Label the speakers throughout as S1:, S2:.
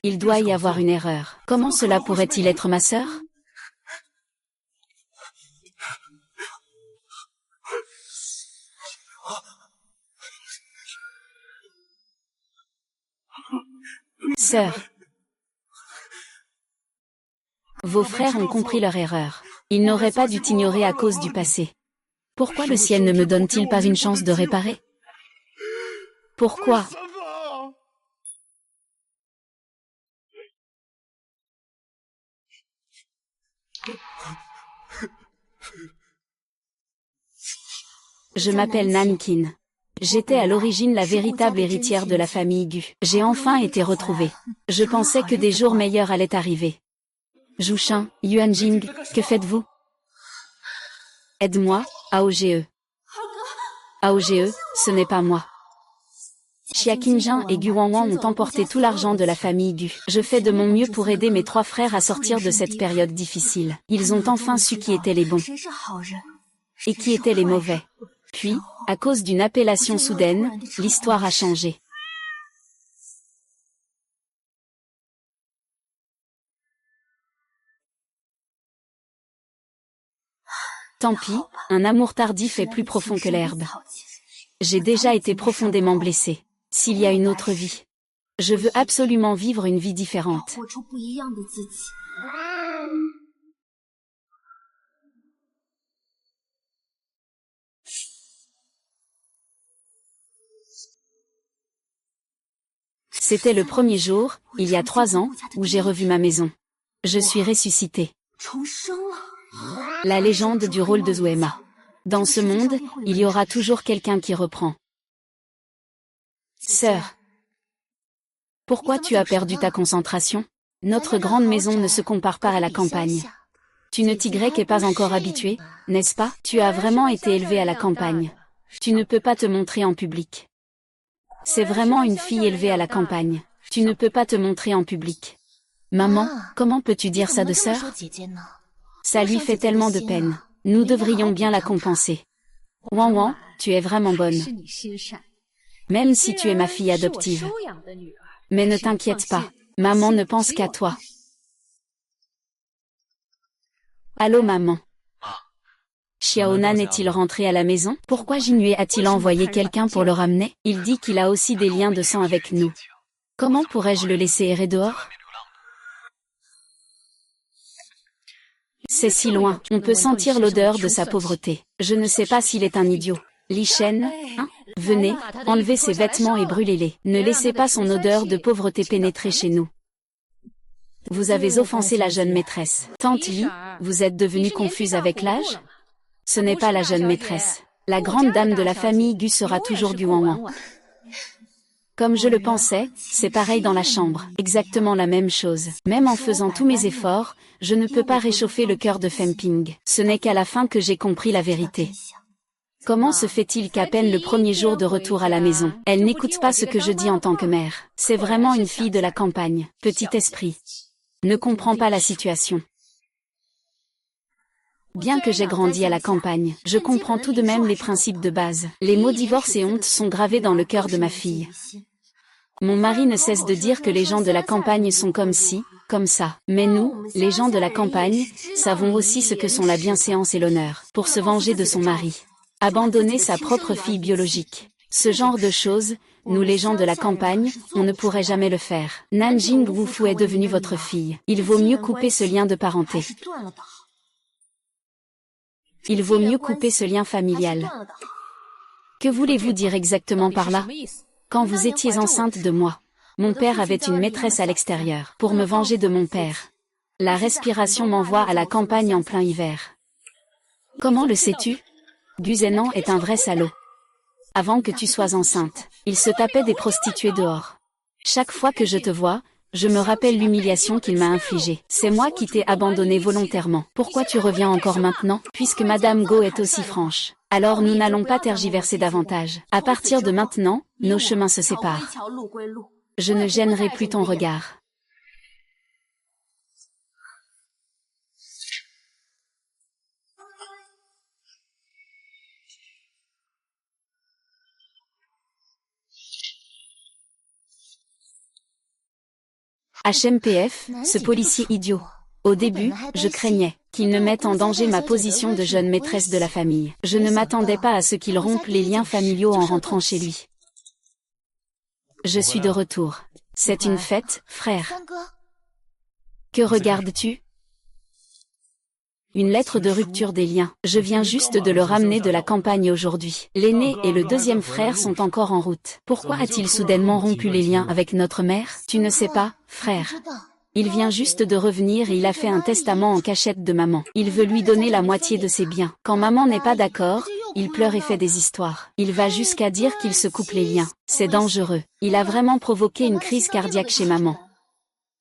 S1: Il doit y avoir une erreur. Comment cela pourrait-il être ma sœur? Sœur. Vos frères ont compris leur erreur. Ils n'auraient pas dû t'ignorer à cause du passé. Pourquoi le ciel ne me donne-t-il pas une chance de réparer? Pourquoi? Je m'appelle Nankin. J'étais à l'origine la véritable héritière de la famille Gu. J'ai enfin été retrouvée. Je pensais que des jours meilleurs allaient arriver. Zhu, Yuanjing, que faites-vous? Aide-moi, AOGE. AOGE, ce n'est pas moi. Xia Qingjin et Gu Wanwan ont emporté tout l'argent de la famille Gu. Je fais de mon mieux pour aider mes 3 frères à sortir de cette période difficile. Ils ont enfin su qui étaient les bons et qui étaient les mauvais. Puis, à cause d'une appellation soudaine, l'histoire a changé. Tant pis, un amour tardif est plus profond que l'herbe. J'ai déjà été profondément blessée. S'il y a une autre vie, je veux absolument vivre une vie différente. C'était le premier jour, il y a 3 ans, où j'ai revu ma maison. Je suis ressuscitée. La légende du rôle de Zuema. Dans ce monde, il y aura toujours quelqu'un qui reprend. Sœur, pourquoi tu as perdu ta concentration? Notre grande maison ne se compare pas à la campagne. Tu ne t'y es pas encore habitué, n'est-ce pas? Tu as vraiment été élevée à la campagne. Tu ne peux pas te montrer en public. C'est vraiment une fille élevée à la campagne. Tu ne peux pas te montrer en public. Maman, comment peux-tu dire ça de sœur? Ça lui fait tellement de peine. Nous devrions bien la compenser. Wanwan, tu es vraiment bonne. Même si tu es ma fille adoptive. Mais ne t'inquiète pas, maman ne pense qu'à toi. Allô maman. Xiaonan est-il rentré à la maison? Pourquoi Jinue a-t-il envoyé quelqu'un pour le ramener? Il dit qu'il a aussi des liens de sang avec nous. Comment pourrais-je le laisser errer dehors? C'est si loin, on peut sentir l'odeur de sa pauvreté. Je ne sais pas s'il est un idiot. Li Shen, hein? Venez, enlevez ses vêtements et brûlez-les. Ne laissez pas son odeur de pauvreté pénétrer chez nous. Vous avez offensé la jeune maîtresse. Tante Li, vous êtes devenue confuse avec l'âge? Ce n'est pas la jeune maîtresse. La grande dame de la famille Gu sera toujours Gu Wanwan. Comme je le pensais, c'est pareil dans la chambre. Exactement la même chose. Même en faisant tous mes efforts, je ne peux pas réchauffer le cœur de Feng Ping. Ce n'est qu'à la fin que j'ai compris la vérité. Comment se fait-il qu'à peine le premier jour de retour à la maison, elle n'écoute pas ce que je dis en tant que mère? C'est vraiment une fille de la campagne. Petit esprit. Ne comprend pas la situation. Bien que j'ai grandi à la campagne, je comprends tout de même les principes de base. Les mots divorce et honte sont gravés dans le cœur de ma fille. Mon mari ne cesse de dire que les gens de la campagne sont comme ci, comme ça. Mais nous, les gens de la campagne, savons aussi ce que sont la bienséance et l'honneur, pour se venger de son mari. Abandonner sa propre fille biologique. Ce genre de choses, nous les gens de la campagne, on ne pourrait jamais le faire. Nanjing Wufu est devenue votre fille. Il vaut mieux couper ce lien de parenté. Il vaut mieux couper ce lien familial. Que voulez-vous dire exactement par là? Quand vous étiez enceinte de moi, mon père avait une maîtresse à l'extérieur pour me venger de mon père. La respiration m'envoie à la campagne en plein hiver. Comment le sais-tu? Gu Zenan est un vrai salaud. Avant que tu sois enceinte, il se tapait des prostituées dehors. Chaque fois que je te vois, je me rappelle l'humiliation qu'il m'a infligée. C'est moi qui t'ai abandonné volontairement. Pourquoi tu reviens encore maintenant? Puisque Madame Go est aussi franche. Alors nous n'allons pas tergiverser davantage. À partir de maintenant, nos chemins se séparent. Je ne gênerai plus ton regard. HMPF, ce policier idiot. Au début, je craignais qu'il ne mette en danger ma position de jeune maîtresse de la famille. Je ne m'attendais pas à ce qu'il rompe les liens familiaux en rentrant chez lui. Je suis de retour. C'est une fête, frère. Que regardes-tu? Une lettre de rupture des liens. Je viens juste de le ramener de la campagne aujourd'hui. L'aîné et le deuxième frère sont encore en route. Pourquoi a-t-il soudainement rompu les liens avec notre mère? Tu ne sais pas, frère. Il vient juste de revenir et il a fait un testament en cachette de maman. Il veut lui donner la moitié de ses biens. Quand maman n'est pas d'accord, il pleure et fait des histoires. Il va jusqu'à dire qu'il se coupe les liens. C'est dangereux. Il a vraiment provoqué une crise cardiaque chez maman.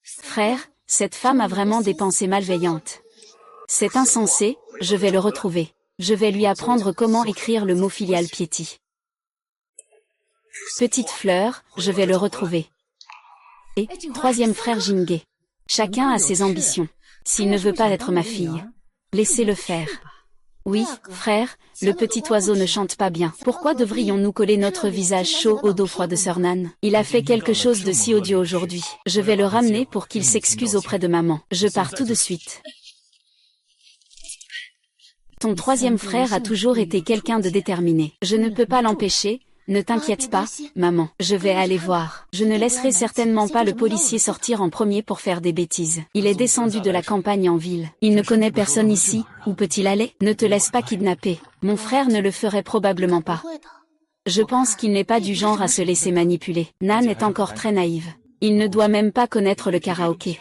S1: Frère, cette femme a vraiment des pensées malveillantes. C'est insensé, je vais le retrouver. Je vais lui apprendre comment écrire le mot filial piety. Petite fleur, je vais le retrouver. Et, troisième frère Jingé. Chacun a ses ambitions. S'il ne veut pas être ma fille, laissez-le faire. Oui, frère, le petit oiseau ne chante pas bien. Pourquoi devrions-nous coller notre visage chaud au dos froid de Sœur Nan? Il a fait quelque chose de si odieux aujourd'hui. Je vais le ramener pour qu'il s'excuse auprès de maman. Je pars tout de suite. Ton troisième frère a toujours été quelqu'un de déterminé. Je ne peux pas l'empêcher. Ne t'inquiète pas, maman, je vais aller voir. Je ne laisserai certainement pas le policier sortir en premier pour faire des bêtises. Il est descendu de la campagne en ville. Il ne connaît personne ici. Où peut-il aller? Ne te laisse pas kidnapper. Mon frère ne le ferait probablement pas. Je pense qu'il n'est pas du genre à se laisser manipuler. Nan est encore très naïve. Il ne doit même pas connaître le karaoké.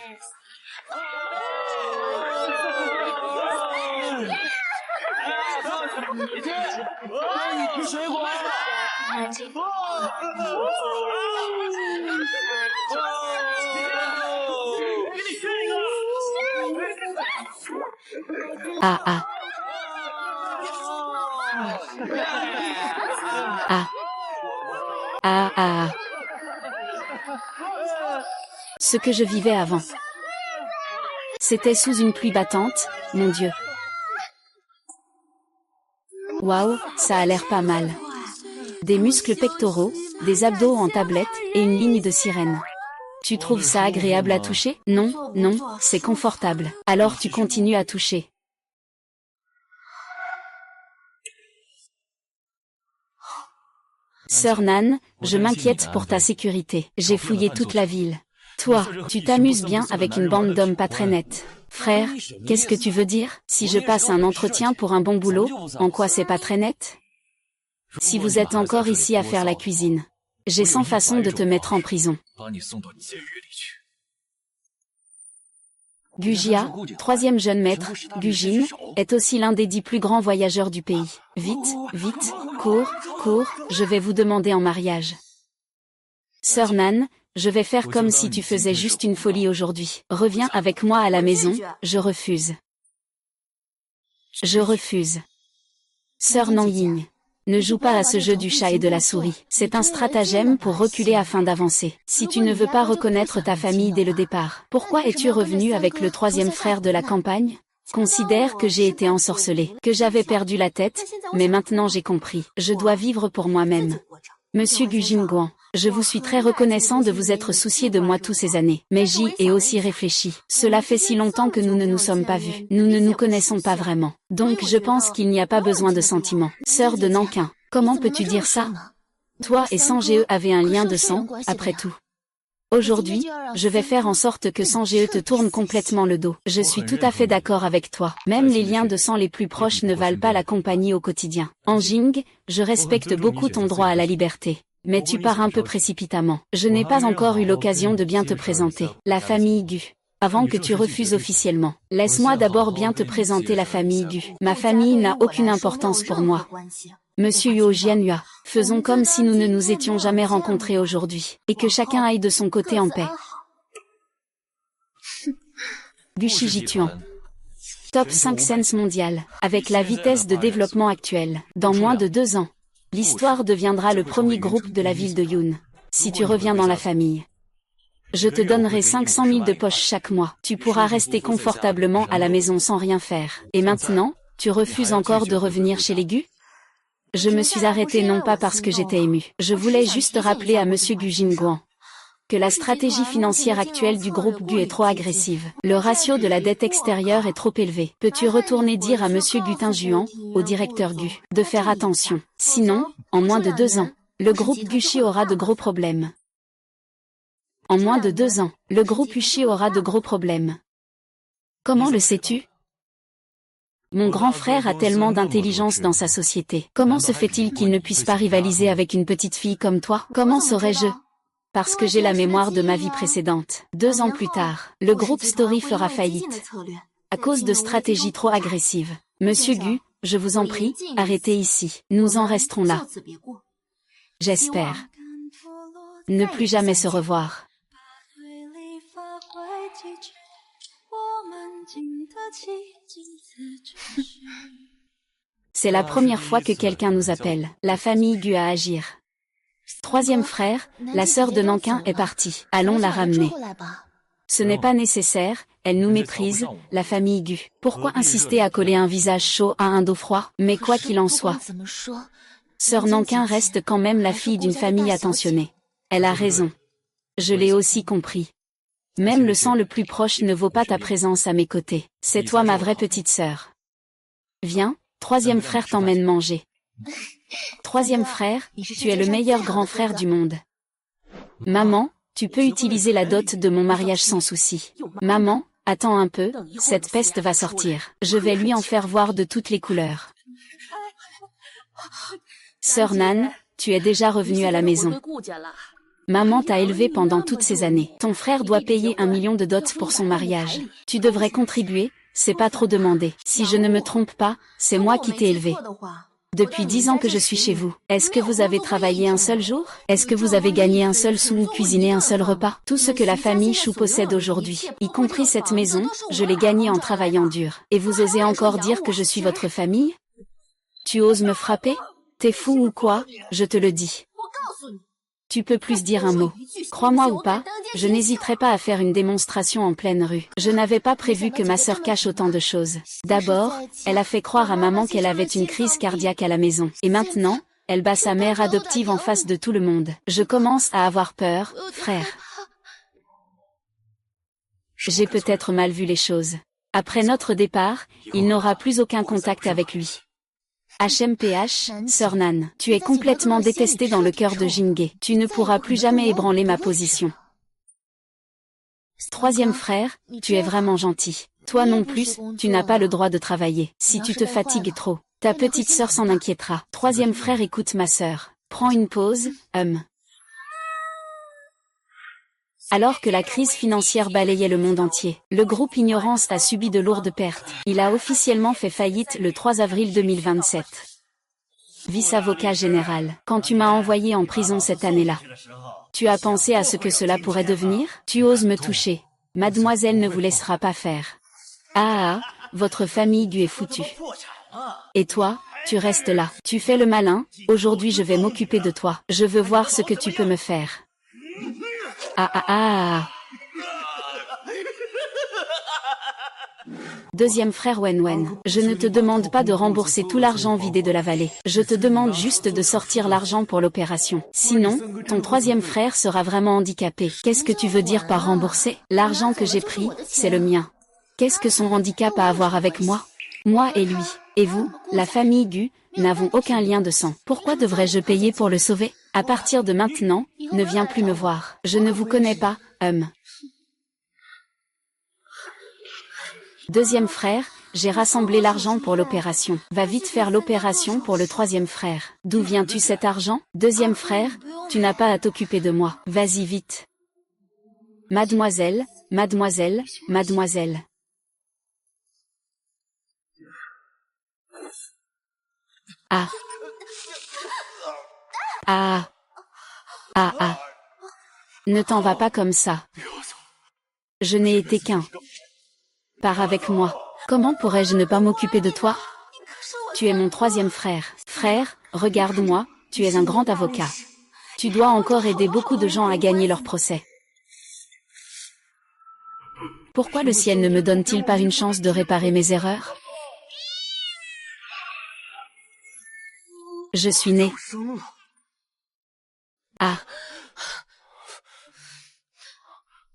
S1: Ah ah. Ah. Ah ah. Ce que je vivais avant. C'était sous une pluie battante, mon Dieu. Waouh, ça a l'air pas mal. Des muscles pectoraux, des abdos en tablette, et une ligne de sirène. Tu trouves ça agréable à toucher? Non, non, c'est confortable. Alors tu continues à toucher. Sœur Nan, je m'inquiète pour ta sécurité. J'ai fouillé toute la ville. Toi, tu t'amuses bien avec une bande d'hommes pas très nets. Frère, qu'est-ce que tu veux dire? Si je passe un entretien pour un bon boulot, en quoi c'est pas très net? Si vous êtes encore ici à faire la cuisine, j'ai 100 façons de te mettre en prison. Gujia, troisième jeune maître, Gujin, est aussi l'un des 10 plus grands voyageurs du pays. Vite, vite, cours, cours, je vais vous demander en mariage. Sœur Nan, je vais faire comme si tu faisais juste une folie aujourd'hui. Reviens avec moi à la maison, je refuse. Je refuse. Sœur Nangying, ne joue pas à ce jeu du chat et de la souris. C'est un stratagème pour reculer afin d'avancer. Si tu ne veux pas reconnaître ta famille dès le départ, pourquoi es-tu revenu avec le troisième frère de la campagne? Considère que j'ai été ensorcelée, que j'avais perdu la tête, mais maintenant j'ai compris. Je dois vivre pour moi-même. Monsieur Gujin Guan, je vous suis très reconnaissant de vous être soucié de moi tous ces années. Mais j'y ai aussi réfléchi. Cela fait si longtemps que nous ne nous sommes pas vus. Nous ne nous connaissons pas vraiment. Donc je pense qu'il n'y a pas besoin de sentiments. Sœur de Nankin, comment peux-tu dire ça? Toi et Sange avez un lien de sang, après tout. Aujourd'hui, je vais faire en sorte que Sange te tourne complètement le dos. Je suis tout à fait d'accord avec toi. Même les liens de sang les plus proches ne valent pas la compagnie au quotidien. Anjing, je respecte beaucoup ton droit à la liberté. Mais tu pars un peu précipitamment. Je n'ai pas encore eu l'occasion de bien te présenter. La famille Gu. Avant que tu refuses officiellement, laisse-moi d'abord bien te présenter la famille Gu. Ma famille n'a aucune importance pour moi. Monsieur Yuo Jianyua, faisons comme si nous ne nous étions jamais rencontrés aujourd'hui, et que chacun aille de son côté en paix. Gu Shijituan. Top 5 Sense mondial. Avec la vitesse de développement actuelle, dans moins de 2 ans, l'histoire deviendra le premier groupe de la ville de Yun. Si tu reviens dans la famille, je te donnerai 500 000 de poche chaque mois. Tu pourras rester confortablement à la maison sans rien faire. Et maintenant, tu refuses encore de revenir chez les Gu? Je me suis arrêtée non pas parce que j'étais émue. Je voulais juste rappeler à Monsieur Gujin Guan que la stratégie financière actuelle du groupe Gu est trop agressive. Le ratio de la dette extérieure est trop élevé. Peux-tu retourner dire à Monsieur Gutin-Juan, au directeur Gu, de faire attention. Sinon, en moins de 2 ans, le groupe Gucci aura de gros problèmes. En moins de 2 ans, le groupe Uchi aura de gros problèmes. Comment le sais-tu? Mon grand frère a tellement d'intelligence dans sa société. Comment se fait-il qu'il ne puisse pas rivaliser avec une petite fille comme toi? Comment saurais-je? Parce que j'ai la mémoire de ma vie précédente. 2 ans plus tard, le groupe Story fera faillite. À cause de stratégies trop agressives. Monsieur Gu, je vous en prie, arrêtez ici. Nous en resterons là. J'espère ne plus jamais se revoir. C'est la première fois que quelqu'un nous appelle. La famille Gu à agir. 3e frère, la sœur de Nankin est partie. Allons la ramener. Ce n'est pas nécessaire, elle nous méprise, la famille Gu. Pourquoi insister à coller un visage chaud à un dos froid? Mais quoi qu'il en soit, sœur Nankin reste quand même la fille d'une famille attentionnée. Elle a raison. Je l'ai aussi compris. Même le sang le plus proche ne vaut pas ta présence à mes côtés. C'est toi ma vraie petite sœur. Viens, 3e frère t'emmène manger. 3e frère, tu es le meilleur grand frère du monde. Maman, tu peux utiliser la dot de mon mariage sans souci. Maman, attends un peu, cette peste va sortir. Je vais lui en faire voir de toutes les couleurs. Sœur Nan, tu es déjà revenue à la maison. Maman t'a élevé pendant toutes ces années. Ton frère doit payer 1 million de dots pour son mariage. Tu devrais contribuer, c'est pas trop demandé. Si je ne me trompe pas, c'est moi qui t'ai élevé. Depuis 10 ans que je suis chez vous. Est-ce que vous avez travaillé un seul jour? Est-ce que vous avez gagné un seul sou ou cuisiné un seul repas? Tout ce que la famille Chou possède aujourd'hui, y compris cette maison, je l'ai gagné en travaillant dur. Et vous osez encore dire que je suis votre famille? Tu oses me frapper? T'es fou ou quoi? Je te le dis. Tu peux plus dire un mot. Crois-moi ou pas, je n'hésiterai pas à faire une démonstration en pleine rue. Je n'avais pas prévu que ma sœur cache autant de choses. D'abord, elle a fait croire à maman qu'elle avait une crise cardiaque à la maison. Et maintenant, elle bat sa mère adoptive en face de tout le monde. Je commence à avoir peur, frère. J'ai peut-être mal vu les choses. Après notre départ, il n'aura plus aucun contact avec lui. HMPH, Sœur Nan, tu es complètement détestée dans le cœur de Jinghe. Tu ne pourras plus jamais ébranler ma position. 3e frère, tu es vraiment gentil. Toi non plus, tu n'as pas le droit de travailler. Si tu te fatigues trop, ta petite sœur s'en inquiétera. 3e frère, écoute ma sœur. Prends une pause, Alors que la crise financière balayait le monde entier, le groupe Ignorance a subi de lourdes pertes. Il a officiellement fait faillite le 3 avril 2027. Vice-avocat général, quand tu m'as envoyé en prison cette année-là, tu as pensé à ce que cela pourrait devenir? Tu oses me toucher. Mademoiselle ne vous laissera pas faire. Votre famille Gu est foutue. Et toi, tu restes là. Tu fais le malin, aujourd'hui je vais m'occuper de toi. Je veux voir ce que tu peux me faire. Deuxième frère Wen, je ne te demande pas de rembourser tout l'argent vidé de la vallée. Je te demande juste de sortir l'argent pour l'opération. Sinon, ton 3e frère sera vraiment handicapé. Qu'est-ce que tu veux dire par rembourser? L'argent que j'ai pris, c'est le mien. Qu'est-ce que son handicap a à voir avec moi? Moi et lui, et vous, la famille Gu, n'avons aucun lien de sang. Pourquoi devrais-je payer pour le sauver? À partir de maintenant, ne viens plus me voir. Je ne vous connais pas, Deuxième frère, j'ai rassemblé l'argent pour l'opération. Va vite faire l'opération pour le 3e frère. D'où viens-tu cet argent? Deuxième frère, tu n'as pas à t'occuper de moi. Vas-y vite. Mademoiselle, mademoiselle, mademoiselle. Ne t'en vas pas comme ça. Je n'ai été qu'un. Pars avec moi. Comment pourrais-je ne pas m'occuper de toi? Tu es mon 3e frère. Frère, regarde-moi, tu es un grand avocat. Tu dois encore aider beaucoup de gens à gagner leur procès. Pourquoi le ciel ne me donne-t-il pas une chance de réparer mes erreurs? Je suis né.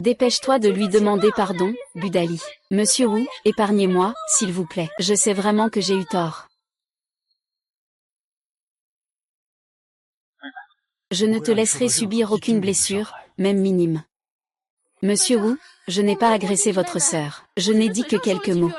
S1: Dépêche-toi de lui demander pardon, Budali. Monsieur Wu, épargnez-moi, s'il vous plaît. Je sais vraiment que j'ai eu tort. Je ne te laisserai subir aucune blessure, même minime. Monsieur Wu, je n'ai pas agressé votre sœur. Je n'ai dit que quelques mots.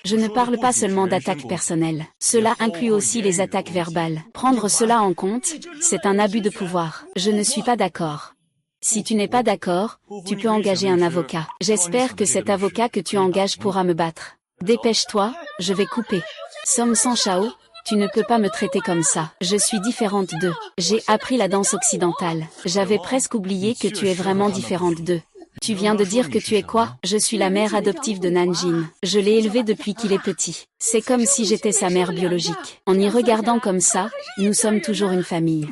S1: Je ne parle pas seulement d'attaques personnelles. Cela inclut aussi les attaques verbales. Prendre cela en compte, c'est un abus de pouvoir. Je ne suis pas d'accord. Si tu n'es pas d'accord, tu peux engager un avocat. J'espère que cet avocat que tu engages pourra me battre. Dépêche-toi, je vais couper. Somme sans Shao, tu ne peux pas me traiter comme ça. Je suis différente d'eux. J'ai appris la danse occidentale. J'avais presque oublié que tu es vraiment différente d'eux. Tu viens de dire que tu es quoi? Je suis la mère adoptive de Nanjin. Je l'ai élevé depuis qu'il est petit. C'est comme si j'étais sa mère biologique. En y regardant comme ça, nous sommes toujours une famille.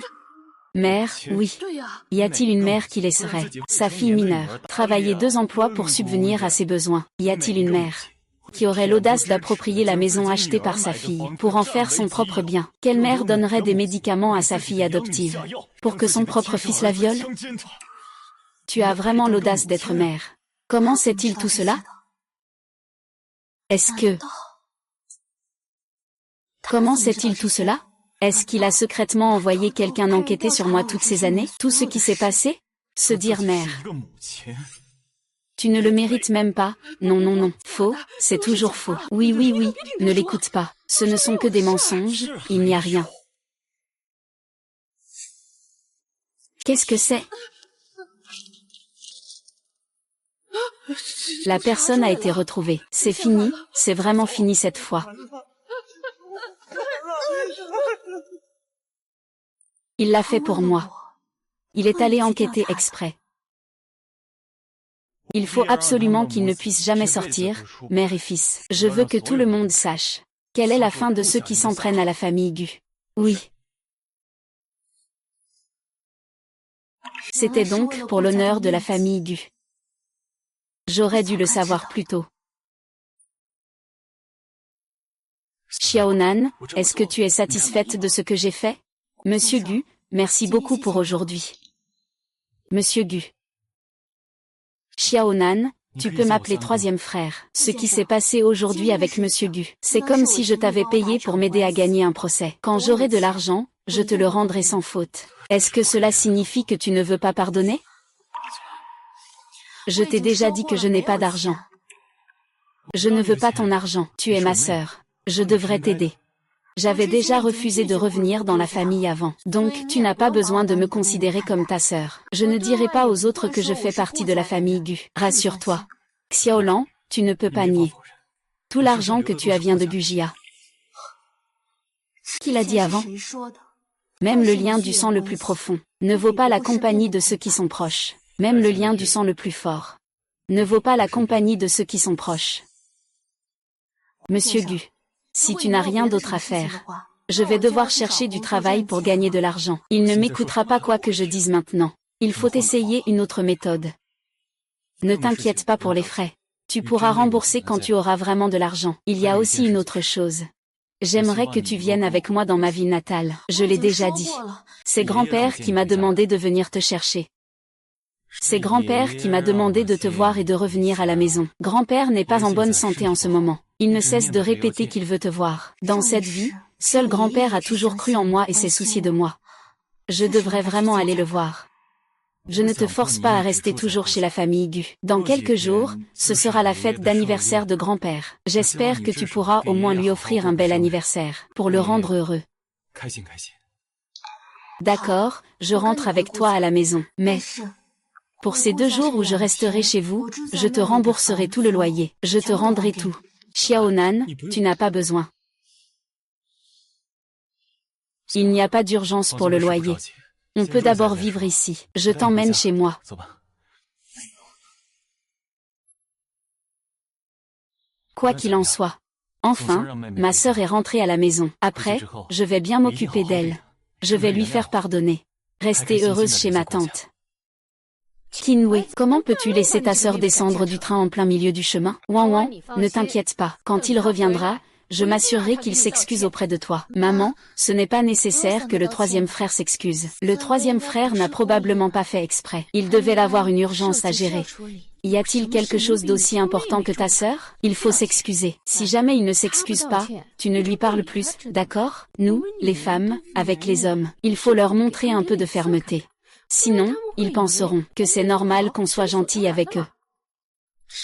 S1: Mère, oui. Y a-t-il une mère qui laisserait sa fille mineure travailler 2 emplois pour subvenir à ses besoins? Y a-t-il une mère qui aurait l'audace d'approprier la maison achetée par sa fille pour en faire son propre bien? Quelle mère donnerait des médicaments à sa fille adoptive pour que son propre fils la viole? Tu as vraiment l'audace d'être mère. Comment sait-il tout cela? Comment sait-il tout cela? Est-ce qu'il a secrètement envoyé quelqu'un enquêter sur moi toutes ces années? Tout ce qui s'est passé? Se dire mère. Tu ne le mérites même pas. Non, non, non. Faux, c'est toujours faux. Oui, oui, oui, ne l'écoute pas. Ce ne sont que des mensonges, il n'y a rien. Qu'est-ce que c'est? La personne a été retrouvée. C'est fini, c'est vraiment fini cette fois. Il l'a fait pour moi. Il est allé enquêter exprès. Il faut absolument qu'il ne puisse jamais sortir, mère et fils. Je veux que tout le monde sache. Quelle est la fin de ceux qui s'en prennent à la famille Gu? Oui. C'était donc pour l'honneur de la famille Gu. J'aurais dû le savoir plus tôt. Xiaonan, est-ce que tu es satisfaite de ce que j'ai fait? Monsieur Gu, merci beaucoup pour aujourd'hui. Monsieur Gu. Xiaonan, tu peux m'appeler 3e frère. Ce qui s'est passé aujourd'hui avec Monsieur Gu, c'est comme si je t'avais payé pour m'aider à gagner un procès. Quand j'aurai de l'argent, je te le rendrai sans faute. Est-ce que cela signifie que tu ne veux pas pardonner? Je t'ai déjà dit que je n'ai pas d'argent. Je ne veux pas ton argent. Tu es ma sœur. Je devrais t'aider. J'avais déjà refusé de revenir dans la famille avant. Donc tu n'as pas besoin de me considérer comme ta sœur. Je ne dirai pas aux autres que je fais partie de la famille Gu. Rassure-toi. Xiaolan, tu ne peux pas nier. Tout l'argent que tu as vient de Gujia. Qui l'a dit avant? Même le lien du sang le plus profond ne vaut pas la compagnie de ceux qui sont proches. Même le lien du sang le plus fort ne vaut pas la compagnie de ceux qui sont proches. Monsieur Gu, si tu n'as rien d'autre à faire, je vais devoir chercher du travail pour gagner de l'argent. Il ne m'écoutera pas quoi que je dise maintenant. Il faut essayer une autre méthode. Ne t'inquiète pas pour les frais. Tu pourras rembourser quand tu auras vraiment de l'argent. Il y a aussi une autre chose. J'aimerais que tu viennes avec moi dans ma ville natale. Je l'ai déjà dit. C'est grand-père qui m'a demandé de venir te chercher. C'est grand-père qui m'a demandé de te voir et de revenir à la maison. Grand-père n'est pas en bonne santé en ce moment. Il ne cesse de répéter qu'il veut te voir. Dans cette vie, seul grand-père a toujours cru en moi et s'est soucié de moi. Je devrais vraiment aller le voir. Je ne te force pas à rester toujours chez la famille Gu. Dans quelques jours, ce sera la fête d'anniversaire de grand-père. J'espère que tu pourras au moins lui offrir un bel anniversaire, pour le rendre heureux. D'accord, je rentre avec toi à la maison, mais... Pour ces 2 jours où je resterai chez vous, je te rembourserai tout le loyer. Je te rendrai tout. Xiaonan, tu n'as pas besoin. Il n'y a pas d'urgence pour le loyer. On peut d'abord vivre ici. Je t'emmène chez moi. Quoi qu'il en soit. Enfin, ma sœur est rentrée à la maison. Après, je vais bien m'occuper d'elle. Je vais lui faire pardonner. Rester heureuse chez ma tante. Qinwei, comment peux-tu laisser ta sœur descendre du train en plein milieu du chemin? Wan Wan, ne t'inquiète pas. Quand il reviendra, je m'assurerai qu'il s'excuse auprès de toi. Maman, ce n'est pas nécessaire que le 3e frère s'excuse. Le 3e frère n'a probablement pas fait exprès. Il devait avoir une urgence à gérer. Y a-t-il quelque chose d'aussi important que ta sœur? Il faut s'excuser. Si jamais il ne s'excuse pas, tu ne lui parles plus, d'accord? Nous, les femmes, avec les hommes, il faut leur montrer un peu de fermeté. Sinon, ils penseront que c'est normal qu'on soit gentil avec eux.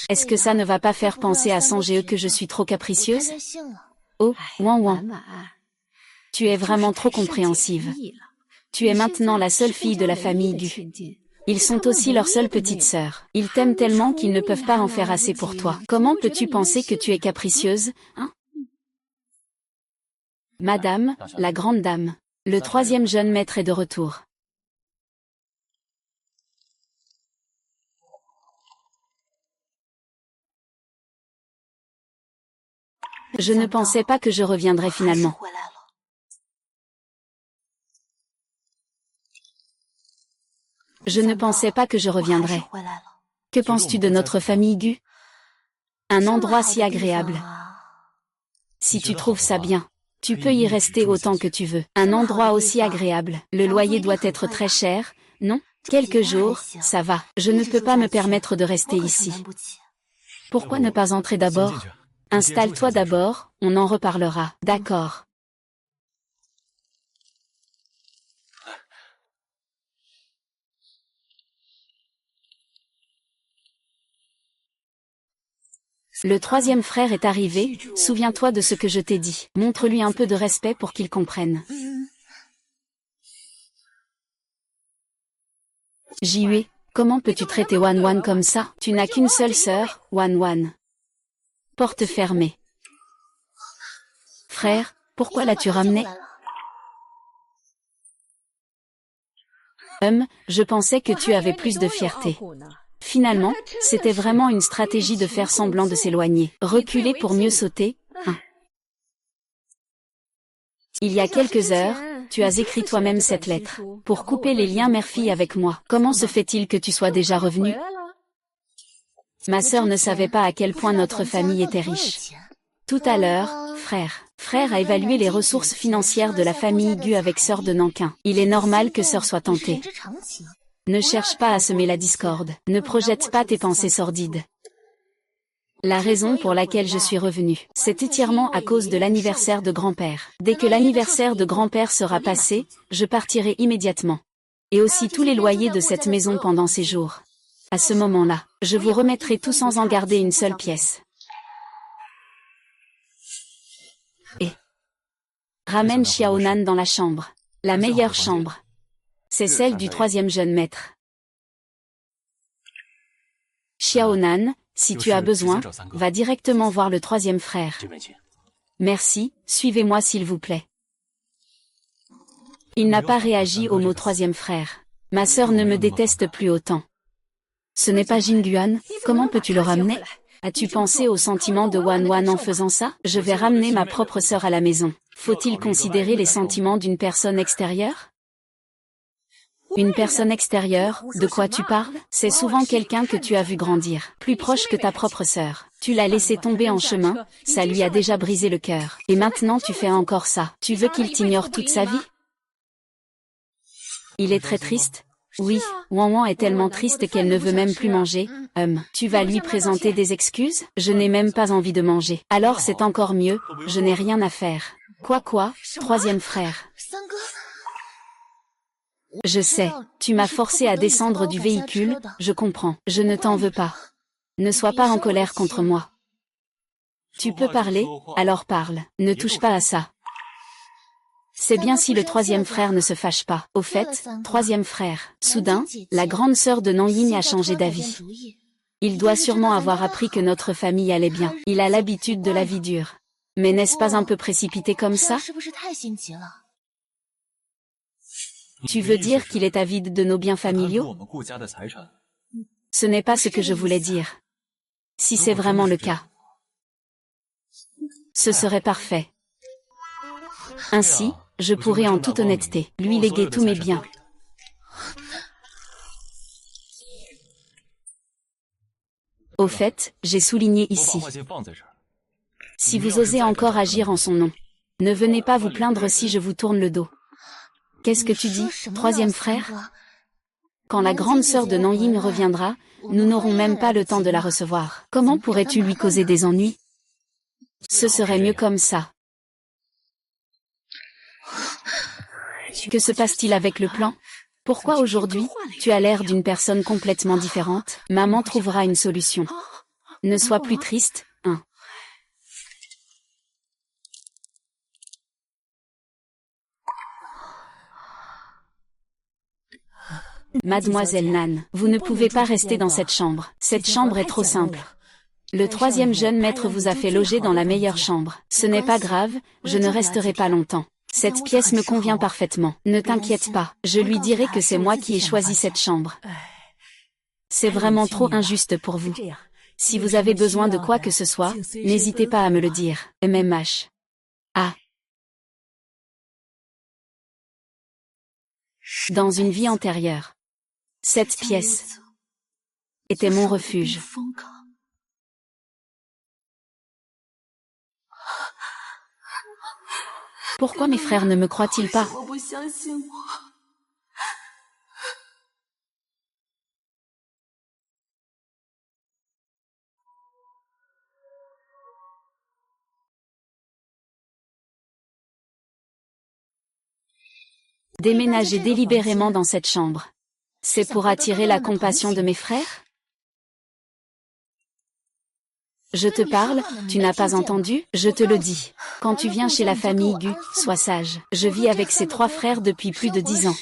S1: Est-ce que ça ne va pas faire penser à Sanjay que je suis trop capricieuse? Oh, Wan Wan. Tu es vraiment trop compréhensive. Tu es maintenant la seule fille de la famille Gu. Ils sont aussi leur seule petite sœur. Ils t'aiment tellement qu'ils ne peuvent pas en faire assez pour toi. Comment peux-tu penser que tu es capricieuse, hein? Madame, la grande dame. Le troisième jeune maître est de retour. Je ne pensais pas que je reviendrais finalement. Je ne pensais pas que je reviendrais. Que penses-tu de notre famille Gu? Un endroit si agréable. Si tu trouves ça bien, tu peux y rester autant que tu veux. Un endroit aussi agréable. Le loyer doit être très cher, non? Quelques jours, ça va. Je ne peux pas me permettre de rester ici. Pourquoi ne pas entrer d'abord? Installe-toi d'abord, on en reparlera. D'accord. Le troisième frère est arrivé, souviens-toi de ce que je t'ai dit. Montre-lui un peu de respect pour qu'il comprenne. Jihue, comment peux-tu traiter Wan Wan comme ça? Tu n'as qu'une seule sœur, Wan Wan. Porte fermée. Frère, pourquoi l'as-tu ramené? Je pensais que tu avais plus de fierté. Finalement, c'était vraiment une stratégie de faire semblant de s'éloigner. Reculer pour mieux sauter, hein. Il y a quelques heures, tu as écrit toi-même cette lettre, pour couper les liens mère-fille avec moi. Comment se fait-il que tu sois déjà revenu? Ma sœur ne savait pas à quel point notre famille était riche. Tout à l'heure, frère a évalué les ressources financières de la famille Gu avec sœur de Nankin. Il est normal que sœur soit tentée. Ne cherche pas à semer la discorde. Ne projette pas tes pensées sordides. La raison pour laquelle je suis revenue, c'est entièrement à cause de l'anniversaire de grand-père. Dès que l'anniversaire de grand-père sera passé, je partirai immédiatement. Et aussi tous les loyers de cette maison pendant ces jours. À ce moment-là, je vous remettrai tout sans en garder une seule pièce. Et ramène Xiaonan dans la chambre. La meilleure chambre. C'est celle du troisième jeune maître. Xiaonan, si tu as besoin, va directement voir le troisième frère. Merci, suivez-moi s'il vous plaît. Il n'a pas réagi au mot troisième frère. Ma sœur ne me déteste plus autant. Ce n'est pas Jinguan, comment peux-tu le ramener? As-tu pensé aux sentiments de Wan Wan en faisant ça? Je vais ramener ma propre sœur à la maison. Faut-il considérer les sentiments d'une personne extérieure? Une personne extérieure, de quoi tu parles? C'est souvent quelqu'un que tu as vu grandir, plus proche que ta propre sœur. Tu l'as laissé tomber en chemin, ça lui a déjà brisé le cœur. Et maintenant tu fais encore ça. Tu veux qu'il t'ignore toute sa vie? Il est très triste. Oui, Wan Wan est tellement triste qu'elle ne veut même plus manger. Tu vas lui présenter des excuses? Je n'ai même pas envie de manger. Alors c'est encore mieux, je n'ai rien à faire. Quoi? Troisième frère. Je sais, tu m'as forcé à descendre du véhicule, je comprends. Je ne t'en veux pas. Ne sois pas en colère contre moi. Tu peux parler, alors parle. Ne touche pas à ça. C'est bien si le troisième frère ne se fâche pas. Au fait, troisième frère. Soudain, la grande sœur de Nanyin a changé d'avis. Il doit sûrement avoir appris que notre famille allait bien. Il a l'habitude de la vie dure. Mais n'est-ce pas un peu précipité comme ça? Tu veux dire qu'il est avide de nos biens familiaux? Ce n'est pas ce que je voulais dire. Si c'est vraiment le cas, ce serait parfait. Ainsi, je pourrais en toute honnêteté lui léguer tous mes biens. Au fait, j'ai souligné ici. Si vous osez encore agir en son nom, ne venez pas vous plaindre si je vous tourne le dos. Qu'est-ce que tu dis, troisième frère? Quand la grande sœur de Nanyin reviendra, nous n'aurons même pas le temps de la recevoir. Comment pourrais-tu lui causer des ennuis? Ce serait mieux comme ça. Que se passe-t-il avec le plan? Pourquoi aujourd'hui, tu as l'air d'une personne complètement différente? Maman trouvera une solution. Ne sois plus triste, hein. Mademoiselle Nan, vous ne pouvez pas rester dans cette chambre. Cette chambre est trop simple. Le troisième jeune maître vous a fait loger dans la meilleure chambre. Ce n'est pas grave, je ne resterai pas longtemps. Cette pièce me convient parfaitement. Ne t'inquiète pas, je lui dirai que c'est moi qui ai choisi cette chambre. C'est vraiment trop injuste pour vous. Si vous avez besoin de quoi que ce soit, n'hésitez pas à me le dire. MMH. Ah. Dans une vie antérieure, cette pièce était mon refuge. Pourquoi mes frères ne me croient-ils pas? Déménager délibérément dans cette chambre. C'est pour attirer la compassion de mes frères? Je te parle, tu n'as pas entendu? Je te le dis. Quand tu viens chez la famille Gu, sois sage. Je vis avec ces 3 frères depuis plus de 10 ans.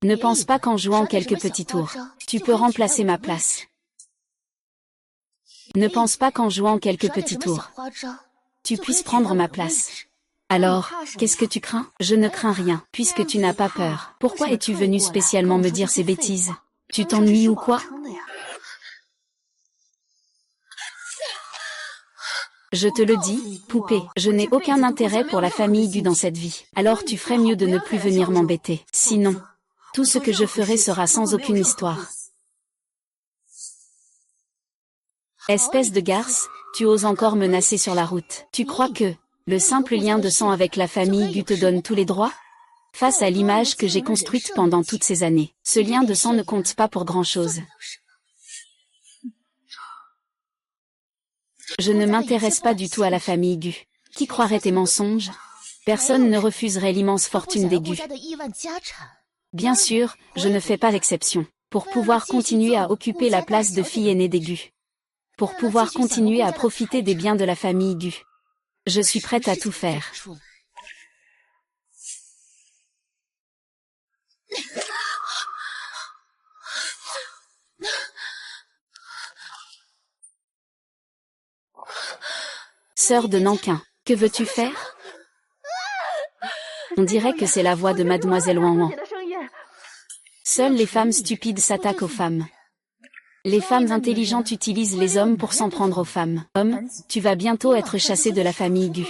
S1: Ne pense pas qu'en jouant quelques petits tours, tu peux remplacer ma place. Ne pense pas qu'en jouant quelques petits tours, tu puisses prendre ma place. Alors, qu'est-ce que tu crains? Je ne crains rien, puisque tu n'as pas peur. Pourquoi es-tu venu spécialement me dire ces bêtises? Tu t'ennuies ou quoi? Je te le dis, poupée, je n'ai aucun intérêt pour la famille Gu dans cette vie. Alors tu ferais mieux de ne plus venir m'embêter. Sinon, tout ce que je ferai sera sans aucune histoire. Espèce de garce, tu oses encore menacer sur la route. Tu crois que le simple lien de sang avec la famille Gu te donne tous les droits? Face à l'image que j'ai construite pendant toutes ces années, ce lien de sang ne compte pas pour grand-chose. Je ne m'intéresse pas du tout à la famille Gu. Qui croirait tes mensonges? Personne ne refuserait l'immense fortune des Gu. Bien sûr, je ne fais pas l'exception. Pour pouvoir continuer à occuper la place de fille aînée des Gu. Pour pouvoir continuer à profiter des biens de la famille Gu. Je suis prête à tout faire. Sœur de Nankin, que veux-tu faire? On dirait que c'est la voix de Mademoiselle Wanwan. Seules les femmes stupides s'attaquent aux femmes. Les femmes intelligentes utilisent les hommes pour s'en prendre aux femmes. Homme, tu vas bientôt être chassé de la famille Gu.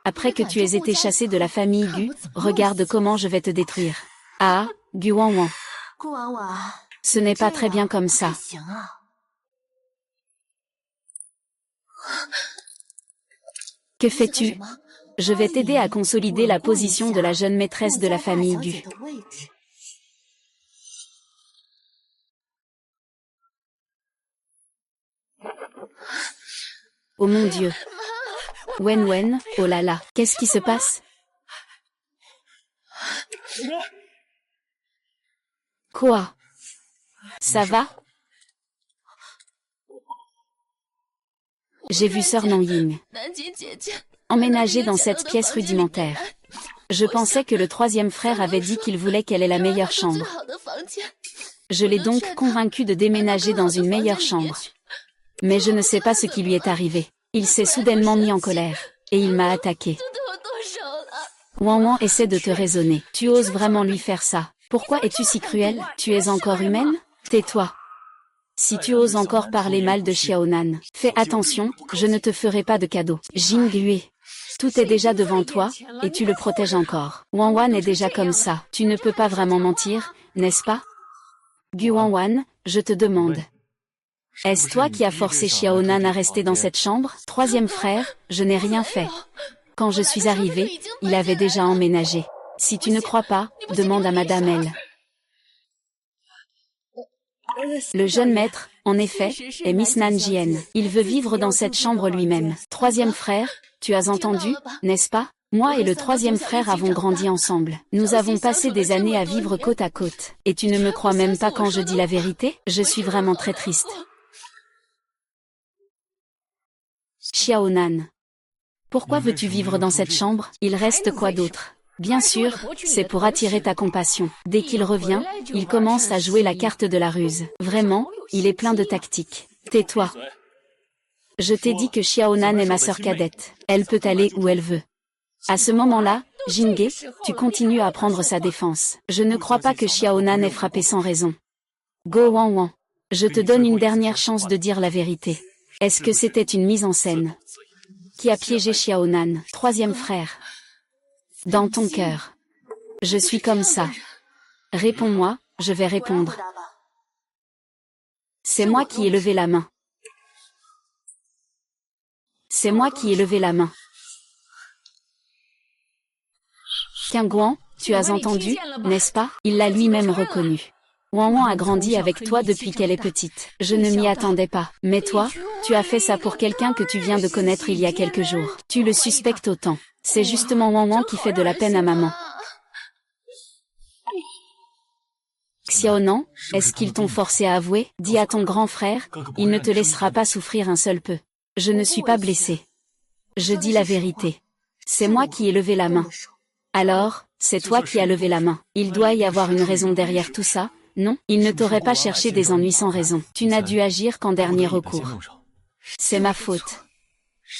S1: Après que tu aies été chassé de la famille Gu, regarde comment je vais te détruire. Ah, Gu Wanwan. Ce n'est pas très bien comme ça. Que fais-tu? Je vais t'aider à consolider la position de la jeune maîtresse de la famille Gu. Oh mon Dieu. Wen Wen, oh là là, qu'est-ce qui se passe? Quoi? Ça va? J'ai vu sœur Nanyin emménager dans cette pièce rudimentaire. Je pensais que le troisième frère avait dit qu'il voulait qu'elle ait la meilleure chambre. Je l'ai donc convaincu de déménager dans une meilleure chambre. Mais je ne sais pas ce qui lui est arrivé. Il s'est soudainement mis en colère, et il m'a attaqué. Wanwan essaie de te raisonner. Tu oses vraiment lui faire ça? Pourquoi es-tu si cruelle? Tu es encore humaine? Tais-toi. Si tu oses encore parler mal de Xiaonan, fais attention, je ne te ferai pas de cadeau. Jing Yue. Tout est déjà devant toi, et tu le protèges encore. Wanwan est déjà comme ça. Tu ne peux pas vraiment mentir, n'est-ce pas? Gu Wanwan, je te demande. Est-ce toi qui as forcé Xiaonan à rester dans cette chambre? Troisième frère, je n'ai rien fait. Quand je suis arrivée, il avait déjà emménagé. Si tu ne crois pas, demande à Madame L. Le jeune maître, en effet, est Miss Nan Jien. Il veut vivre dans cette chambre lui-même. Troisième frère, tu as entendu, n'est-ce pas? Moi et le troisième frère avons grandi ensemble. Nous avons passé des années à vivre côte à côte. Et tu ne me crois même pas quand je dis la vérité? Je suis vraiment très triste. Xiaonan. Pourquoi veux-tu vivre dans cette chambre? Il reste quoi d'autre? Bien sûr, c'est pour attirer ta compassion. Dès qu'il revient, il commence à jouer la carte de la ruse. Vraiment, il est plein de tactiques. Tais-toi. Je t'ai dit que Xiaonan est ma sœur cadette. Elle peut aller où elle veut. À ce moment-là, Jinghe, tu continues à prendre sa défense. Je ne crois pas que Xiaonan ait frappé sans raison. Go Wan Wan. Je te donne une dernière chance de dire la vérité. Est-ce que c'était une mise en scène? Qui a piégé Xiaonan? Troisième frère. Dans ton cœur. Je suis comme ça. Réponds-moi, je vais répondre. C'est moi qui ai levé la main. C'est moi qui ai levé la main. Qingguan, tu as entendu, n'est-ce pas? Il l'a lui-même reconnu. Wan Wan a grandi avec toi depuis qu'elle est petite. Je ne m'y attendais pas. Mais toi, tu as fait ça pour quelqu'un que tu viens de connaître il y a quelques jours. Tu le suspectes autant. C'est justement Wan Wan qui fait de la peine à maman. Xiaonan, est-ce qu'ils t'ont forcé à avouer? Dis à ton grand frère, il ne te laissera pas souffrir un seul peu. Je ne suis pas blessée. Je dis la vérité. C'est moi qui ai levé la main. Alors, c'est toi qui as levé la main. Il doit y avoir une raison derrière tout ça, non? Il ne t'aurait pas cherché des ennuis sans raison. Tu n'as dû agir qu'en dernier recours. C'est ma faute.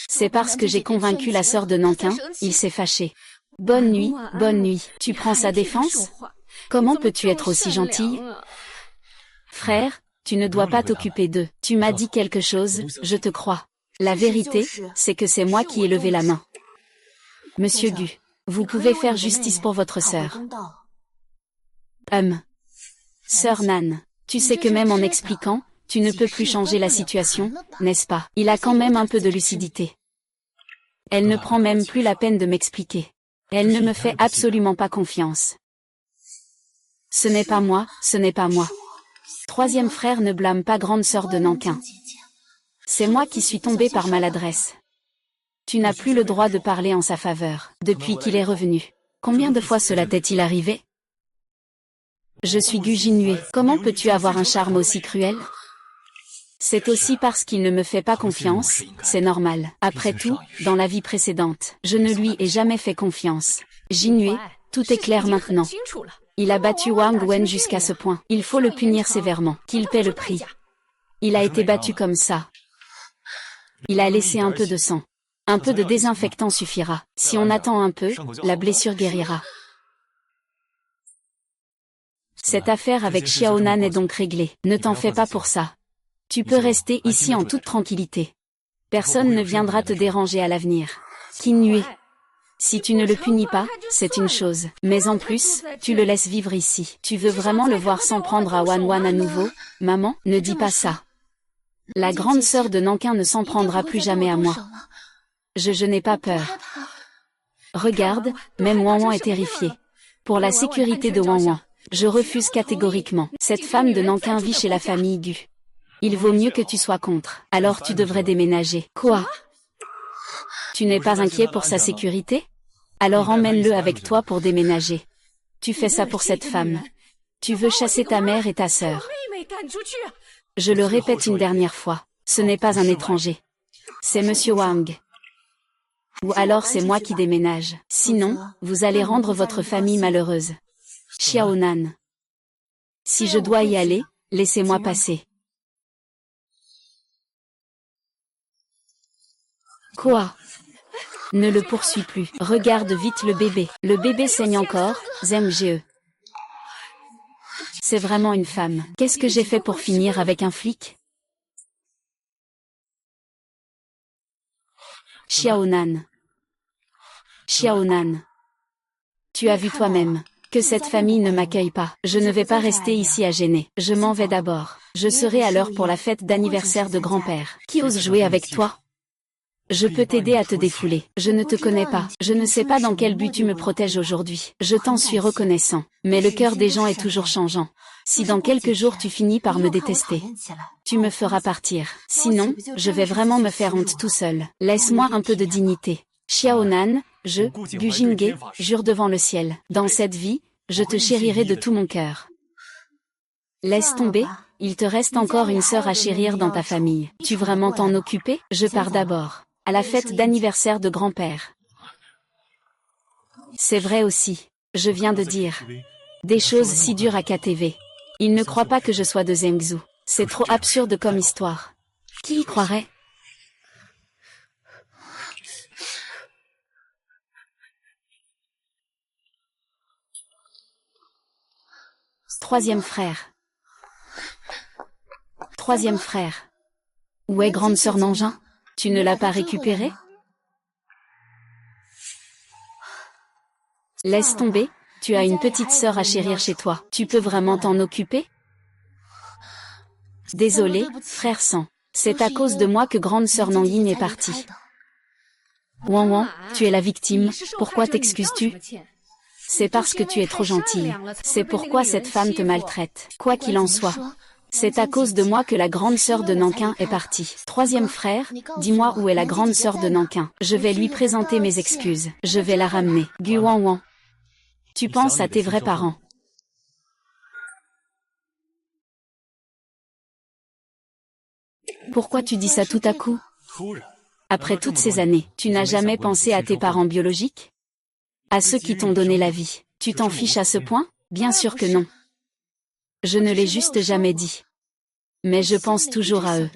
S1: C'est parce que j'ai convaincu la sœur de Nankin, il s'est fâché. Bonne nuit, bonne nuit. Tu prends sa défense? Comment peux-tu être aussi gentille? Frère, tu ne dois pas t'occuper d'eux. Tu m'as dit quelque chose, je te crois. La vérité, c'est que c'est moi qui ai levé la main. Monsieur Gu, vous pouvez faire justice pour votre sœur. Sœur Nan, tu sais que même en expliquant, tu ne peux plus changer la situation, n'est-ce pas? Il a quand même un peu de lucidité. Elle ne prend même plus la peine de m'expliquer. Elle ne me fait absolument pas confiance. Ce n'est pas moi, ce n'est pas moi. Troisième frère ne blâme pas grande sœur de Nankin. C'est moi qui suis tombée par maladresse. Tu n'as plus le droit de parler en sa faveur, depuis qu'il est revenu. Combien de fois cela t'est-il arrivé? Je suis Gu Jinue. Comment peux-tu avoir un charme aussi cruel? C'est aussi parce qu'il ne me fait pas confiance, c'est normal. Après tout, dans la vie précédente, je ne lui ai jamais fait confiance. Jinue, tout est clair maintenant. Il a battu Wang Wen jusqu'à ce point. Il faut le punir sévèrement, qu'il paie le prix. Il a été battu comme ça. Il a laissé un peu de sang. Un peu de désinfectant suffira. Si on attend un peu, la blessure guérira. Cette affaire avec Xiaonan est donc réglée. Ne t'en fais pas pour ça. Tu peux rester ici en toute tranquillité. Personne ne viendra te déranger à l'avenir. Qinue. Si tu ne le punis pas, c'est une chose. Mais en plus, tu le laisses vivre ici. Tu veux vraiment le voir s'en prendre à Wan Wan à nouveau? Maman, ne dis pas ça. La grande sœur de Nankin ne s'en prendra plus jamais à moi. Je n'ai pas peur. Regarde, même Wan Wan est terrifié. Pour la sécurité de Wan Wan, je refuse catégoriquement. Cette femme de Nankin vit chez la famille Gu. Il vaut mieux que tu sois contre. Alors tu devrais déménager. Quoi? Tu n'es pas inquiet pour sa sécurité? Alors emmène-le avec toi pour déménager. Tu fais ça pour cette femme. Tu veux chasser ta mère et ta sœur. Je le répète une dernière fois. Ce n'est pas un étranger. C'est Monsieur Wang. Ou alors c'est moi qui déménage. Sinon, vous allez rendre votre famille malheureuse. Xiaonan. Si je dois y aller, laissez-moi passer. Quoi? Ne le poursuis plus. Regarde vite le bébé. Le bébé saigne encore, Zmge. C'est vraiment une femme. Qu'est-ce que j'ai fait pour finir avec un flic? Xiaonan. Xiaonan. Tu as vu toi-même que cette famille ne m'accueille pas. Je ne vais pas rester ici à gêner. Je m'en vais d'abord. Je serai à l'heure pour la fête d'anniversaire de grand-père. Qui ose jouer avec toi? Je peux t'aider à te défouler. Je ne te connais pas. Je ne sais pas dans quel but tu me protèges aujourd'hui. Je t'en suis reconnaissant. Mais le cœur des gens est toujours changeant. Si dans quelques jours tu finis par me détester, tu me feras partir. Sinon, je vais vraiment me faire honte tout seul. Laisse-moi un peu de dignité. Xiaonan, Gu Jinghe, jure devant le ciel. Dans cette vie, je te chérirai de tout mon cœur. Laisse tomber, il te reste encore une sœur à chérir dans ta famille. Tu vraiment t'en occuper? Je pars d'abord. À la fête d'anniversaire de grand-père. C'est vrai aussi. Je viens de dire des choses si dures à KTV. Il ne croit pas que je sois de Zhengzhou. C'est trop absurde comme histoire. Qui y croirait? Troisième frère. Troisième frère. Où est grande sœur Nanjing? Tu ne l'as pas récupérée? Laisse tomber, tu as une petite sœur à chérir chez toi. Tu peux vraiment t'en occuper? Désolé, frère Sang. C'est à cause de moi que grande sœur Nanjing est partie. Wan Wan, tu es la victime, pourquoi t'excuses-tu? C'est parce que tu es trop gentille. C'est pourquoi cette femme te maltraite. Quoi qu'il en soit. C'est à cause de moi que la grande sœur de Nankin est partie. Troisième frère, dis-moi où est la grande sœur de Nankin. Je vais lui présenter mes excuses. Je vais la ramener. Gu Wan Wan. Tu penses à tes vrais parents. Pourquoi tu dis ça tout à coup? Après toutes ces années, tu n'as jamais pensé à tes parents biologiques? À ceux qui t'ont donné la vie. Tu t'en fiches à ce point? Bien sûr que non. Je ne l'ai juste jamais dit. Mais je pense toujours à eux.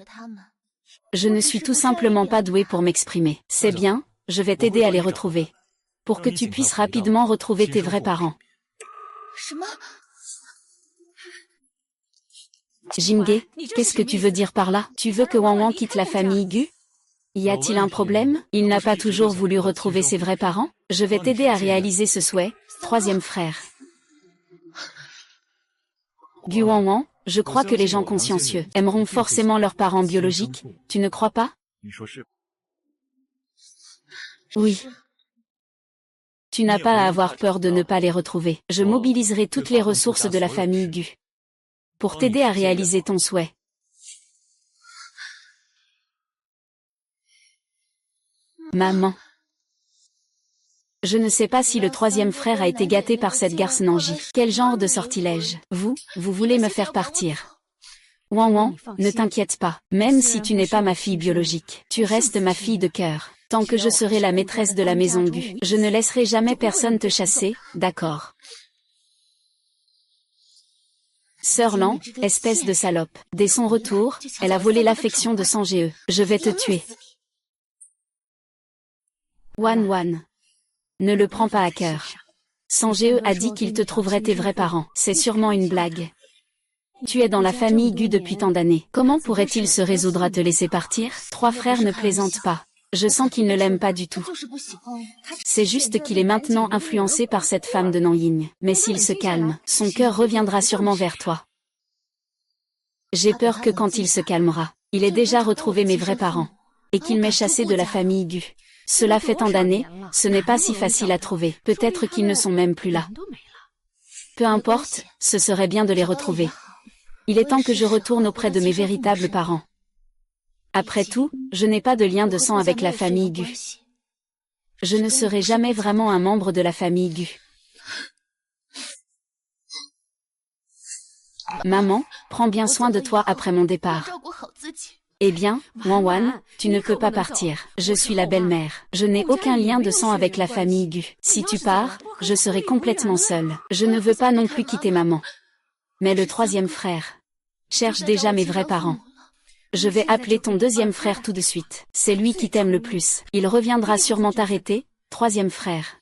S1: Je ne suis tout simplement pas douée pour m'exprimer. C'est bien, je vais t'aider à les retrouver. Pour que tu puisses rapidement retrouver tes vrais parents. Jinghe, qu'est-ce que tu veux dire par là? Tu veux que Wan Wan quitte la famille Gu? Y a-t-il un problème? Il n'a pas toujours voulu retrouver ses vrais parents? Je vais t'aider à réaliser ce souhait, troisième frère. Gu Wan Wan, je crois que les gens consciencieux aimeront forcément leurs parents biologiques, tu ne crois pas? Oui. Tu n'as pas à avoir peur de ne pas les retrouver. Je mobiliserai toutes les ressources de la famille Gu pour t'aider à réaliser ton souhait. Maman. Je ne sais pas si le troisième frère a été gâté par cette garce Nanji. Quel genre de sortilège? Vous voulez me faire partir. Wan Wan, ne t'inquiète pas. Même si tu n'es pas ma fille biologique, tu restes ma fille de cœur. Tant que je serai la maîtresse de la maison Gu, je ne laisserai jamais personne te chasser, d'accord? Sœur Lan, espèce de salope. Dès son retour, elle a volé l'affection de Sanjie. Je vais te tuer. Wan Wan. Ne le prends pas à cœur. Sanjie a dit qu'il te trouverait tes vrais parents. C'est sûrement une blague. Tu es dans la famille Gu depuis tant d'années. Comment pourrait-il se résoudre à te laisser partir? Trois frères ne plaisantent pas. Je sens qu'il ne l'aime pas du tout. C'est juste qu'il est maintenant influencé par cette femme de Nanjing. Mais s'il se calme, son cœur reviendra sûrement vers toi. J'ai peur que quand il se calmera, il ait déjà retrouvé mes vrais parents. Et qu'il m'ait chassé de la famille Gu. Cela fait tant d'années, ce n'est pas si facile à trouver. Peut-être qu'ils ne sont même plus là. Peu importe, ce serait bien de les retrouver. Il est temps que je retourne auprès de mes véritables parents. Après tout, je n'ai pas de lien de sang avec la famille Gu. Je ne serai jamais vraiment un membre de la famille Gu. Maman, prends bien soin de toi après mon départ. Eh bien, Wan Wan, tu ne peux pas partir. Je suis la belle-mère. Je n'ai aucun lien de sang avec la famille Gu. Si tu pars, je serai complètement seule. Je ne veux pas non plus quitter maman. Mais le troisième frère cherche déjà mes vrais parents. Je vais appeler ton deuxième frère tout de suite. C'est lui qui t'aime le plus. Il reviendra sûrement t'arrêter, troisième frère.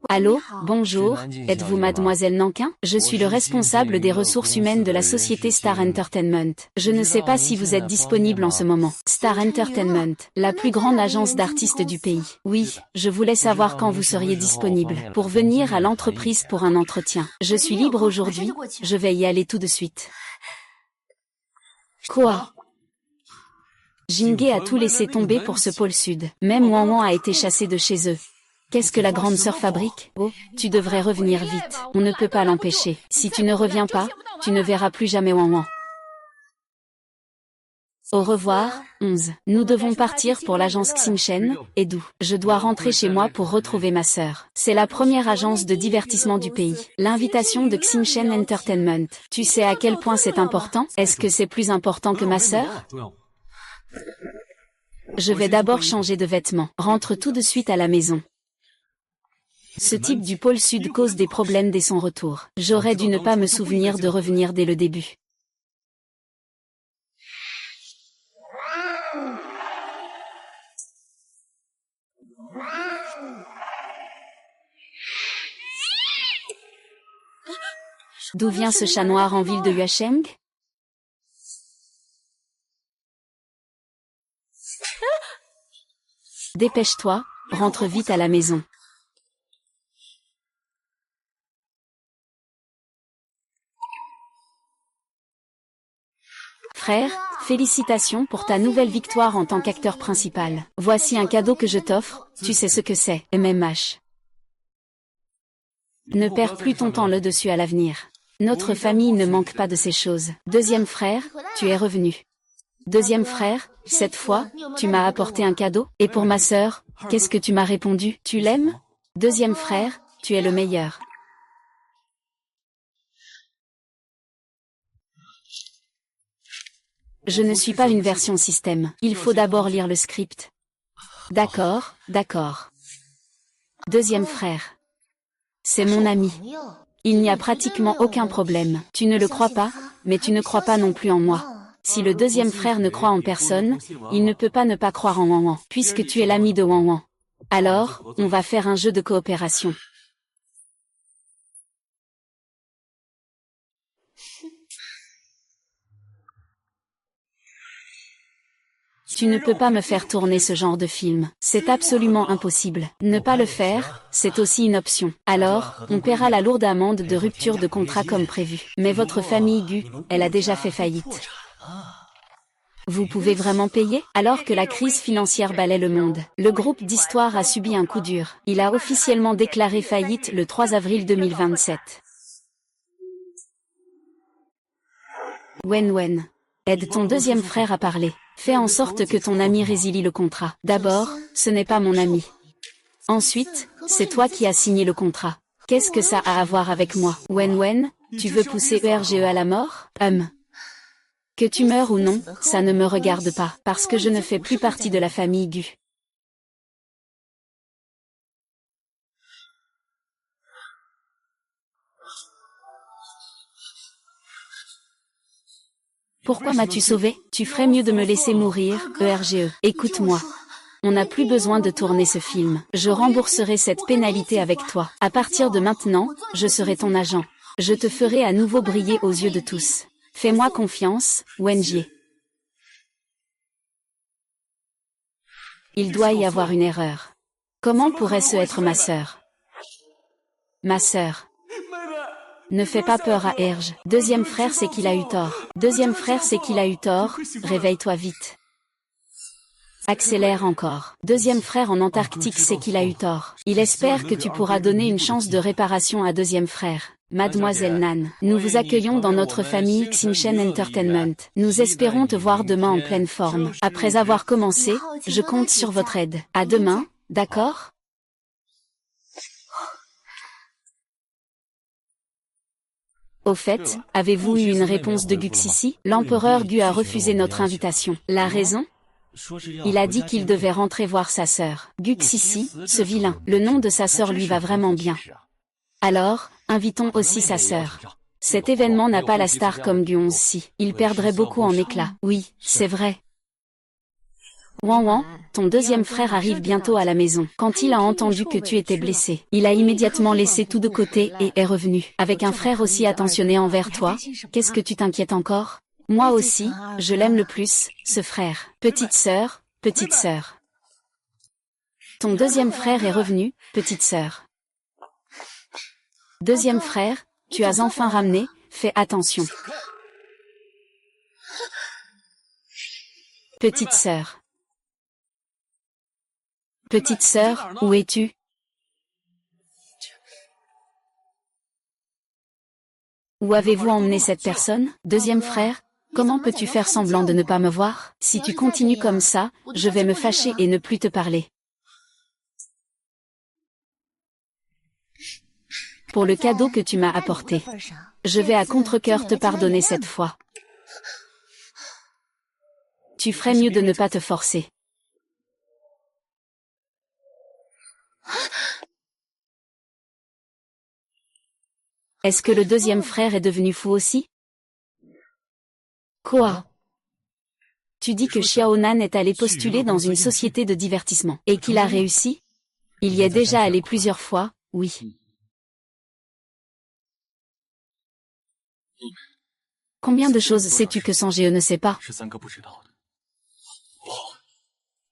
S1: Allô, bonjour, êtes-vous mademoiselle Nankin? Je suis le responsable des ressources humaines de la société Star Entertainment. Je ne sais pas si vous êtes disponible en ce moment. Star Entertainment, la plus grande agence d'artistes du pays. Oui, je voulais savoir quand vous seriez disponible pour venir à l'entreprise pour un entretien. Je suis libre aujourd'hui, je vais y aller tout de suite. Quoi? Jinghe a tout laissé tomber pour ce pôle sud. Même Wan Wan a été chassé de chez eux. Qu'est-ce que la grande sœur fabrique? Oh, tu devrais revenir vite. On ne peut pas l'empêcher. Si tu ne reviens pas, tu ne verras plus jamais Wanwan. Au revoir, 11. Nous devons partir pour l'agence Xingchen, Edu. Je dois rentrer chez moi pour retrouver ma sœur. C'est la première agence de divertissement du pays. L'invitation de Xingchen Entertainment. Tu sais à quel point c'est important? Est-ce que c'est plus important que ma sœur? Je vais d'abord changer de vêtements. Rentre tout de suite à la maison. Ce type du pôle sud cause des problèmes dès son retour. J'aurais dû ne pas me souvenir de revenir dès le début. D'où vient ce chat noir en ville de Yuasheng? Dépêche-toi, rentre vite à la maison. Frère, félicitations pour ta nouvelle victoire en tant qu'acteur principal. Voici un cadeau que je t'offre, tu sais ce que c'est, MMH. Ne perds plus ton temps là-dessus à l'avenir. Notre famille ne manque pas de ces choses. Deuxième frère, tu es revenu. Deuxième frère, cette fois, tu m'as apporté un cadeau. Et pour ma sœur, qu'est-ce que tu m'as répondu? Tu l'aimes? Deuxième frère, tu es le meilleur. Je ne suis pas une version système. Il faut d'abord lire le script. D'accord, d'accord. Deuxième frère. C'est mon ami. Il n'y a pratiquement aucun problème. Tu ne le crois pas, mais tu ne crois pas non plus en moi. Si le deuxième frère ne croit en personne, il ne peut pas ne pas croire en Wanwan, puisque tu es l'ami de Wanwan. Alors, on va faire un jeu de coopération. Tu ne peux pas me faire tourner ce genre de film. C'est absolument impossible. Ne pas le faire, c'est aussi une option. Alors, on paiera la lourde amende de rupture de contrat comme prévu. Mais votre famille Gu, elle a déjà fait faillite. Vous pouvez vraiment payer? Alors que la crise financière balaie le monde, le groupe d'Histoire a subi un coup dur. Il a officiellement déclaré faillite le 3 avril 2027. Wen, aide ton deuxième frère à parler. Fais en sorte que ton ami résilie le contrat. D'abord, ce n'est pas mon ami. Ensuite, c'est toi qui as signé le contrat. Qu'est-ce que ça a à voir avec moi? Wen, tu veux pousser ERGE à la mort? Que tu meurs ou non, ça ne me regarde pas, parce que je ne fais plus partie de la famille Gu. Pourquoi m'as-tu sauvé? Tu ferais mieux de me laisser mourir, ERGE. Écoute-moi. On n'a plus besoin de tourner ce film. Je rembourserai cette pénalité avec toi. À partir de maintenant, je serai ton agent. Je te ferai à nouveau briller aux yeux de tous. Fais-moi confiance, Wenjie. Il doit y avoir une erreur. Comment pourrait-ce être ma sœur? Ma sœur. Ne fais pas peur à Erge. Deuxième frère, c'est qu'il a eu tort. Deuxième frère, c'est qu'il a eu tort. Réveille-toi vite. Accélère encore. Deuxième frère en Antarctique, c'est qu'il a eu tort. Il espère que tu pourras donner une chance de réparation à deuxième frère. Mademoiselle Nan, nous vous accueillons dans notre famille Xingchen Entertainment. Nous espérons te voir demain en pleine forme. Après avoir commencé, je compte sur votre aide. À demain, d'accord? Au fait, avez-vous eu une réponse de Guxissi? L'empereur Gu a refusé notre invitation. La raison? Il a dit qu'il devait rentrer voir sa sœur. Guxissi, ce vilain, le nom de sa sœur lui va vraiment bien. Alors, invitons aussi sa sœur. Cet événement n'a pas la star comme Gu11si. Il perdrait beaucoup en éclat. Oui, c'est vrai. Wanwan, ton deuxième frère arrive bientôt à la maison. Quand il a entendu que tu étais blessé, il a immédiatement laissé tout de côté et est revenu. Avec un frère aussi attentionné envers toi, qu'est-ce que tu t'inquiètes encore? Moi aussi, je l'aime le plus, ce frère. Petite sœur, petite sœur. Ton deuxième frère est revenu, petite sœur. Deuxième frère, tu as enfin ramené, fais attention. Petite sœur. Petite sœur, où es-tu? Où avez-vous emmené cette personne? Deuxième frère, comment peux-tu faire semblant de ne pas me voir? Si tu continues comme ça, je vais me fâcher et ne plus te parler. Pour le cadeau que tu m'as apporté, je vais à contre-cœur te pardonner cette fois. Tu ferais mieux de ne pas te forcer. Est-ce que le deuxième frère est devenu fou aussi? Quoi? Tu dis que Xiaonan est allé postuler dans une société de divertissement, et qu'il a réussi? Il y est déjà allé plusieurs fois, oui. Combien de choses sais-tu que Sanjay ne sait pas?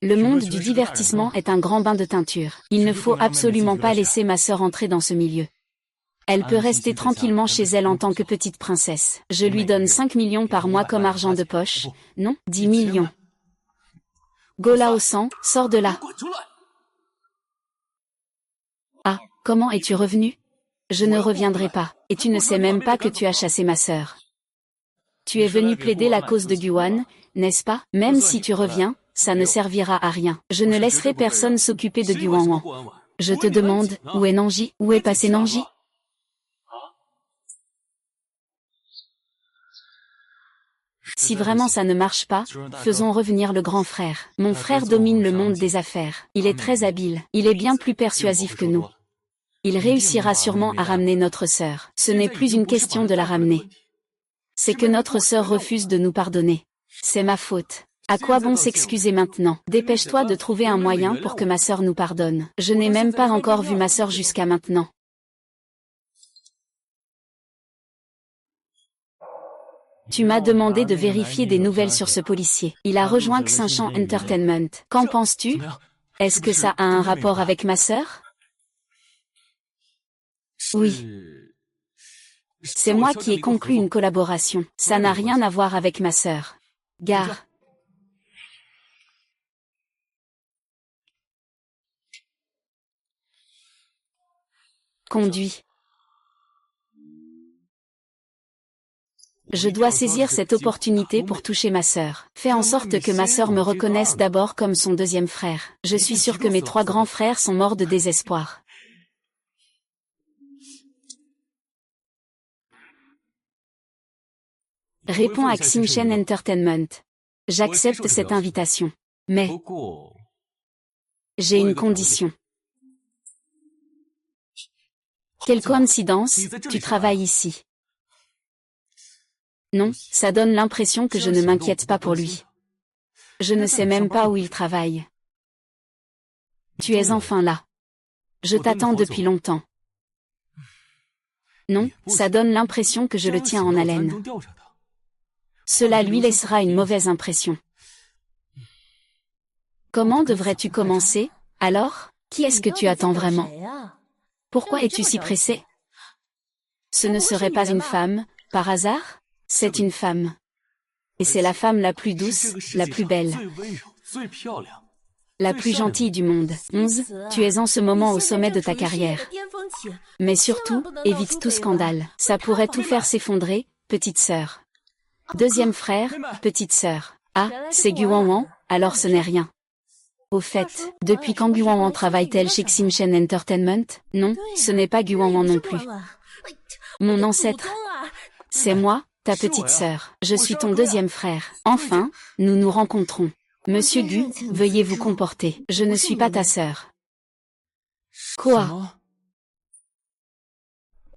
S1: Le monde du divertissement est un grand bain de teinture. Il ne faut absolument pas laisser ma sœur entrer dans ce milieu. Elle peut rester tranquillement chez elle en tant que petite princesse. Je lui donne 5 millions par mois comme argent de poche. Non, 10 millions. Golao San, sors de là. Ah, comment es-tu revenu? Je ne reviendrai pas, et tu ne sais même pas que tu as chassé ma sœur. Tu es venu plaider la cause de Guan, n'est-ce pas? Même si tu reviens, ça ne servira à rien. Je ne laisserai personne s'occuper de Guan. Je te demande, où est Nanji? Où est passé Nanji? Si vraiment ça ne marche pas, faisons revenir le grand frère. Mon frère domine le monde des affaires. Il est très habile. Il est bien plus persuasif que nous. Il réussira sûrement à ramener notre sœur. Ce n'est plus une question de la ramener. C'est que notre sœur refuse de nous pardonner. C'est ma faute. À quoi bon s'excuser maintenant? Dépêche-toi de trouver un moyen pour que ma sœur nous pardonne. Je n'ai même pas encore vu ma sœur jusqu'à maintenant. Tu m'as demandé de vérifier des nouvelles sur ce policier. Il a rejoint Xinchan Entertainment. Qu'en penses-tu? Est-ce que ça a un rapport avec ma sœur? Oui. C'est moi qui ai conclu une collaboration. Ça n'a rien à voir avec ma sœur. Gare. Conduis. Je dois saisir cette opportunité pour toucher ma sœur. Fais en sorte que ma sœur me reconnaisse d'abord comme son deuxième frère. Je suis sûr que mes 3 grands frères sont morts de désespoir. Réponds à Xinchan Entertainment. J'accepte cette invitation. Mais j'ai une condition. Quelle coïncidence, tu travailles ici. Non, ça donne l'impression que je ne m'inquiète pas pour lui. Je ne sais même pas où il travaille. Tu es enfin là. Je t'attends depuis longtemps. Non, ça donne l'impression que je le tiens en haleine. Cela lui laissera une mauvaise impression. Comment devrais-tu commencer, alors? Qui est-ce que tu attends vraiment? Pourquoi es-tu si pressé? Ce ne serait pas une femme, par hasard? C'est une femme. Et c'est la femme la plus douce, la plus belle. La plus gentille du monde. 11. Tu es en ce moment au sommet de ta carrière. Mais surtout, évite tout scandale. Ça pourrait tout faire s'effondrer, petite sœur. Deuxième frère, petite sœur. Ah, c'est Guan, alors ce n'est rien. Au fait, depuis quand Guan travaille-t-elle chez Xinchan Entertainment? Non, ce n'est pas Guan non plus. Mon ancêtre. C'est moi, ta petite sœur. Je suis ton deuxième frère. Enfin, nous nous rencontrons. Monsieur Gu, veuillez vous comporter. Je ne suis pas ta sœur. Quoi?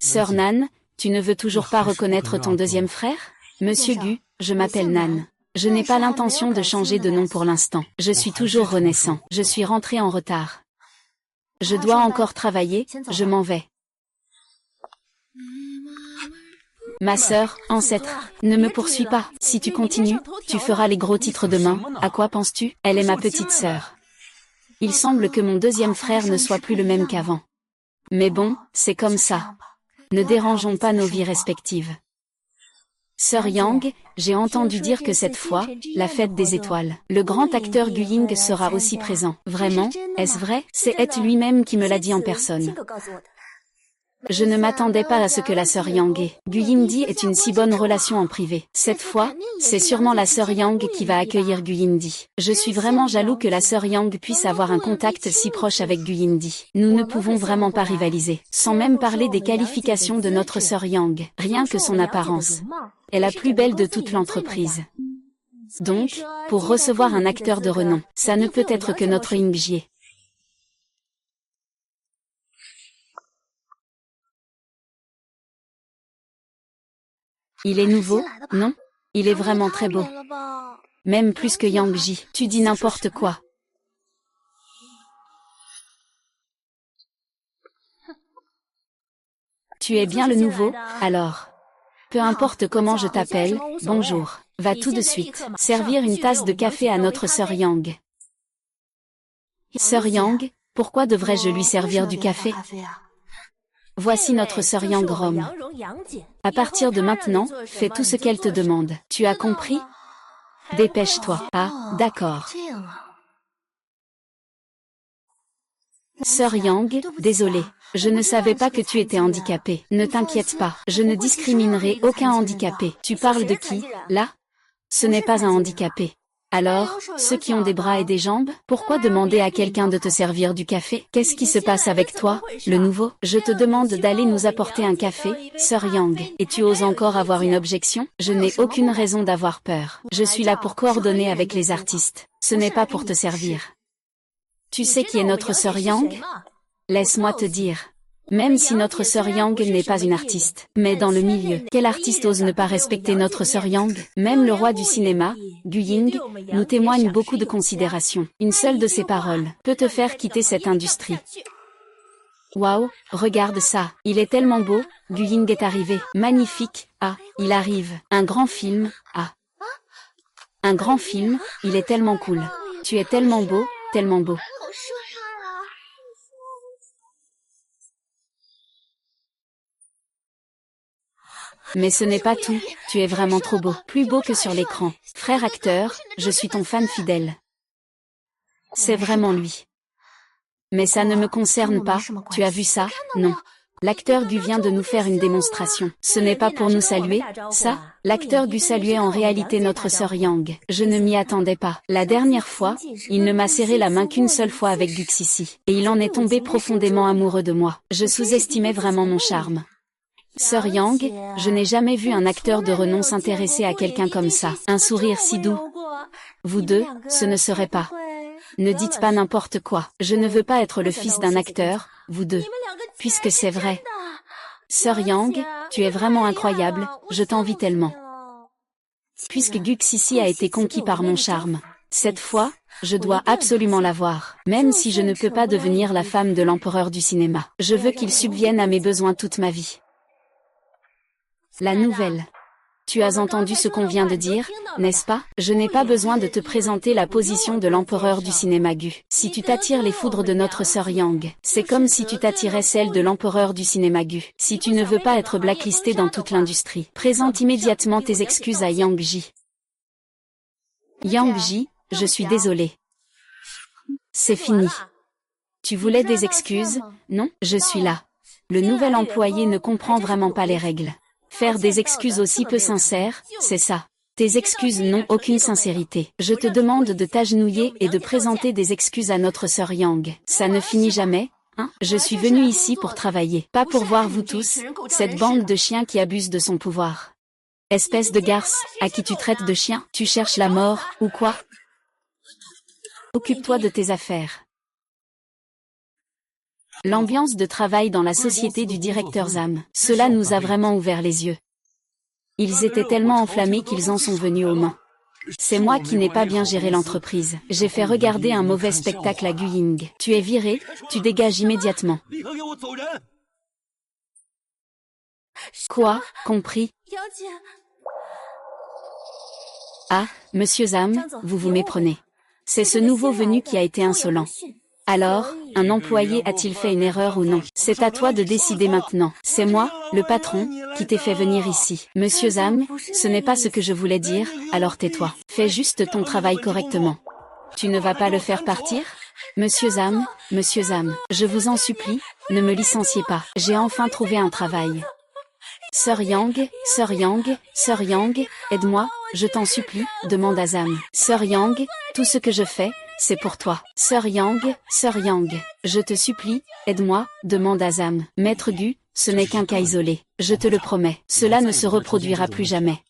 S1: Sœur Nan, tu ne veux toujours pas reconnaître ton deuxième frère? Monsieur Gu, je m'appelle Nan. Je n'ai pas l'intention de changer de nom pour l'instant. Je suis toujours renaissant. Je suis rentré en retard. Je dois encore travailler, je m'en vais. Ma sœur, ancêtre, ne me poursuis pas. Si tu continues, tu feras les gros titres demain. À quoi penses-tu? Elle est ma petite sœur. Il semble que mon deuxième frère ne soit plus le même qu'avant. Mais bon, c'est comme ça. Ne dérangeons pas nos vies respectives. Sœur Yang, j'ai entendu dire que cette fois, la fête des étoiles, le grand acteur Gu Ying sera aussi présent. Vraiment? Est-ce vrai? C'est Ed lui-même qui me l'a dit en personne. Je ne m'attendais pas à ce que la sœur Yang ait. Gu Yingdi est une si bonne relation en privé. Cette fois, c'est sûrement la sœur Yang qui va accueillir Gu Yingdi. Je suis vraiment jaloux que la sœur Yang puisse avoir un contact si proche avec Gu Yingdi. Nous ne pouvons vraiment pas rivaliser. Sans même parler des qualifications de notre sœur Yang. Rien que son apparence. Elle est la plus belle de toute l'entreprise. Donc, pour recevoir un acteur de renom, ça ne peut être que notre Yingjie. Il est nouveau, non? Il est vraiment très beau. Même plus que Yang Ji. Tu dis n'importe quoi. Tu es bien le nouveau, alors. Peu importe comment je t'appelle, bonjour. Va tout de suite servir une tasse de café à notre sœur Yang. Sœur Yang, pourquoi devrais-je lui servir du café? Voici notre sœur Yang Rome. À partir de maintenant, fais tout ce qu'elle te demande. Tu as compris? Dépêche-toi. Ah, d'accord. Sœur Yang, désolée. Je ne savais pas que tu étais handicapée. Ne t'inquiète pas, je ne discriminerai aucun handicapé. Tu parles de qui, là? Ce n'est pas un handicapé. Alors, ceux qui ont des bras et des jambes, pourquoi demander à quelqu'un de te servir du café? Qu'est-ce qui se passe avec toi, le nouveau? Je te demande d'aller nous apporter un café, sœur Yang. Et tu oses encore avoir une objection? Je n'ai aucune raison d'avoir peur. Je suis là pour coordonner avec les artistes. Ce n'est pas pour te servir. Tu sais qui est notre sœur Yang? Laisse-moi te dire. Même si notre sœur Yang n'est pas une artiste, mais dans le milieu, quel artiste ose ne pas respecter notre sœur Yang? Même le roi du cinéma, Gu Ying, nous témoigne beaucoup de considération. Une seule de ses paroles peut te faire quitter cette industrie. Waouh, regarde ça, il est tellement beau, Gu Ying est arrivé. Magnifique, ah, il arrive. Un grand film, ah. Un grand film, il est tellement cool. Tu es tellement beau, tellement beau. Mais ce n'est pas tout, tu es vraiment trop beau, plus beau que sur l'écran. Frère acteur, je suis ton fan fidèle. C'est vraiment lui. Mais ça ne me concerne pas, tu as vu ça? Non. L'acteur Gu vient de nous faire une démonstration. Ce n'est pas pour nous saluer, ça? L'acteur Gu saluait en réalité notre sœur Yang. Je ne m'y attendais pas. La dernière fois, il ne m'a serré la main qu'une seule fois avec Guxisi. Et il en est tombé profondément amoureux de moi. Je sous-estimais vraiment mon charme. Sœur Yang, je n'ai jamais vu un acteur de renom s'intéresser à quelqu'un comme ça. Un sourire si doux. Vous deux, ce ne serait pas. Ne dites pas n'importe quoi. Je ne veux pas être le fils d'un acteur, vous deux. Puisque c'est vrai. Sœur Yang, tu es vraiment incroyable, je t'envie tellement. Puisque Guxisi a été conquis par mon charme. Cette fois, je dois absolument l'avoir. Même si je ne peux pas devenir la femme de l'empereur du cinéma. Je veux qu'il subvienne à mes besoins toute ma vie. La nouvelle. Tu as entendu ce qu'on vient de dire, n'est-ce pas? Je n'ai pas besoin de te présenter la position de l'empereur du cinéma Gu. Si tu t'attires les foudres de notre sœur Yang, c'est comme si tu t'attirais celle de l'empereur du cinéma Gu. Si tu ne veux pas être blacklisté dans toute l'industrie, présente immédiatement tes excuses à Yang Ji. Yang Ji, je suis désolé. C'est fini. Tu voulais des excuses? Non, je suis là. Le nouvel employé ne comprend vraiment pas les règles. Faire des excuses aussi peu sincères, c'est ça. Tes excuses n'ont aucune sincérité. Je te demande de t'agenouiller et de présenter des excuses à notre sœur Yang. Ça ne finit jamais, hein? Je suis venu ici pour travailler, pas pour voir vous tous, cette bande de chiens qui abusent de son pouvoir. Espèce de garce, à qui tu traites de chien? Tu cherches la mort, ou quoi? Occupe-toi de tes affaires. L'ambiance de travail dans la société du directeur Zam, cela nous a vraiment ouvert les yeux. Ils étaient tellement enflammés qu'ils en sont venus aux mains. C'est moi qui n'ai pas bien géré l'entreprise. J'ai fait regarder un mauvais spectacle à Gu Ying. Tu es viré, tu dégages immédiatement. Quoi, compris? Ah, monsieur Zam, vous vous méprenez. C'est ce nouveau venu qui a été insolent. Alors, un employé a-t-il fait une erreur ou non? C'est à toi de décider maintenant. C'est moi, le patron, qui t'ai fait venir ici. Monsieur Zam, ce n'est pas ce que je voulais dire, alors tais-toi. Fais juste ton travail correctement. Tu ne vas pas le faire partir? Monsieur Zam, je vous en supplie, Ne me licenciez pas. J'ai enfin trouvé un travail. Sœur Yang, Sœur Yang, Sœur Yang, aide-moi, je t'en supplie, demande Azam. Sœur Yang, tout ce que je fais, c'est pour toi. Sœur Yang, je te supplie, aide-moi, demande Azam. Maître Gu, ce n'est qu'un cas isolé. Je te le promets. Cela ne se reproduira plus jamais.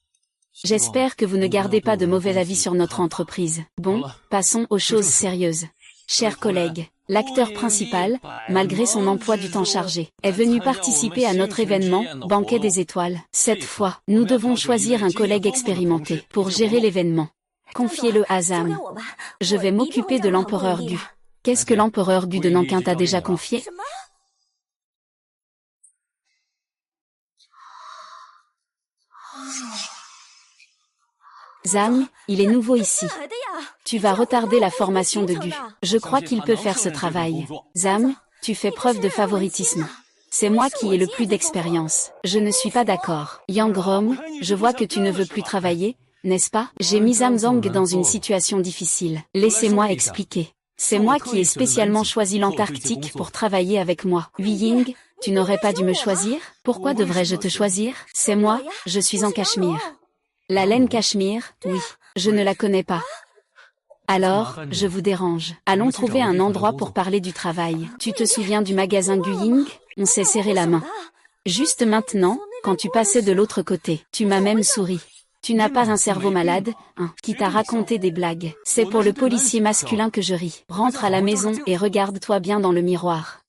S1: J'espère que vous ne gardez pas de mauvais avis sur notre entreprise. Bon, passons aux choses sérieuses. Chers collègues, l'acteur principal, malgré son emploi du temps chargé, est venu participer à notre événement, Banquet des Étoiles. Cette fois, nous devons choisir un collègue expérimenté pour gérer l'événement. Confiez-le à Azam. Je vais m'occuper de l'empereur Gu. Qu'est-ce que l'empereur Gu de Nankin t'a déjà confié? Zam, il est nouveau ici. Tu vas retarder la formation de Gu. Je crois qu'il peut faire ce travail. Zam, tu fais preuve de favoritisme. C'est moi qui ai le plus d'expérience. Je ne suis pas d'accord. Yang Rom, je vois que tu ne veux plus travailler, n'est-ce pas? J'ai mis Zam Zong dans une situation difficile. Laissez-moi expliquer. C'est moi qui ai spécialement choisi l'Antarctique pour travailler avec moi. Hui Ying, tu n'aurais pas dû me choisir? Pourquoi devrais-je te choisir? C'est moi, je suis en Cachemire. La laine Cachemire, oui, je ne la connais pas. Alors, je vous dérange. Allons trouver un endroit pour parler du travail. Tu te souviens du magasin Gu Ying? On s'est serré la main. Juste maintenant, quand tu passais de l'autre côté, tu m'as même souri. Tu n'as pas un cerveau malade, hein, qui t'a raconté des blagues. C'est pour le policier masculin que je ris. Rentre à la maison et regarde-toi bien dans le miroir.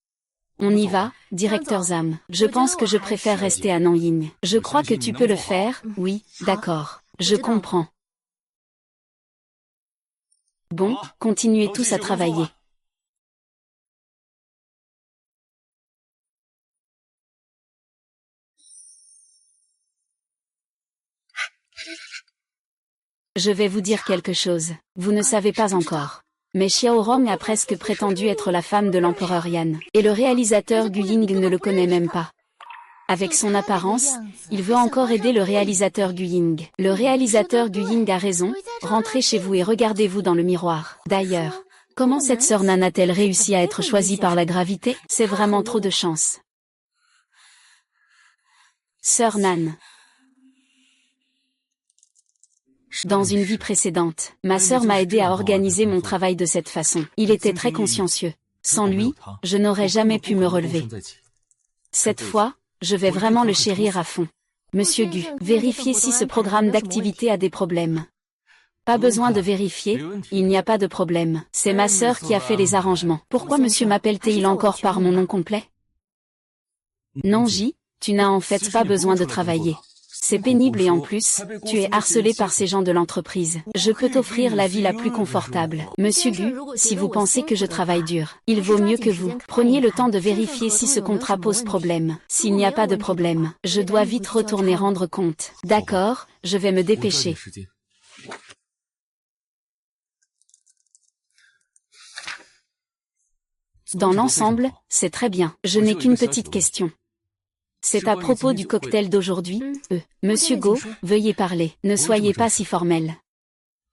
S1: On y va, directeur Zam. Je pense que je préfère rester à Nanyin. Je crois que tu peux le faire, oui, d'accord. Je comprends. Bon, continuez tous à travailler. Je vais vous dire quelque chose. Vous ne savez pas encore. Mais Xiao Rong a presque prétendu être la femme de l'empereur Yan. Et le réalisateur Gu Ying ne le connaît même pas. Avec son apparence, il veut encore aider le réalisateur Gu Ying. Le réalisateur Gu Ying a raison, rentrez chez vous et regardez-vous dans le miroir. D'ailleurs, comment cette sœur Nan a-t-elle réussi à être choisie par la gravité? C'est vraiment trop de chance. Sœur Nan. Dans une vie précédente, ma sœur m'a aidé à organiser mon travail de cette façon. Il était très consciencieux. Sans lui, je n'aurais jamais pu me relever. Cette fois, je vais vraiment le chérir à fond. Monsieur Gu, vérifiez si ce programme d'activité a des problèmes. Pas besoin de vérifier, il n'y a pas de problème. C'est ma sœur qui a fait les arrangements. Pourquoi monsieur m'appelle-t-il encore par mon nom complet? Non J, tu n'as en fait pas besoin de travailler. C'est pénible et en plus, tu es harcelé par ces gens de l'entreprise. Je peux t'offrir la vie la plus confortable. Monsieur Gu, si vous pensez que je travaille dur, il vaut mieux que vous preniez le temps de vérifier si ce contrat pose problème. S'il n'y a pas de problème, je dois vite retourner rendre compte. D'accord, je vais me dépêcher. Dans l'ensemble, c'est très bien. Je n'ai qu'une petite question. C'est à propos du cocktail d'aujourd'hui. Monsieur Go, veuillez parler. Ne soyez pas si formel.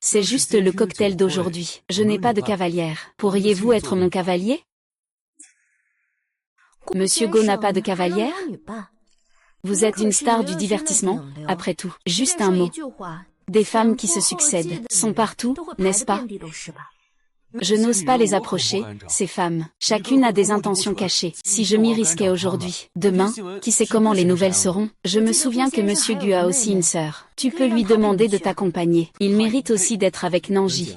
S1: C'est juste le cocktail d'aujourd'hui. Je n'ai pas de cavalière. Pourriez-vous être mon cavalier? Monsieur Go n'a pas de cavalière? Vous êtes une star du divertissement, après tout. Juste un mot. Des femmes qui se succèdent sont partout, n'est-ce pas? Je n'ose pas les approcher, ces femmes. Chacune a des intentions cachées. Si je m'y risquais aujourd'hui, demain, qui sait comment les nouvelles seront? Je me souviens que Monsieur Gu a aussi une sœur. Tu peux lui demander de t'accompagner. Il mérite aussi d'être avec Nanji.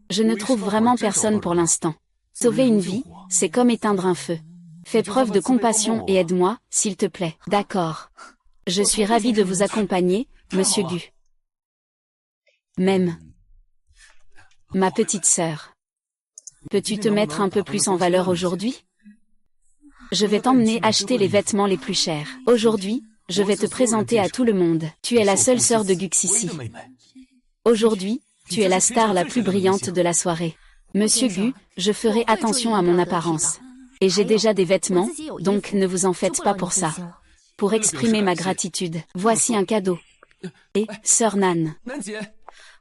S1: Je ne trouve vraiment personne pour l'instant. Sauver une vie, c'est comme éteindre un feu. Fais preuve de compassion et aide-moi, s'il te plaît. D'accord. Je suis ravie de vous accompagner, Monsieur Gu. Même. Ma petite sœur. Peux-tu te mettre un peu plus en valeur aujourd'hui? Je vais t'emmener acheter les vêtements les plus chers. Aujourd'hui, je vais te présenter à tout le monde. Tu es la seule sœur de Guxissi. Aujourd'hui, tu es la star la plus brillante de la soirée. Monsieur Gu, je ferai attention à mon apparence. Et j'ai déjà des vêtements, donc ne vous en faites pas pour ça. Pour exprimer ma gratitude, voici un cadeau. Et, sœur Nan.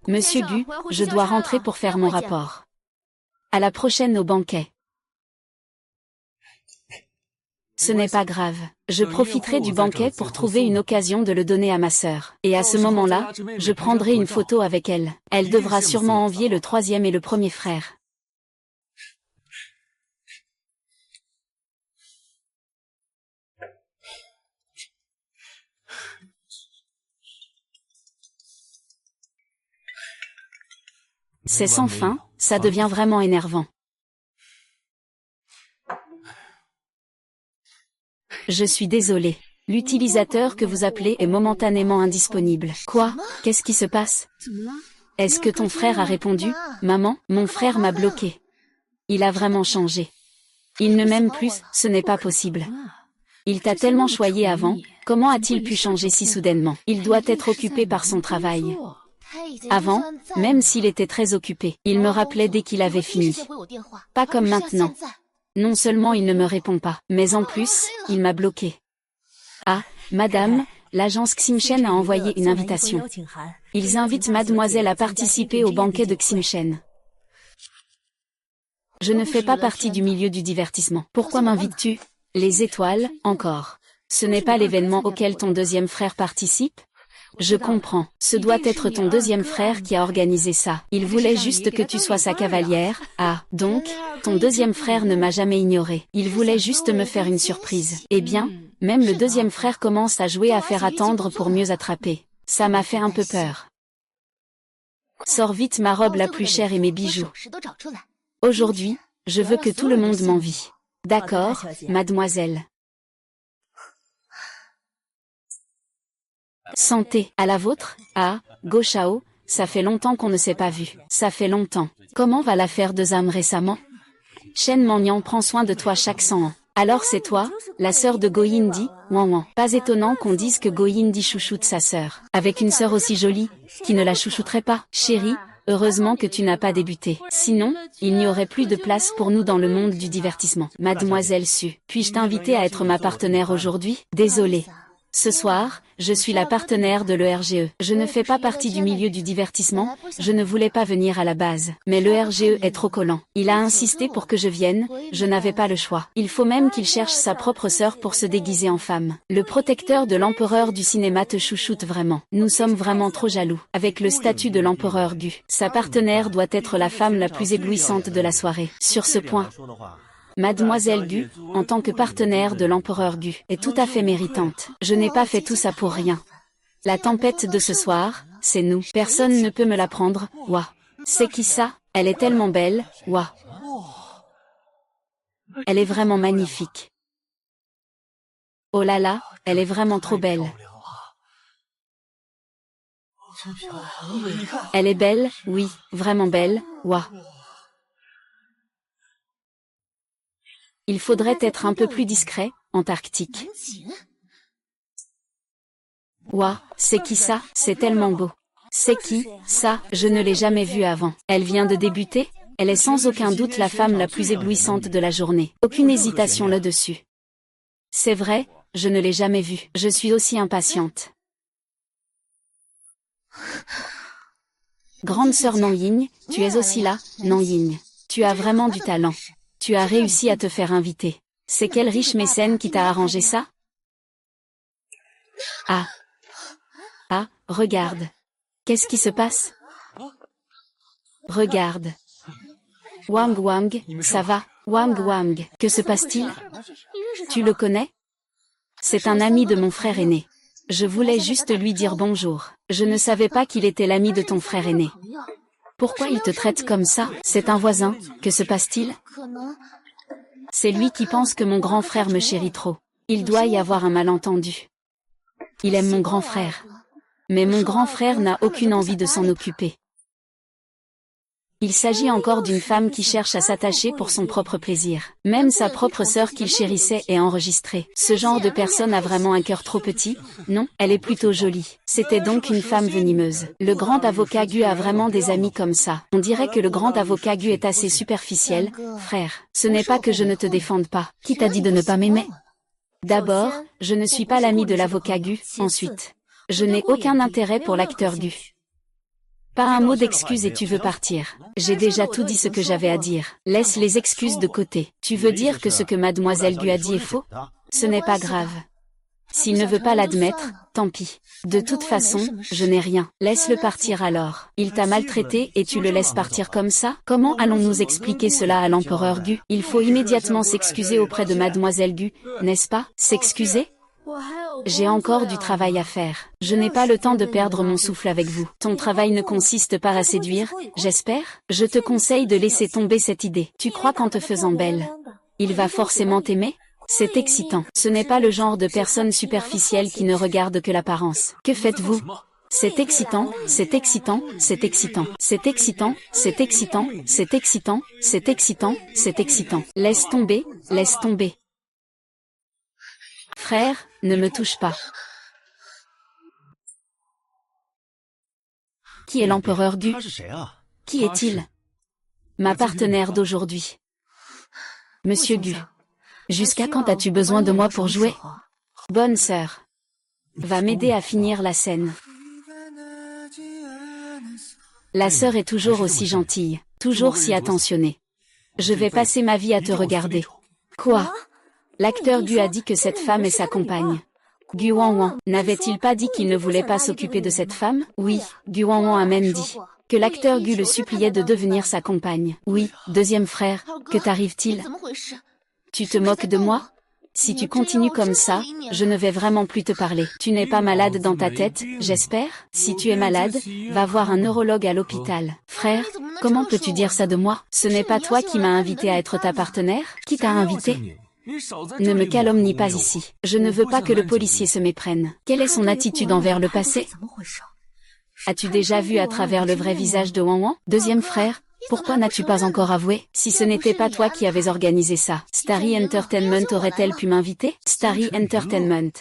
S1: Monsieur Gu, je dois rentrer pour faire mon rapport. À la prochaine au banquet. Ce n'est pas grave. Je profiterai du banquet pour trouver une occasion de le donner à ma sœur. Et à ce moment-là, je prendrai une photo avec elle. Elle devra sûrement envier le troisième et le premier frère. C'est sans fin, ça devient vraiment énervant. Je suis désolé. L'utilisateur que vous appelez est momentanément indisponible. Quoi? Qu'est-ce qui se passe? Est-ce que ton frère a répondu? Maman, mon frère m'a bloqué. Il a vraiment changé. Il ne m'aime plus, ce n'est pas possible. Il t'a tellement choyé avant, comment a-t-il pu changer si soudainement? Il doit être occupé par son travail. Avant, même s'il était très occupé, il me rappelait dès qu'il avait fini. Pas comme maintenant. Non seulement il ne me répond pas, mais en plus, il m'a bloqué. Ah, madame, l'agence Ximchen a envoyé une invitation. Ils invitent mademoiselle à participer au banquet de Ximchen. Je ne fais pas partie du milieu du divertissement. Pourquoi m'invites-tu? Les étoiles, encore. Ce n'est pas l'événement auquel ton deuxième frère participe? Je comprends. Ce doit être ton deuxième frère qui a organisé ça. Il voulait juste que tu sois sa cavalière. Ah, donc, ton deuxième frère ne m'a jamais ignoré. Il voulait juste me faire une surprise. Eh bien, même le deuxième frère commence à jouer à faire attendre pour mieux attraper. Ça m'a fait un peu peur. Sors vite ma robe la plus chère et mes bijoux. Aujourd'hui, je veux que tout le monde m'envie. D'accord, mademoiselle. Santé, à la vôtre? Ah, Go Shao, ça fait longtemps qu'on ne s'est pas vu. Ça fait longtemps. Comment va l'affaire de Zam récemment? Shen Mannian prend soin de toi chaque 100 ans. Alors c'est toi, la sœur de Go Yindi? Ouan. Pas étonnant qu'on dise que Go Yindi chouchoute sa sœur. Avec une sœur aussi jolie, qui ne la chouchouterait pas? Chérie, heureusement que tu n'as pas débuté. Sinon, il n'y aurait plus de place pour nous dans le monde du divertissement. Mademoiselle Su, puis-je t'inviter à être ma partenaire aujourd'hui? Désolée. Ce soir, je suis la partenaire de l'ERGE. Je ne fais pas partie du milieu du divertissement, je ne voulais pas venir à la base. Mais l'ERGE est trop collant. Il a insisté pour que je vienne, je n'avais pas le choix. Il faut même qu'il cherche sa propre sœur pour se déguiser en femme. Le protecteur de l'empereur du cinéma te chouchoute vraiment. Nous sommes vraiment trop jaloux. Avec le statut de l'empereur Gu, sa partenaire doit être la femme la plus éblouissante de la soirée. Sur ce point, Mademoiselle Gu, en tant que partenaire de l'empereur Gu, est tout à fait méritante. Je n'ai pas fait tout ça pour rien. La tempête de ce soir, c'est nous. Personne ne peut me la prendre. Ouah. C'est qui ça? Elle est tellement belle. Ouah. Elle est vraiment magnifique. Oh là là, elle est vraiment trop belle. Elle est belle, oui, vraiment belle. Ouah. Il faudrait être un peu plus discret, Antarctique. Ouah, c'est qui ça? C'est tellement beau. C'est qui, ça? Je ne l'ai jamais vue avant. Elle vient de débuter? Elle est sans aucun doute la femme la plus éblouissante de la journée. Aucune hésitation là-dessus. C'est vrai, je ne l'ai jamais vue. Je suis aussi impatiente. Grande sœur Nanyin, tu es aussi là, Nanyin. Tu as vraiment du talent. Tu as réussi à te faire inviter. C'est quel riche mécène qui t'a arrangé ça? Ah. Ah, regarde. Qu'est-ce qui se passe? Regarde. Wang Wang, ça va? Wang Wang, que se passe-t-il? Tu le connais? C'est un ami de mon frère aîné. Je voulais juste lui dire bonjour. Je ne savais pas qu'il était l'ami de ton frère aîné. Pourquoi il te traite comme ça? C'est un voisin, que se passe-t-il? C'est lui qui pense que mon grand frère me chérit trop. Il doit y avoir un malentendu. Il aime mon grand frère. Mais mon grand frère n'a aucune envie de s'en occuper. Il s'agit encore d'une femme qui cherche à s'attacher pour son propre plaisir. Même sa propre sœur qu'il chérissait est enregistrée. Ce genre de personne a vraiment un cœur trop petit? Non, elle est plutôt jolie. C'était donc une femme venimeuse. Le grand avocat Gu a vraiment des amis comme ça. On dirait que le grand avocat Gu est assez superficiel. Frère, ce n'est pas que je ne te défende pas. Qui t'a dit de ne pas m'aimer? D'abord, je ne suis pas l'ami de l'avocat Gu. Ensuite, je n'ai aucun intérêt pour l'acteur Gu. Pas un mot d'excuse et tu veux partir. J'ai déjà tout dit ce que j'avais à dire. Laisse les excuses de côté. Tu veux dire que ce que mademoiselle Gu a dit est faux? Ce n'est pas grave. S'il ne veut pas l'admettre, tant pis. De toute façon, je n'ai rien. Laisse-le partir alors. Il t'a maltraité et tu le laisses partir comme ça? Comment allons-nous expliquer cela à l'empereur Gu? Il faut immédiatement s'excuser auprès de mademoiselle Gu, n'est-ce pas? S'excuser? J'ai encore du travail à faire. Je n'ai pas le temps de perdre mon souffle avec vous. Ton travail ne consiste pas à séduire, j'espère? Je te conseille de laisser tomber cette idée. Tu crois qu'en te faisant belle, il va forcément t'aimer? C'est excitant. Ce n'est pas le genre de personne superficielle qui ne regarde que l'apparence. Que faites-vous? C'est excitant, c'est excitant, c'est excitant, c'est excitant, c'est excitant, c'est excitant, c'est excitant, c'est excitant. Laisse tomber, laisse tomber. Frère, ne me touche pas. Qui est l'empereur Gu? Qui est-il? Ma partenaire d'aujourd'hui. Monsieur Gu. Jusqu'à quand as-tu besoin de moi pour jouer? Bonne sœur. Va m'aider à finir la scène. La sœur est toujours aussi gentille, toujours si attentionnée. Je vais passer ma vie à te regarder. Quoi? L'acteur Gu a dit que cette femme est sa compagne. Gu Wanwan n'avait-il pas dit qu'il ne voulait pas s'occuper de cette femme? Oui, Gu Wanwan a même dit que l'acteur Gu le suppliait de devenir sa compagne. Oui, deuxième frère, que t'arrive-t-il? Tu te moques de moi? Si tu continues comme ça, je ne vais vraiment plus te parler. Tu n'es pas malade dans ta tête, j'espère? Si tu es malade, va voir un neurologue à l'hôpital. Frère, comment peux-tu dire ça de moi? Ce n'est pas toi qui m'as invité à être ta partenaire? Qui t'a invité? Ne me calomnie pas ici. Je ne veux pas que le policier se méprenne. Quelle est son attitude envers le passé? As-tu déjà vu à travers le vrai visage de Wanwan? Deuxième frère, pourquoi n'as-tu pas encore avoué? Si ce n'était pas toi qui avais organisé ça, Starry Entertainment aurait-elle pu m'inviter? Starry Entertainment.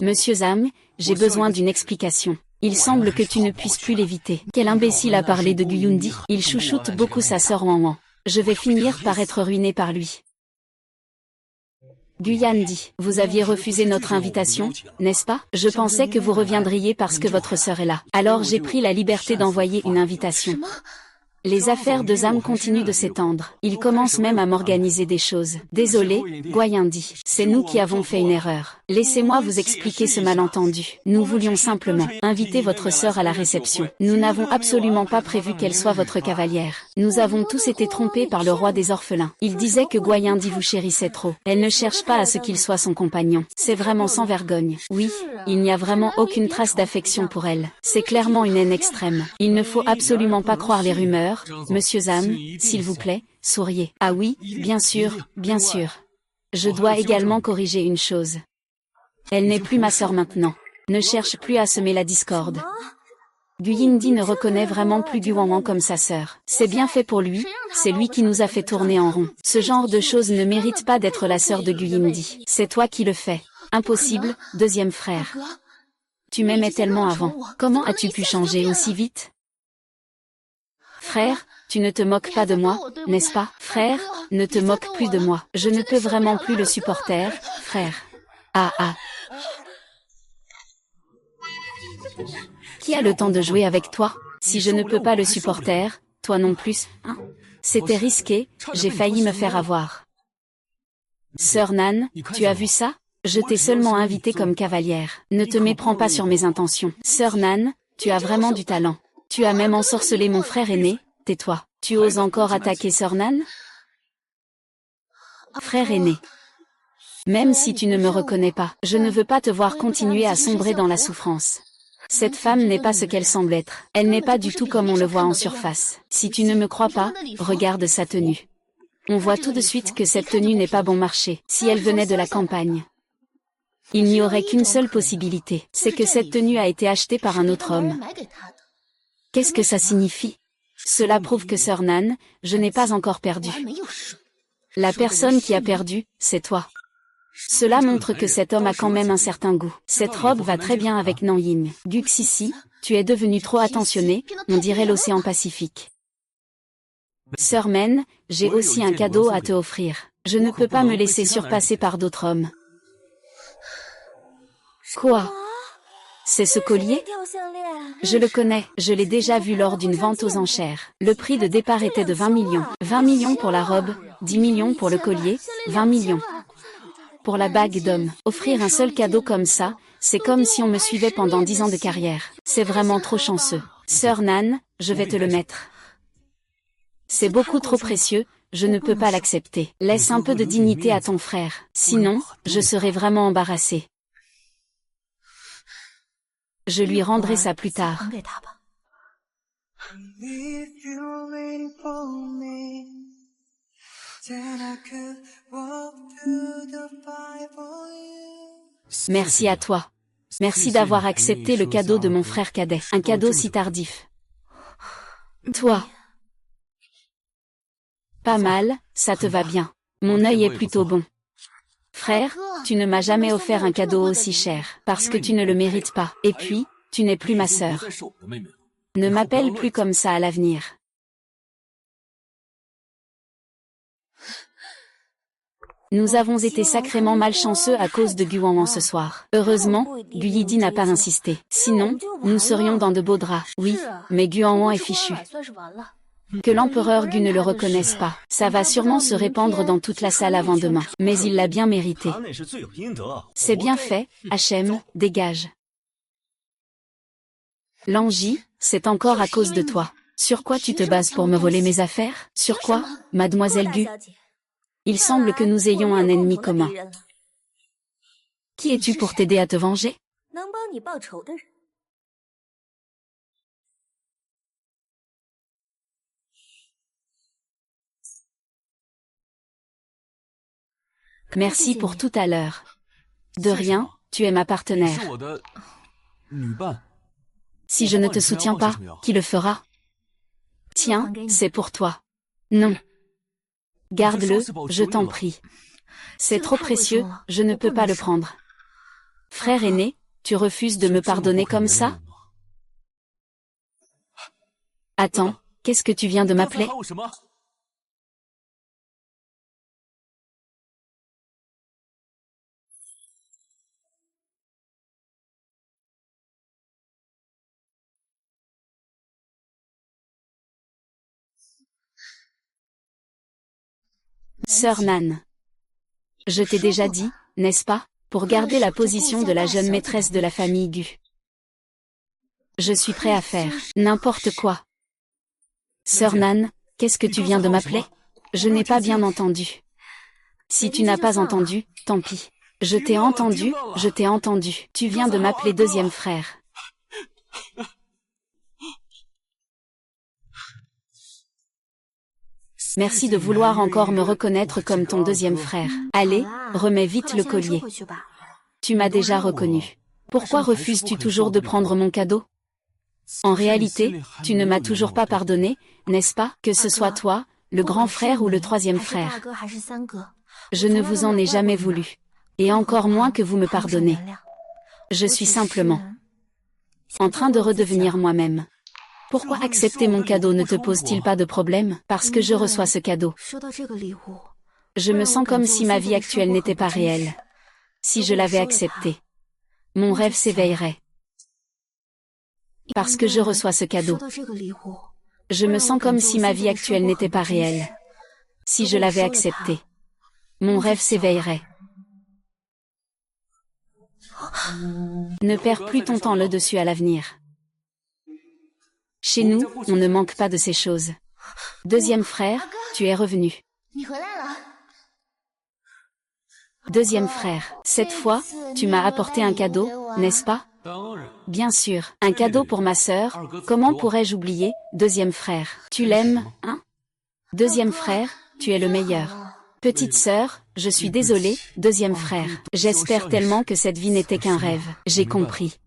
S1: Monsieur Zhang, j'ai besoin d'une explication. Il semble que tu ne puisses plus l'éviter. Quel imbécile a parlé de Guyundi? Il chouchoute beaucoup sa sœur Wanwan. Je vais finir par être ruiné par lui. Guyandi, vous aviez refusé notre invitation, n'est-ce pas? Je pensais que vous reviendriez parce que votre sœur est là. Alors j'ai pris la liberté d'envoyer une invitation. Les affaires de Zhang continuent de s'étendre. Il commence même à m'organiser des choses. Désolé, Guayandi. C'est nous qui avons fait une erreur. Laissez-moi vous expliquer ce malentendu. Nous voulions simplement inviter votre sœur à la réception. Nous n'avons absolument pas prévu qu'elle soit votre cavalière. Nous avons tous été trompés par le roi des orphelins. Il disait que Guayandi vous chérissait trop. Elle ne cherche pas à ce qu'il soit son compagnon. C'est vraiment sans vergogne. Oui, il n'y a vraiment aucune trace d'affection pour elle. C'est clairement une haine extrême. Il ne faut absolument pas croire les rumeurs. Monsieur Zhang, s'il vous plaît, souriez. Ah oui, bien sûr, bien sûr. Je dois également corriger une chose. Elle n'est plus ma sœur maintenant. Ne cherche plus à semer la discorde. Guyindi ne reconnaît vraiment plus Gu Wanwan comme sa sœur. C'est bien fait pour lui, c'est lui qui nous a fait tourner en rond. Ce genre de choses ne mérite pas d'être la sœur de Guyindi. C'est toi qui le fais. Impossible, deuxième frère. Tu m'aimais tellement avant. Comment as-tu pu changer aussi vite? Frère, tu ne te moques pas de moi, n'est-ce pas? Frère, ne te moque plus de moi. Je ne peux vraiment plus le supporter, frère. Ah ah. Qui a le temps de jouer avec toi? Si je ne peux pas le supporter, toi non plus, hein? C'était risqué, j'ai failli me faire avoir. Sœur Nan, tu as vu ça? Je t'ai seulement invitée comme cavalière. Ne te méprends pas sur mes intentions. Sœur Nan, tu as vraiment du talent. Tu as même ensorcelé mon frère aîné, tais-toi. Tu oses encore attaquer Sœur Nan? Frère aîné. Même si tu ne me reconnais pas, je ne veux pas te voir continuer à sombrer dans la souffrance. Cette femme n'est pas ce qu'elle semble être. Elle n'est pas du tout comme on le voit en surface. Si tu ne me crois pas, regarde sa tenue. On voit tout de suite que cette tenue n'est pas bon marché, si elle venait de la campagne. Il n'y aurait qu'une seule possibilité, c'est que cette tenue a été achetée par un autre homme. Qu'est-ce que ça signifie? Cela prouve que Sœur Nan, je n'ai pas encore perdu. La personne qui a perdu, c'est toi. Cela montre que cet homme a quand même un certain goût. Cette robe va très bien avec Nanyin. Guxisi, tu es devenu trop attentionné, on dirait l'océan Pacifique. Sœur Men, j'ai aussi un cadeau à te offrir. Je ne peux pas me laisser surpasser par d'autres hommes. Quoi? C'est ce collier? Je le connais, je l'ai déjà vu lors d'une vente aux enchères. Le prix de départ était de 20 millions. 20 millions pour la robe, 10 millions pour le collier, 20 millions. pour la bague d'homme. Offrir un seul cadeau comme ça, c'est comme si on me suivait pendant 10 ans de carrière. C'est vraiment trop chanceux. Sœur Nan, je vais te le mettre. C'est beaucoup trop précieux, je ne peux pas l'accepter. Laisse un peu de dignité à ton frère. Sinon, je serai vraiment embarrassée. Je lui rendrai ça plus tard. Merci à toi. Merci d'avoir accepté le cadeau de mon frère cadet. Un cadeau si tardif. Toi. Pas mal, ça te va bien. Mon œil est plutôt bon. Frère, tu ne m'as jamais offert un cadeau aussi cher, parce que tu ne le mérites pas. Et puis, tu n'es plus ma sœur. Ne m'appelle plus comme ça à l'avenir. Nous avons été sacrément malchanceux à cause de Guan ce soir. Heureusement, Gu Yidi n'a pas insisté. Sinon, nous serions dans de beaux draps. Oui, mais Guan est fichu. Que l'empereur Gu ne le reconnaisse pas. Ça va sûrement se répandre dans toute la salle avant demain. Mais il l'a bien mérité. C'est bien fait, Hachem, dégage. Langi, c'est encore à cause de toi. Sur quoi tu te bases pour me voler mes affaires? Sur quoi, mademoiselle Gu? Il semble que nous ayons un ennemi commun. Qui es-tu pour t'aider à te venger? Merci pour tout à l'heure. De rien, tu es ma partenaire. Si je ne te soutiens pas, qui le fera? Tiens, c'est pour toi. Non. Garde-le, je t'en prie. C'est trop précieux, je ne peux pas le prendre. Frère aîné, tu refuses de me pardonner comme ça? Attends, qu'est-ce que tu viens de m'appeler? Sœur Nan. Je t'ai déjà dit, n'est-ce pas, pour garder la position de la jeune maîtresse de la famille Gu. Je suis prêt à faire n'importe quoi. Sœur Nan, qu'est-ce que tu viens de m'appeler? Je n'ai pas bien entendu. Si tu n'as pas entendu, tant pis. Je t'ai entendu, je t'ai entendu. Tu viens de m'appeler deuxième frère. Merci de vouloir encore me reconnaître comme ton deuxième frère. Allez, remets vite le collier. Tu m'as déjà reconnu. Pourquoi refuses-tu toujours de prendre mon cadeau? En réalité, tu ne m'as toujours pas pardonné, n'est-ce pas? Que ce soit toi, le grand frère ou le troisième frère. Je ne vous en ai jamais voulu. Et encore moins que vous me pardonnez. Je suis simplement en train de redevenir moi-même. Pourquoi accepter mon cadeau ne te pose-t-il pas de problème? Parce que je reçois ce cadeau. Je me sens comme si ma vie actuelle n'était pas réelle. Si je l'avais accepté, mon rêve s'éveillerait. Parce que je reçois ce cadeau. Je me sens comme si ma vie actuelle n'était pas réelle. Si je l'avais accepté, mon rêve s'éveillerait. Ne perds plus ton temps là-dessus à l'avenir. Chez nous, on ne manque pas de ces choses. Deuxième frère, tu es revenu. Deuxième frère, cette fois, tu m'as apporté un cadeau, n'est-ce pas? Bien sûr, un cadeau pour ma sœur, comment pourrais-je oublier? Deuxième frère, tu l'aimes, hein? Deuxième frère, tu es le meilleur. Petite sœur, je suis désolée, deuxième frère. J'espère tellement que cette vie n'était qu'un rêve. J'ai compris.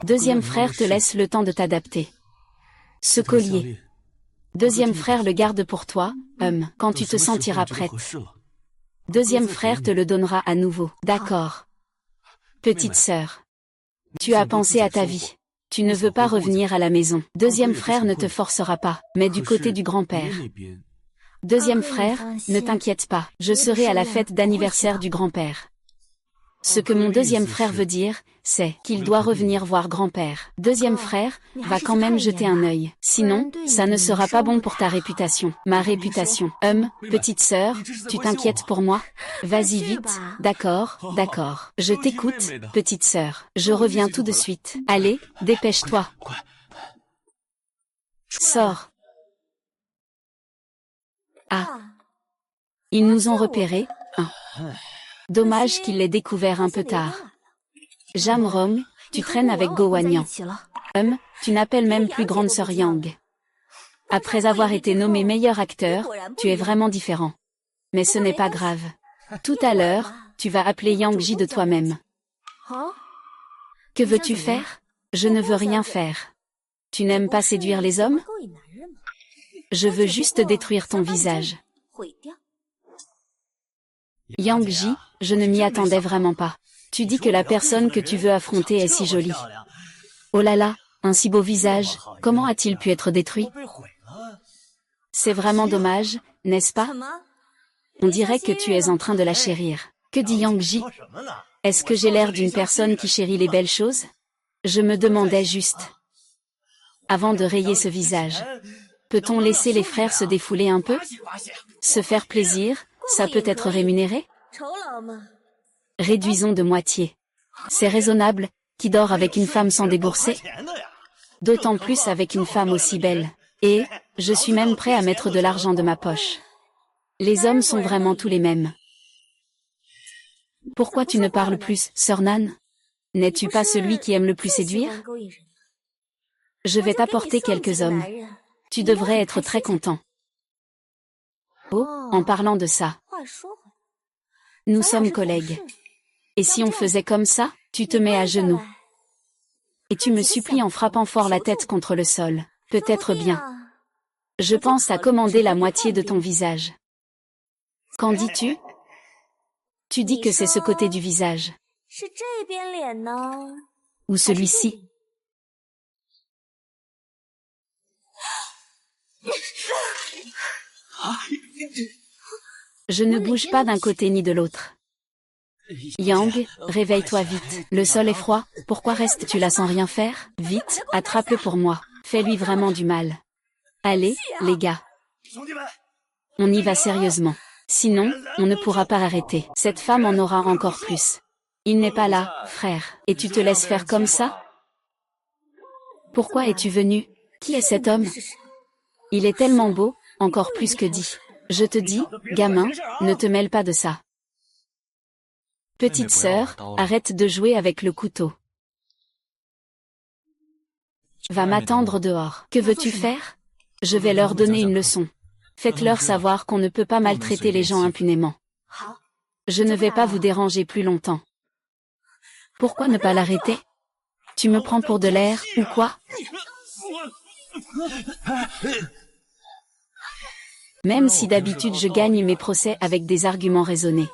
S1: Deuxième frère te laisse le temps de t'adapter. Ce collier. Deuxième frère le garde pour toi, quand tu te sentiras prête. Deuxième frère te le donnera à nouveau. D'accord. Petite sœur. Tu as pensé à ta vie. Tu ne veux pas revenir à la maison. Deuxième frère ne te forcera pas, mais du côté du grand-père. Deuxième frère, ne t'inquiète pas, je serai à la fête d'anniversaire du grand-père. Ce que mon deuxième frère veut dire, c'est qu'il doit revenir voir grand-père. Deuxième frère, va quand même jeter un œil. Sinon, ça ne sera pas bon pour ta réputation. Ma réputation. Petite sœur, tu t'inquiètes pour moi? Vas-y vite. D'accord, d'accord. Je t'écoute, petite sœur. Je reviens tout de suite. Allez, dépêche-toi. Sors. Ah. Ils nous ont repérés. Dommage qu'il l'ait découvert un peu tard. Jamrom, tu traînes avec Go Wanyan. Tu n'appelles même plus grande sœur Yang. Après avoir été nommé meilleur acteur, tu es vraiment différent. Mais ce n'est pas grave. Tout à l'heure, tu vas appeler Yang Ji de toi-même. Que veux-tu faire? Je ne veux rien faire. Tu n'aimes pas séduire les hommes? Je veux juste détruire ton visage. Yang Ji, je ne m'y attendais vraiment pas. Tu dis que la personne que tu veux affronter est si jolie. Oh là là, un si beau visage, comment a-t-il pu être détruit? C'est vraiment dommage, n'est-ce pas? On dirait que tu es en train de la chérir. Que dit Yang Ji? Est-ce que j'ai l'air d'une personne qui chérit les belles choses? Je me demandais juste. Avant de rayer ce visage, peut-on laisser les frères se défouler un peu? Se faire plaisir, ça peut être rémunéré? Réduisons de moitié. C'est raisonnable, qui dort avec une femme sans débourser? D'autant plus avec une femme aussi belle. Et, je suis même prêt à mettre de l'argent de ma poche. Les hommes sont vraiment tous les mêmes. Pourquoi tu ne parles plus, sœur Nan? N'es-tu pas celui qui aime le plus séduire? Je vais t'apporter quelques hommes. Tu devrais être très content. Oh, en parlant de ça. Nous sommes collègues. Et si on faisait comme ça, tu te mets à genoux. Et tu me supplies en frappant fort la tête contre le sol. Peut-être bien. Je pense à commander la moitié de ton visage. Qu'en dis-tu? Tu dis que c'est ce côté du visage. Ou celui-ci. Je ne bouge pas d'un côté ni de l'autre. Yang, réveille-toi vite. Le sol est froid, pourquoi restes-tu là sans rien faire? Vite, attrape-le pour moi. Fais-lui vraiment du mal. Allez, les gars. On y va sérieusement. Sinon, on ne pourra pas arrêter. Cette femme en aura encore plus. Il n'est pas là, frère. Et tu te laisses faire comme ça? Pourquoi es-tu venu? Qui est cet homme? Il est tellement beau, encore plus que dit. Je te dis, gamin, ne te mêle pas de ça. Petite sœur, arrête de jouer avec le couteau. Va m'attendre dehors. Que veux-tu faire? Je vais leur donner une leçon. Faites-leur savoir qu'on ne peut pas maltraiter les gens impunément. Je ne vais pas vous déranger plus longtemps. Pourquoi ne pas l'arrêter? Tu me prends pour de l'air, ou quoi? Même si d'habitude je gagne mes procès avec des arguments raisonnés.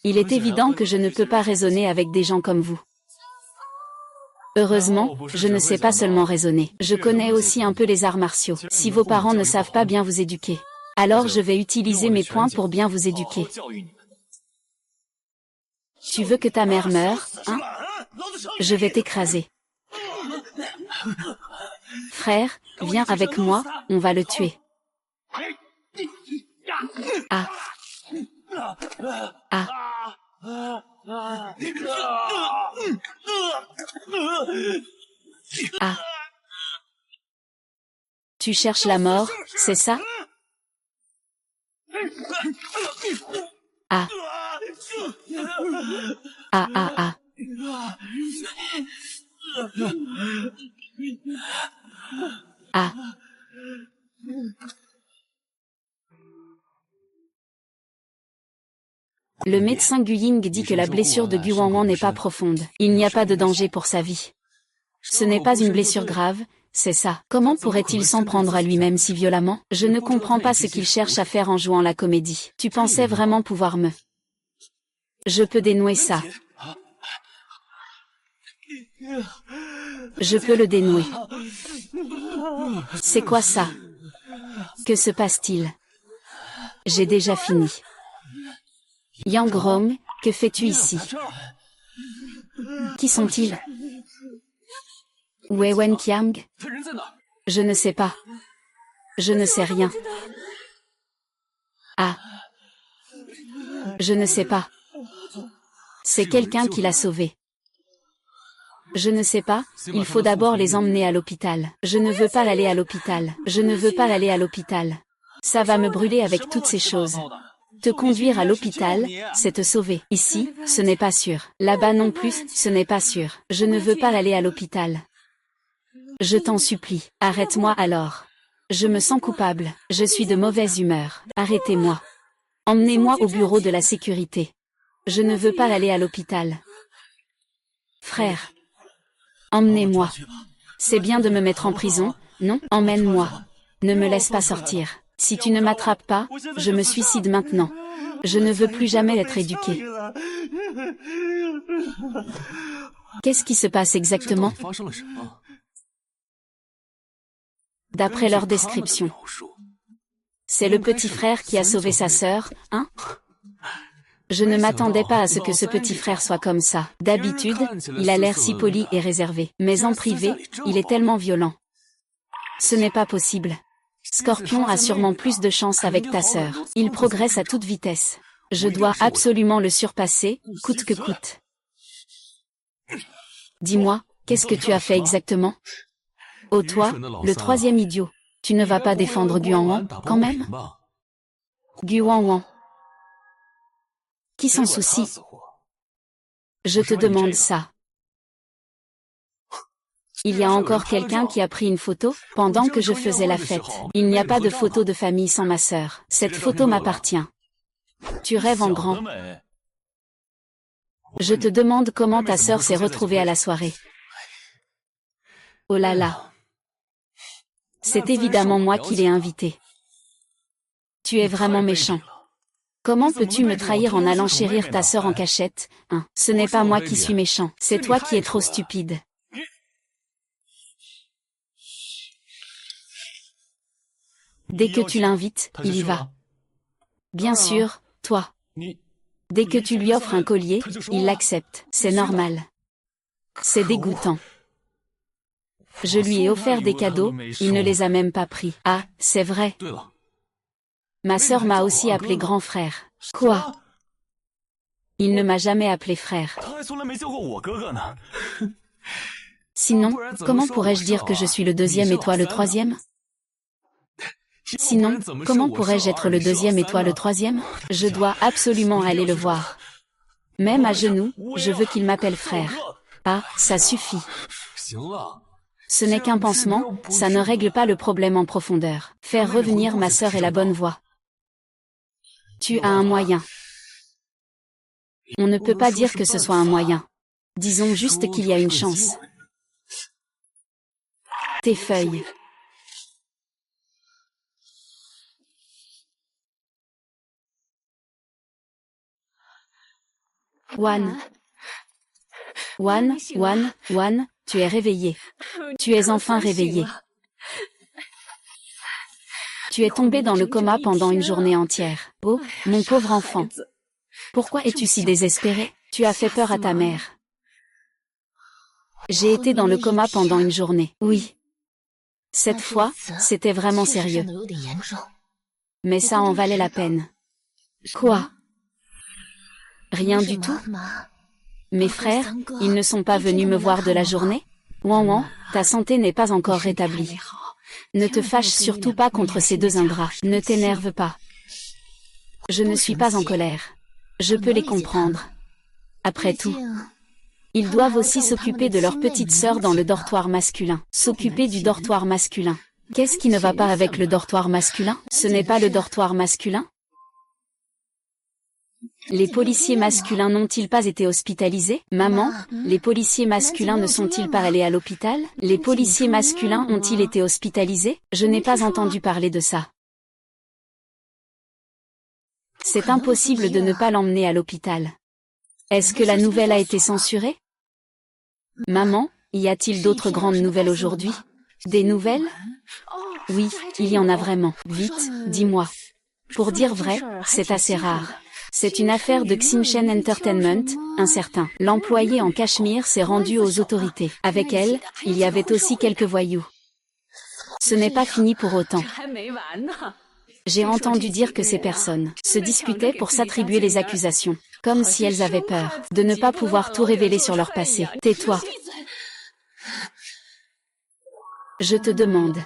S1: Il est évident que je ne peux pas raisonner avec des gens comme vous. Heureusement, je ne sais pas seulement raisonner. Je connais aussi un peu les arts martiaux. Si vos parents ne savent pas bien vous éduquer, alors je vais utiliser mes poings pour bien vous éduquer. Tu veux que ta mère meure, hein? Je vais t'écraser. Frère, viens avec moi, on va le tuer. Ah. Ah. Ah. Tu cherches la mort, c'est ça? Ah. Ah ah ah. Ah. Le médecin Gu Ying dit que la blessure de Gu Wanwan n'est pas profonde. Il n'y a pas de danger pour sa vie. Ce n'est pas une blessure grave, c'est ça. Comment pourrait-il s'en prendre à lui-même si violemment? Je ne comprends pas ce qu'il cherche à faire en jouant la comédie. Tu pensais vraiment pouvoir me... Je peux dénouer ça. Je peux le dénouer. C'est quoi ça? Que se passe-t-il? J'ai déjà fini. Yang Rong, Que fais-tu ici? Qui sont-ils? Où est Wen Qiang? Je ne sais pas. Je ne sais rien. Ah. Je ne sais pas. C'est quelqu'un qui l'a sauvé. Je ne sais pas, il faut d'abord les emmener à l'hôpital. Je ne veux pas aller à l'hôpital. Je ne veux pas aller à l'hôpital. Ça va me brûler avec toutes ces choses. Te conduire à l'hôpital, c'est te sauver. Ici, ce n'est pas sûr. Là-bas non plus, ce n'est pas sûr. Je ne veux pas aller à l'hôpital. Je t'en supplie, arrête-moi alors. Je me sens coupable, je suis de mauvaise humeur. Arrêtez-moi. Emmenez-moi au bureau de la sécurité. Je ne veux pas aller à l'hôpital. Frère. Emmenez-moi. C'est bien de me mettre en prison, non? Emmène-moi. Ne me laisse pas sortir. Si tu ne m'attrapes pas, je me suicide maintenant. Je ne veux plus jamais être éduqué. Qu'est-ce qui se passe exactement? D'après leur description. C'est le petit frère qui a sauvé sa sœur, hein? Je ne m'attendais pas à ce que ce petit frère soit comme ça. D'habitude, il a l'air si poli et réservé. Mais en privé, il est tellement violent. Ce n'est pas possible. Scorpion a sûrement plus de chance avec ta sœur. Il progresse à toute vitesse. Je dois absolument le surpasser, coûte que coûte. Dis-moi, qu'est-ce que tu as fait exactement? Oh toi, le troisième idiot. Tu ne vas pas défendre Guan, quand même? Guan. Qui s'en soucie? Je te demande ça. Il y a encore quelqu'un qui a pris une photo, pendant que je faisais la fête. Il n'y a pas de photo de famille sans ma sœur. Cette photo m'appartient. Tu rêves en grand. Je te demande comment ta sœur s'est retrouvée à la soirée. Oh là là. C'est évidemment moi qui l'ai invitée. Tu es vraiment méchant. Comment peux-tu me trahir en allant chérir ta sœur en cachette, hein? Ce n'est pas moi qui suis méchant, c'est toi qui es trop stupide. Dès que tu l'invites, il y va. Bien sûr, toi. Dès que tu lui offres un collier, il l'accepte, c'est normal. C'est dégoûtant. Je lui ai offert des cadeaux, il ne les a même pas pris. Ah, c'est vrai. Ma sœur m'a aussi appelé grand frère. Quoi? Il ne m'a jamais appelé frère. Sinon, comment pourrais-je dire que je suis le deuxième et toi le troisième? Sinon, comment pourrais-je être le deuxième et toi le troisième? Je dois absolument aller le voir. Même à genoux, je veux qu'il m'appelle frère. Ah, ça suffit. Ce n'est qu'un pansement, ça ne règle pas le problème en profondeur. Faire revenir ma sœur est la bonne voie. Tu as un moyen. On ne peut pas dire que ce soit un moyen. Disons juste qu'il y a une chance. Tes feuilles. Wan, tu es réveillé. Tu es enfin réveillé. Tu es tombé dans le coma pendant une journée entière. Oh, mon pauvre enfant. Pourquoi es-tu si désespéré? Tu as fait peur à ta mère. J'ai été dans le coma pendant une journée. Oui. Cette fois, c'était vraiment sérieux. Mais ça en valait la peine. Quoi? Rien du tout? Mes frères, ils ne sont pas venus me voir de la journée? Wan, ta santé n'est pas encore rétablie. Ne te fâche surtout pas contre ces deux ingrats. Ne t'énerve pas. Je ne suis pas en colère. Je peux les comprendre. Après tout, ils doivent aussi s'occuper de leur petite sœur dans le dortoir masculin. S'occuper du dortoir masculin. Qu'est-ce qui ne va pas avec le dortoir masculin? Ce n'est pas le dortoir masculin? Les policiers masculins n'ont-ils pas été hospitalisés? Maman, les policiers masculins ne sont-ils pas allés à l'hôpital? Les policiers masculins ont-ils été hospitalisés? Je n'ai pas entendu parler de ça. C'est impossible de ne pas l'emmener à l'hôpital. Est-ce que la nouvelle a été censurée? Maman, y a-t-il d'autres grandes nouvelles aujourd'hui? Des nouvelles? Oui, il y en a vraiment. Vite, dis-moi. Pour dire vrai, c'est assez rare. C'est une affaire de Xinchen Entertainment, un certain. L'employé en cachemire s'est rendu aux autorités. Avec elle, il y avait aussi quelques voyous. Ce n'est pas fini pour autant. J'ai entendu dire que ces personnes se disputaient pour s'attribuer les accusations, comme si elles avaient peur de ne pas pouvoir tout révéler sur leur passé. Tais-toi. Je te demande.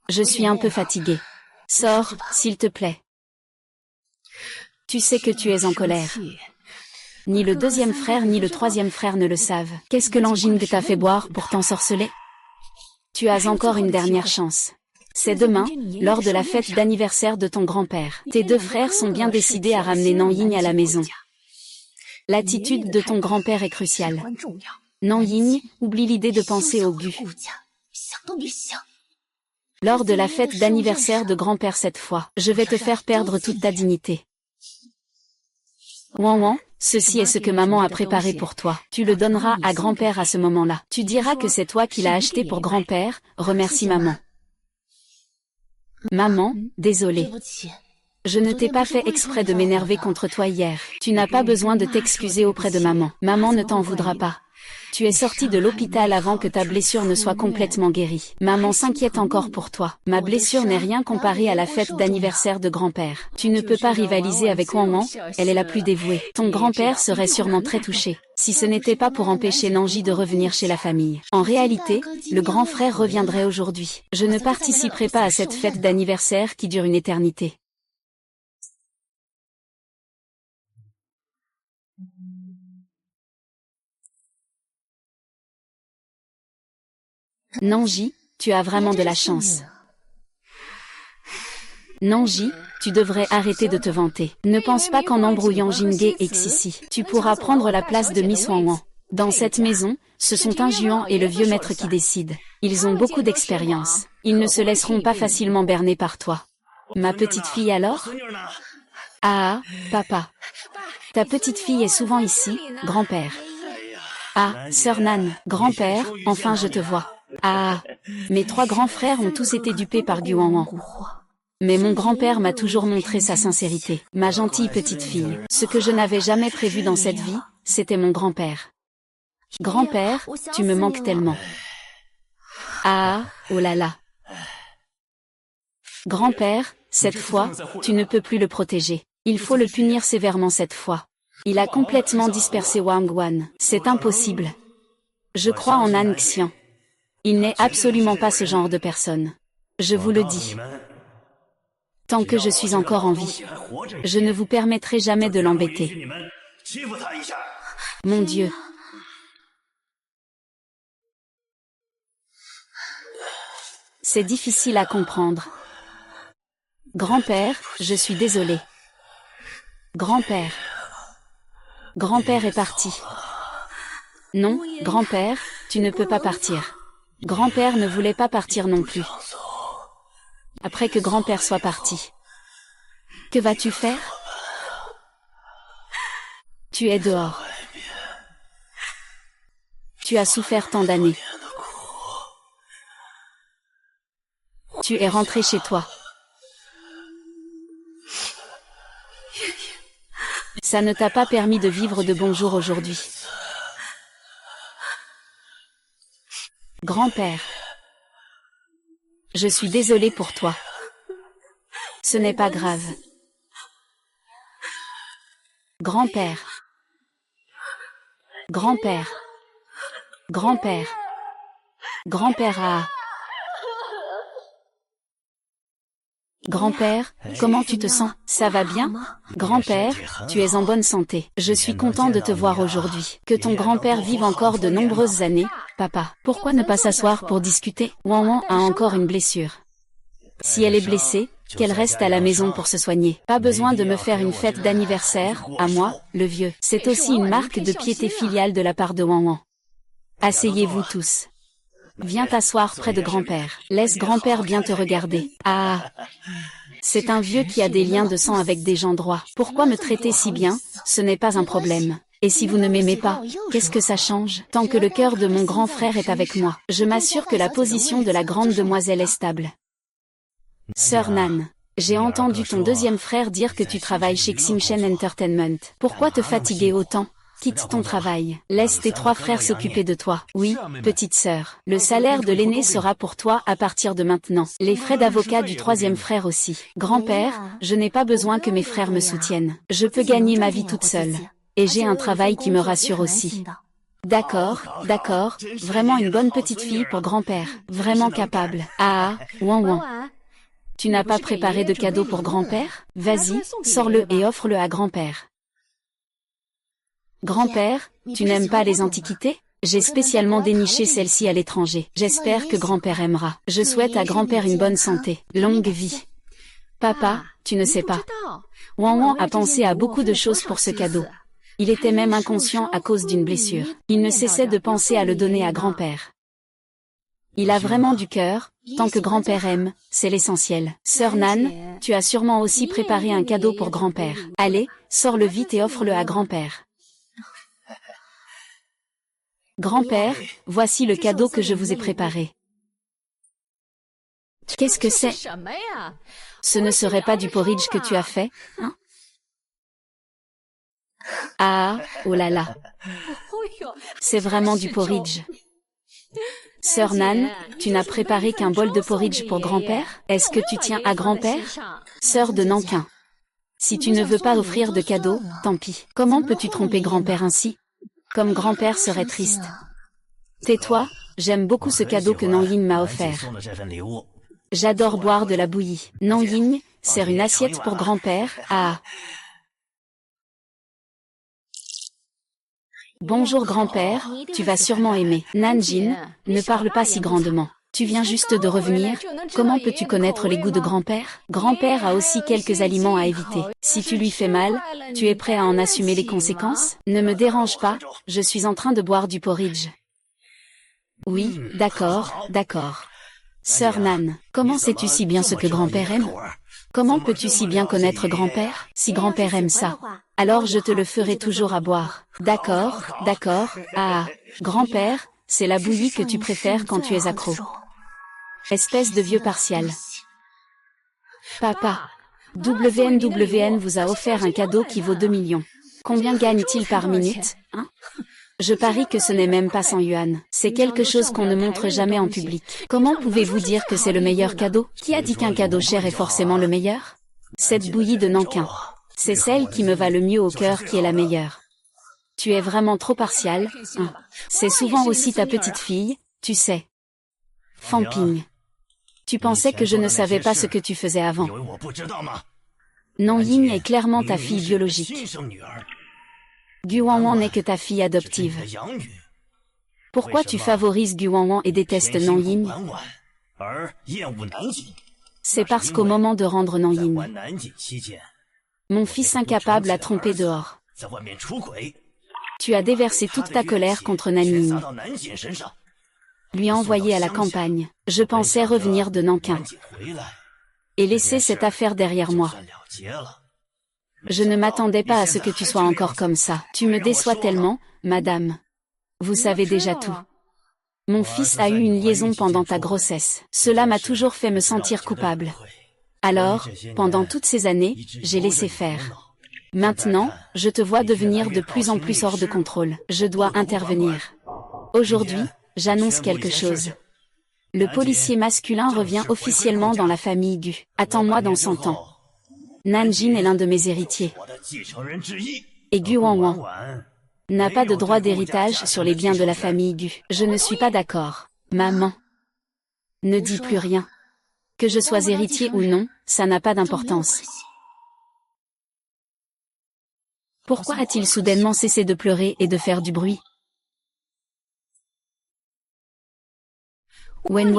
S1: Je suis un peu fatiguée. Sors, s'il te plaît. Tu sais que tu es en colère. Ni le deuxième frère ni le troisième frère ne le savent. Qu'est-ce que l'Anjing t'a fait boire pour t'ensorceler? Tu as encore une dernière chance. C'est demain, lors de la fête d'anniversaire de ton grand-père. Tes deux frères sont bien décidés à ramener Nanjing à la maison. L'attitude de ton grand-père est cruciale. Nanjing, oublie l'idée de penser au but. Lors de la fête d'anniversaire de grand-père cette fois, je vais te faire perdre toute ta dignité. Wan Wan, ceci est ce que maman a préparé pour toi. Tu le donneras à grand-père à ce moment-là. Tu diras que c'est toi qui l'as acheté pour grand-père, remercie maman. Maman, désolée. Je ne t'ai pas fait exprès de m'énerver contre toi hier. Tu n'as pas besoin de t'excuser auprès de maman. Maman ne t'en voudra pas. Tu es sorti de l'hôpital avant que ta blessure ne soit complètement guérie. Maman s'inquiète encore pour toi. Ma blessure n'est rien comparée à la fête d'anniversaire de grand-père. Tu ne peux pas rivaliser avec Wan Wan, elle est la plus dévouée. Ton grand-père serait sûrement très touché, si ce n'était pas pour empêcher Nanji de revenir chez la famille. En réalité, le grand frère reviendrait aujourd'hui. Je ne participerai pas à cette fête d'anniversaire qui dure une éternité. Nanji, tu as vraiment de la chance. Nanji, tu devrais arrêter de te vanter. Ne pense pas qu'en embrouillant Jingye et Xixi, tu pourras prendre la place de Miss Wan Wan. Dans cette maison, ce sont un Juan et le vieux maître qui décident. Ils ont beaucoup d'expérience. Ils ne se laisseront pas facilement berner par toi. Ma petite fille alors? Ah, papa. Ta petite fille est souvent ici, grand-père. Ah, sœur Nan, grand-père, enfin je te vois. Ah, mes trois grands frères ont tous été dupés par Guan Wan. Mais mon grand-père m'a toujours montré sa sincérité. Ma gentille petite fille, ce que je n'avais jamais prévu dans cette vie, c'était mon grand-père. Grand-père, tu me manques tellement. Ah, oh là là. Grand-père, cette fois, tu ne peux plus le protéger. Il faut le punir sévèrement cette fois. Il a complètement dispersé Wang Wan. C'est impossible. Je crois en An Xian. Il n'est absolument pas ce genre de personne. Je vous le dis. Tant que je suis encore en vie, je ne vous permettrai jamais de l'embêter. Mon Dieu. C'est difficile à comprendre. Grand-père, je suis désolé. Grand-père. Grand-père est parti. Non, grand-père, tu ne peux pas partir. Grand-père ne voulait pas partir non plus. Après que grand-père soit parti. Que vas-tu faire? Tu es dehors. Tu as souffert tant d'années. Tu es rentré chez toi. Ça ne t'a pas permis de vivre de bons jours aujourd'hui. Grand-père. Je suis désolée pour toi. Ce n'est pas grave. Grand-père. Grand-père. Grand-père. Grand-père a... Grand-père, comment tu te sens? Ça va bien? Grand-père, tu es en bonne santé. Je suis content de te voir aujourd'hui. Que ton grand-père vive encore de nombreuses années. Papa, pourquoi ne pas s'asseoir pour discuter? Wan Wan a encore une blessure. Si elle est blessée, qu'elle reste à la maison pour se soigner. Pas besoin de me faire une fête d'anniversaire, à moi, le vieux. C'est aussi une marque de piété filiale de la part de Wan Wan. Asseyez-vous tous. Viens t'asseoir près de grand-père. Laisse grand-père bien te regarder. Ah, c'est un vieux qui a des liens de sang avec des gens droits. Pourquoi me traiter si bien? Ce n'est pas un problème. Et si vous ne m'aimez pas, qu'est-ce que ça change? Tant que le cœur de mon grand frère est avec moi, je m'assure que la position de la grande demoiselle est stable. Sœur Nan, J'ai entendu ton deuxième frère dire que tu travailles chez Xingchen Entertainment. Pourquoi te fatiguer autant? Quitte ton travail. Laisse tes 3 frères s'occuper de toi. Oui, petite sœur. Le salaire de l'aîné sera pour toi à partir de maintenant. Les frais d'avocat du 3e frère aussi. Grand-père, je n'ai pas besoin que mes frères me soutiennent. Je peux gagner ma vie toute seule. Et j'ai un travail qui me rassure aussi. D'accord, d'accord, vraiment une bonne petite fille pour grand-père. Vraiment capable. Ah, ouin ouin. Tu n'as pas préparé de cadeau pour grand-père? Vas-y, sors-le et offre-le à grand-père. Grand-père, tu n'aimes pas les antiquités? J'ai spécialement déniché celle-ci à l'étranger. J'espère que grand-père aimera. Je souhaite à grand-père une bonne santé, longue vie. Papa, tu ne sais pas. Wan Wan a pensé à beaucoup de choses pour ce cadeau. Il était même inconscient à cause d'une blessure. Il ne cessait de penser à le donner à grand-père. Il a vraiment du cœur, tant que grand-père aime, c'est l'essentiel. Sœur Nan, tu as sûrement aussi préparé un cadeau pour grand-père. Allez, sors-le vite et offre-le à grand-père. Grand-père, voici le cadeau que je vous ai préparé. Qu'est-ce que c'est? Ce ne serait pas du porridge que tu as fait, hein? Ah, oh là là. C'est vraiment du porridge. Sœur Nan, tu n'as préparé qu'un bol de porridge pour grand-père? Est-ce que tu tiens à grand-père? Sœur de Nankin. Si tu ne veux pas offrir de cadeau, tant pis. Comment peux-tu tromper grand-père ainsi? Comme grand-père serait triste. Tais-toi, j'aime beaucoup ce cadeau que Nanyin m'a offert. J'adore boire de la bouillie. Nanyin, sers une assiette pour grand-père. Ah. Bonjour grand-père, tu vas sûrement aimer. Nanjin, ne parle pas si grandement. Tu viens juste de revenir, comment peux-tu connaître les goûts de grand-père? Grand-père a aussi quelques aliments à éviter. Si tu lui fais mal, tu es prêt à en assumer les conséquences? Ne me dérange pas, je suis en train de boire du porridge. Oui, d'accord, d'accord. Sœur Nan, comment sais-tu si bien ce que grand-père aime? Comment peux-tu si bien connaître grand-père? Si grand-père aime ça, alors je te le ferai toujours à boire. D'accord, d'accord, ah, grand-père, c'est la bouillie que tu préfères quand tu es accro. Espèce de vieux partial. Papa, WNWN vous a offert un cadeau qui vaut 2 millions. Combien gagne-t-il par minute, hein? Je parie que ce n'est même pas 100 yuan. C'est quelque chose qu'on ne montre jamais en public. Comment pouvez-vous dire que c'est le meilleur cadeau? Qui a dit qu'un cadeau cher est forcément le meilleur? Cette bouillie de Nankin. C'est celle qui me va le mieux au cœur qui est la meilleure. Tu es vraiment trop partial, hein. C'est souvent aussi ta petite fille, tu sais. Famping. Tu pensais que je ne savais pas ce que tu faisais avant. Nanyin est clairement ta fille biologique. Guwanwan n'est que ta fille adoptive. Pourquoi tu favorises Guwanwan et détestes Nanyin? C'est parce qu'au moment de rendre Nanyin, mon fils incapable a trompé dehors. Tu as déversé toute ta colère contre Nanyin. Lui envoyer à la campagne. Je pensais revenir de Nankin et laisser cette affaire derrière moi. Je ne m'attendais pas à ce que tu sois encore comme ça. Tu me déçois tellement, madame. Vous savez déjà tout. Mon fils a eu une liaison pendant ta grossesse. Cela m'a toujours fait me sentir coupable. Alors, pendant toutes ces années, j'ai laissé faire. Maintenant, je te vois devenir de plus en plus hors de contrôle. Je dois intervenir. Aujourd'hui, j'annonce quelque chose. Le policier masculin revient officiellement dans la famille Gu. Attends-moi dans 100 ans. Nanjin est l'un de mes héritiers. Et Gu Wanwan n'a pas de droit d'héritage sur les biens de la famille Gu. Je ne suis pas d'accord. Maman, ne dis plus rien. Que je sois héritier ou non, ça n'a pas d'importance. Pourquoi a-t-il soudainement cessé de pleurer et de faire du bruit? Wen,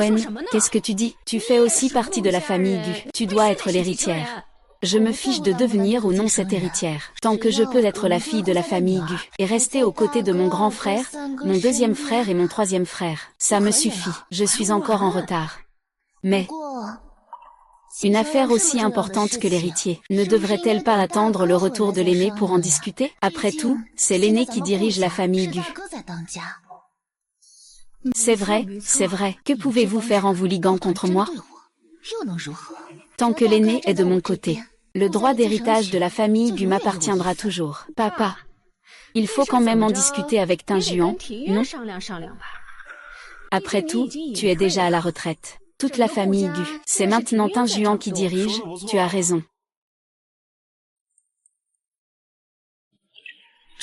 S1: qu'est-ce que tu dis? Tu fais aussi partie de la famille Gu. Tu dois être l'héritière. Je me fiche de devenir ou non cette héritière. Tant que je peux être la fille de la famille Gu et rester aux côtés de mon grand frère, mon deuxième frère et mon troisième frère, ça me suffit. Je suis encore en retard. Mais une affaire aussi importante que l'héritier, ne devrait-elle pas attendre le retour de l'aîné pour en discuter? Après tout, c'est l'aîné qui dirige la famille Gu. C'est vrai, c'est vrai. Que pouvez-vous faire en vous liguant contre moi? Tant que l'aîné est de mon côté, le droit d'héritage de la famille Gu m'appartiendra toujours. Papa, il faut quand même en discuter avec Ting Juan, non? Après tout, tu es déjà à la retraite. Toute la famille Gu, c'est maintenant Ting Juan qui dirige, tu as raison.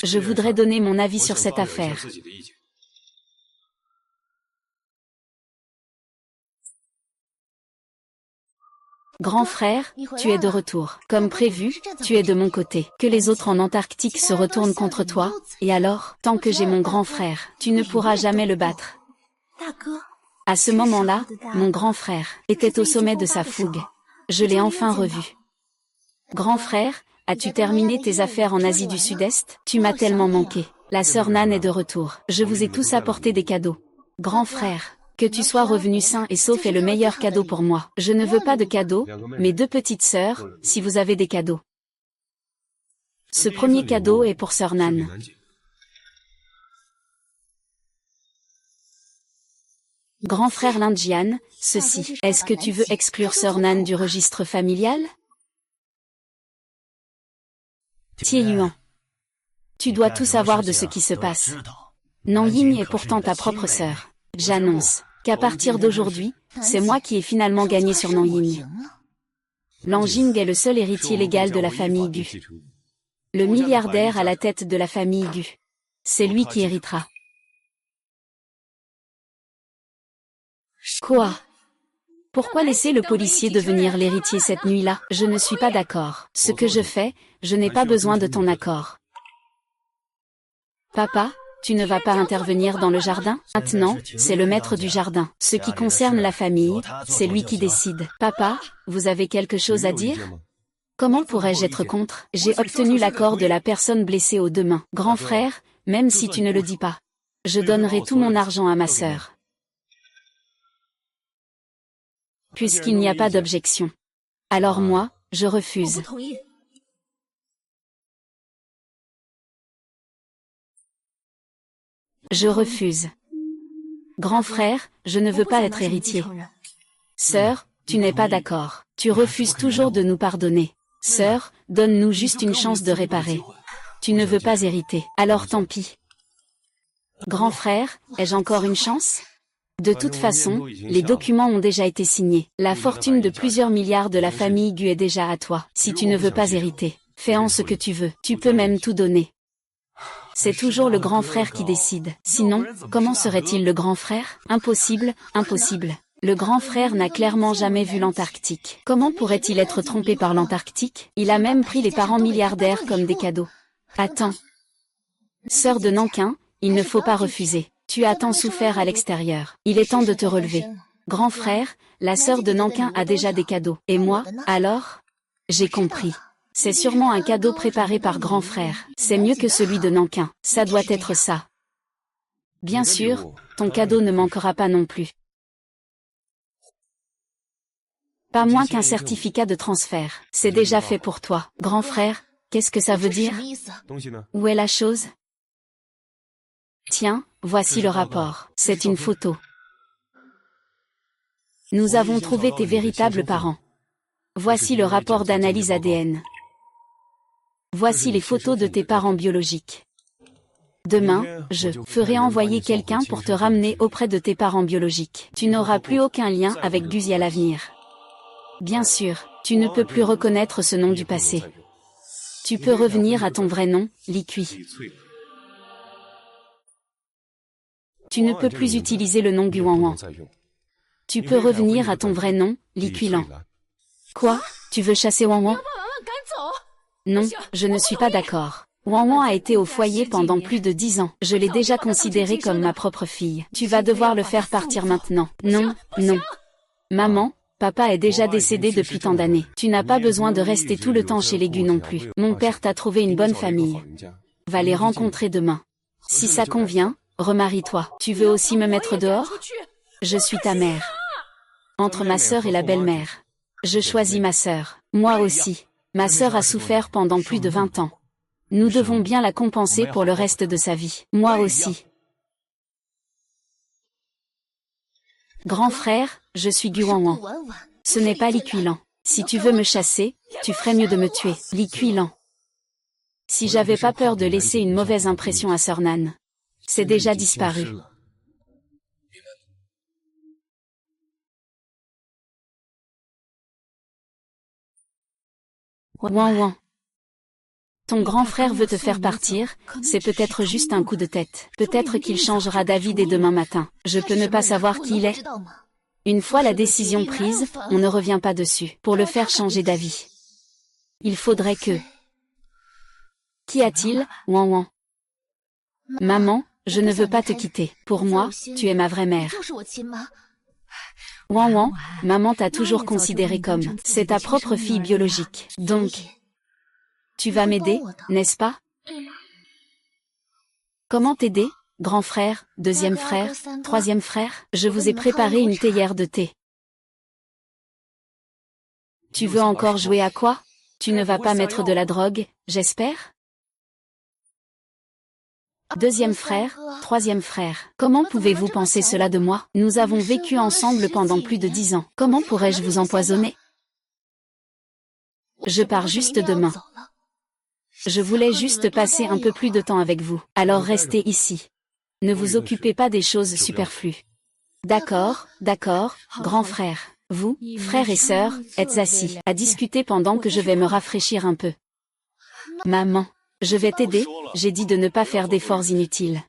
S1: Je voudrais donner mon avis sur cette affaire. Grand frère, tu es de retour. Comme prévu, tu es de mon côté. Que les autres en Antarctique se retournent contre toi, et alors, tant que j'ai mon grand frère, tu ne pourras jamais le battre. À ce moment-là, mon grand frère était au sommet de sa fougue. Je l'ai enfin revu. Grand frère, as-tu terminé tes affaires en Asie du Sud-Est? Tu m'as tellement manqué. La sœur Nan est de retour. Je vous ai tous apporté des cadeaux. Grand frère, que tu sois revenu sain et sauf est le meilleur cadeau pour moi. Je ne veux pas de cadeaux, mes deux petites sœurs, si vous avez des cadeaux. Ce premier cadeau est pour sœur Nan. Grand frère Linjian, ceci. Est-ce que tu veux exclure sœur Nan du registre familial? Tie Yuan. Tu dois tout savoir de ce qui se passe. Nanjing est pourtant ta propre sœur. J'annonce qu'à partir d'aujourd'hui, c'est moi qui ai finalement gagné sur Nanjing. Nanjing est le seul héritier légal de la famille Gu. Le milliardaire à la tête de la famille Gu. C'est lui qui héritera. Quoi? Pourquoi laisser le policier devenir l'héritier cette nuit-là? Je ne suis pas d'accord. Ce que je fais, je n'ai pas besoin de ton accord. Papa, tu ne vas pas intervenir dans le jardin? Maintenant, c'est le maître du jardin. Ce qui concerne la famille, c'est lui qui décide. Papa, vous avez quelque chose à dire? Comment pourrais-je être contre? J'ai obtenu l'accord de la personne blessée aux deux mains. Grand frère, même si tu ne le dis pas, je donnerai tout mon argent à ma sœur. Puisqu'il n'y a pas d'objection. Alors moi, je refuse. Je refuse. Grand frère, je ne veux pas être héritier. Sœur, tu n'es pas d'accord. Tu refuses toujours de nous pardonner. Sœur, donne-nous juste une chance de réparer. Tu ne veux pas hériter. Alors tant pis. Grand frère, ai-je encore une chance? De toute façon, les documents ont déjà été signés. La fortune de plusieurs milliards de la famille Gu est déjà à toi. Si tu ne veux pas hériter, fais en ce que tu veux. Tu peux même tout donner. C'est toujours le grand frère qui décide. Sinon, comment serait-il le grand frère? Impossible, impossible. Le grand frère n'a clairement jamais vu l'Antarctique. Comment pourrait-il être trompé par l'Antarctique? Il a même pris les parents milliardaires comme des cadeaux. Attends. Sœur de Nankin, il ne faut pas refuser. Tu as tant souffert à l'extérieur. Il est temps de te relever. Grand frère, la sœur de Nankin a déjà des cadeaux. Et moi, alors? J'ai compris. C'est sûrement un cadeau préparé par grand frère. C'est mieux que celui de Nankin. Ça doit être ça. Bien sûr, ton cadeau ne manquera pas non plus. Pas moins qu'un certificat de transfert. C'est déjà fait pour toi. Grand frère, qu'est-ce que ça veut dire? Où est la chose? Tiens, voici le rapport. C'est une photo. Nous avons trouvé tes véritables parents. Voici le rapport d'analyse ADN. Voici les photos de tes parents biologiques. Demain, je ferai envoyer quelqu'un pour te ramener auprès de tes parents biologiques. Tu n'auras plus aucun lien avec Guzi à l'avenir. Bien sûr, tu ne peux plus reconnaître ce nom du passé. Tu peux revenir à ton vrai nom, Li Kui. Tu ne peux plus utiliser le nom Guanwan. Tu peux revenir à ton vrai nom, Li Kuilan. Quoi? Tu veux chasser Wanwan? Non, je ne suis pas d'accord. Wanwan a été au foyer pendant plus de 10 ans. Je l'ai déjà considéré comme ma propre fille. Tu vas devoir le faire partir maintenant. Non, non. Maman, papa est déjà décédé depuis tant d'années. Tu n'as pas besoin de rester tout le temps chez les Gu non plus. Mon père t'a trouvé une bonne famille. Va les rencontrer demain. Si ça convient, remarie-toi. Tu veux aussi me mettre dehors? Je suis ta mère. Entre ma sœur et la belle-mère. Je choisis ma sœur. Moi aussi. Ma sœur a souffert pendant plus de 20 ans. Nous devons bien la compenser pour le reste de sa vie. Moi aussi. Grand frère, je suis Gu Wanwan. Ce n'est pas Li Kuilan. Si tu veux me chasser, tu ferais mieux de me tuer. Li Kuilan. Si j'avais pas peur de laisser une mauvaise impression à Sœur Nan. C'est déjà disparu. Ouan ouan. Ton grand frère veut te faire partir, c'est peut-être juste un coup de tête. Peut-être qu'il changera d'avis dès demain matin. Je peux ne pas savoir qui il est. Une fois la décision prise, on ne revient pas dessus. Pour le faire changer d'avis, il faudrait que... Qu'y a-t-il, ouan ouan? Maman, je ne veux pas te quitter. Pour moi, tu es ma vraie mère. Ouan ouan, maman t'a toujours considéré comme... C'est ta propre fille biologique. Donc... Tu vas m'aider, n'est-ce pas? Comment t'aider, grand frère, deuxième frère, troisième frère? Je vous ai préparé une théière de thé. Tu veux encore jouer à quoi? Tu ne vas pas mettre de la drogue, j'espère? Deuxième frère, troisième frère. Comment pouvez-vous penser cela de moi? Nous avons vécu ensemble pendant plus de 10 ans. Comment pourrais-je vous empoisonner? Je pars juste demain. Je voulais juste passer un peu plus de temps avec vous. Alors restez ici. Ne vous occupez pas des choses superflues. D'accord, d'accord, grand frère. Vous, frères et sœurs, êtes assis à discuter pendant que je vais me rafraîchir un peu. Maman, je vais t'aider, j'ai dit de ne pas faire d'efforts inutiles.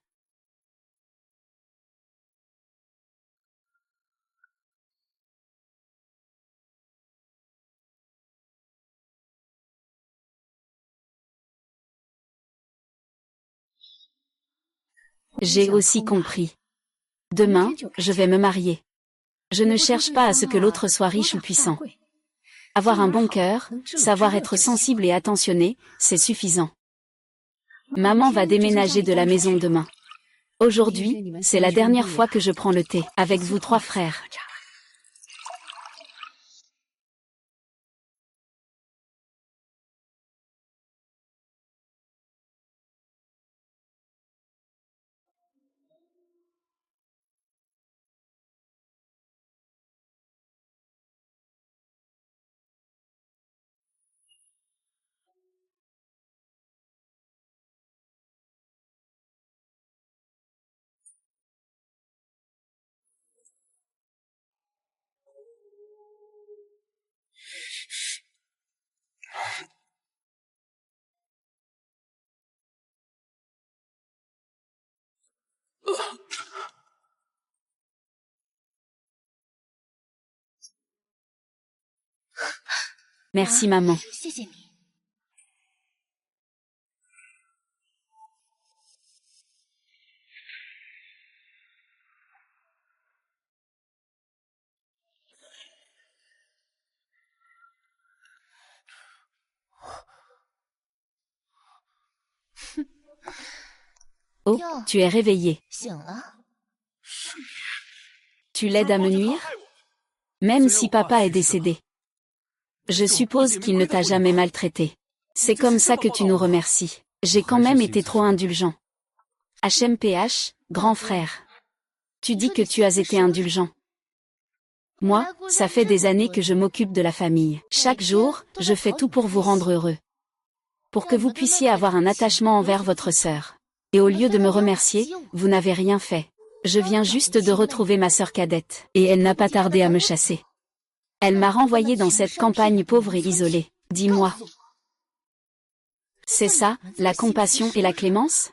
S1: J'ai aussi compris. Demain, je vais me marier. Je ne cherche pas à ce que l'autre soit riche ou puissant. Avoir un bon cœur, savoir être sensible et attentionné, c'est suffisant. Maman va déménager de la maison demain. Aujourd'hui, c'est la dernière fois que je prends le thé avec vous 3 frères. Merci maman. Oh, tu es réveillé. Tu l'aides à me nuire? Même si papa est décédé. Je suppose qu'il ne t'a jamais maltraité. C'est comme ça que tu nous remercies. J'ai quand même été trop indulgent. HMPH, grand frère. Tu dis que tu as été indulgent. Moi, ça fait des années que je m'occupe de la famille. Chaque jour, je fais tout pour vous rendre heureux. Pour que vous puissiez avoir un attachement envers votre sœur. Et au lieu de me remercier, vous n'avez rien fait. Je viens juste de retrouver ma sœur cadette, et elle n'a pas tardé à me chasser. Elle m'a renvoyé dans cette campagne pauvre et isolée. Dis-moi. C'est ça, la compassion et la clémence?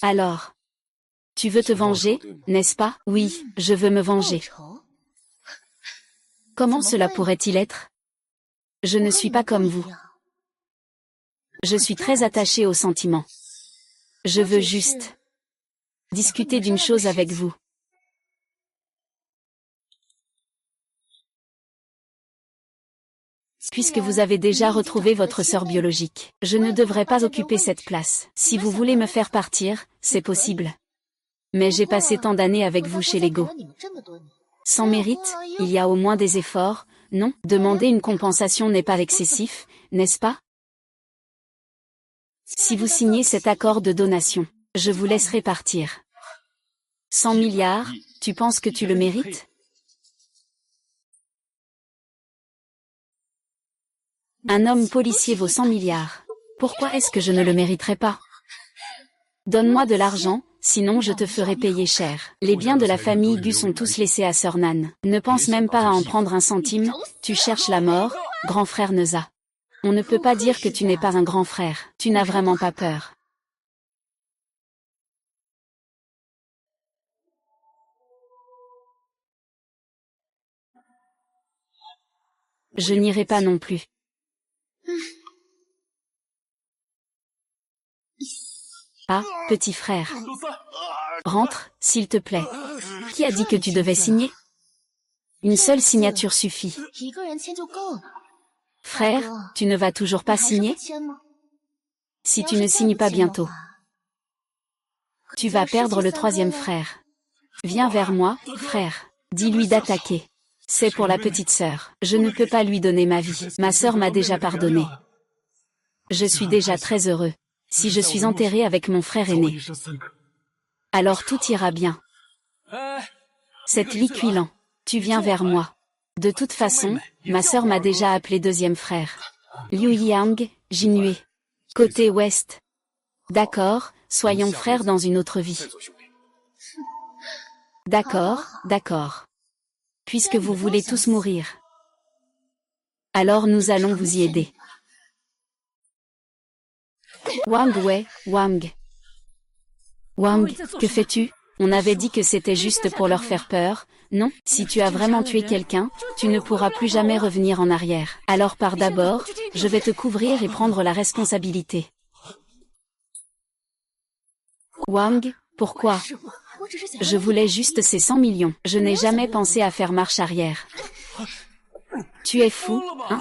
S1: Alors. Tu veux te venger, n'est-ce pas? Oui, je veux me venger. Comment cela pourrait-il être? Je ne suis pas comme vous. Je suis très attachée aux sentiments. Je veux juste discuter d'une chose avec vous. Puisque vous avez déjà retrouvé votre sœur biologique, je ne devrais pas occuper cette place. Si vous voulez me faire partir, c'est possible. Mais j'ai passé tant d'années avec vous chez Lego. Sans mérite, il y a au moins des efforts, non? Demander une compensation n'est pas excessif, n'est-ce pas? Si vous signez cet accord de donation, je vous laisserai partir. 100 milliards, tu penses que tu le mérites? Un homme policier vaut 100 milliards. Pourquoi est-ce que je ne le mériterais pas? Donne-moi de l'argent, sinon je te ferai payer cher. Les biens de la famille Gu sont tous laissés à Sœur Nan. Ne pense même pas à en prendre un centime, tu cherches la mort, grand frère Neza. On ne peut pas dire que tu n'es pas un grand frère. Tu n'as vraiment pas peur. Je n'irai pas non plus. Ah, petit frère. Rentre, s'il te plaît. Qui a dit que tu devais signer? Une seule signature suffit. Frère, tu ne vas toujours pas signer? Si tu ne signes pas bientôt, tu vas perdre le troisième frère. Viens vers moi, frère. Dis-lui d'attaquer. C'est pour la petite sœur. Je ne peux pas lui donner ma vie. Ma sœur m'a déjà pardonné. Je suis déjà très heureux. Si je suis enterré avec mon frère aîné, alors tout ira bien. Cette Li Qilan, tu viens vers moi. De toute façon, ma sœur m'a déjà appelé deuxième frère. Liu Yang, Jinue. Côté ouest. D'accord, soyons frères dans une autre vie. D'accord, d'accord. Puisque vous voulez tous mourir, alors nous allons vous y aider. Wang Wei, Wang. Wang, que fais-tu? On avait dit que c'était juste pour leur faire peur, non? Si tu as vraiment tué quelqu'un, tu ne pourras plus jamais revenir en arrière. Alors pars d'abord, je vais te couvrir et prendre la responsabilité. Wang, pourquoi? Je voulais juste ces 100 millions. Je n'ai jamais pensé à faire marche arrière. Tu es fou, hein?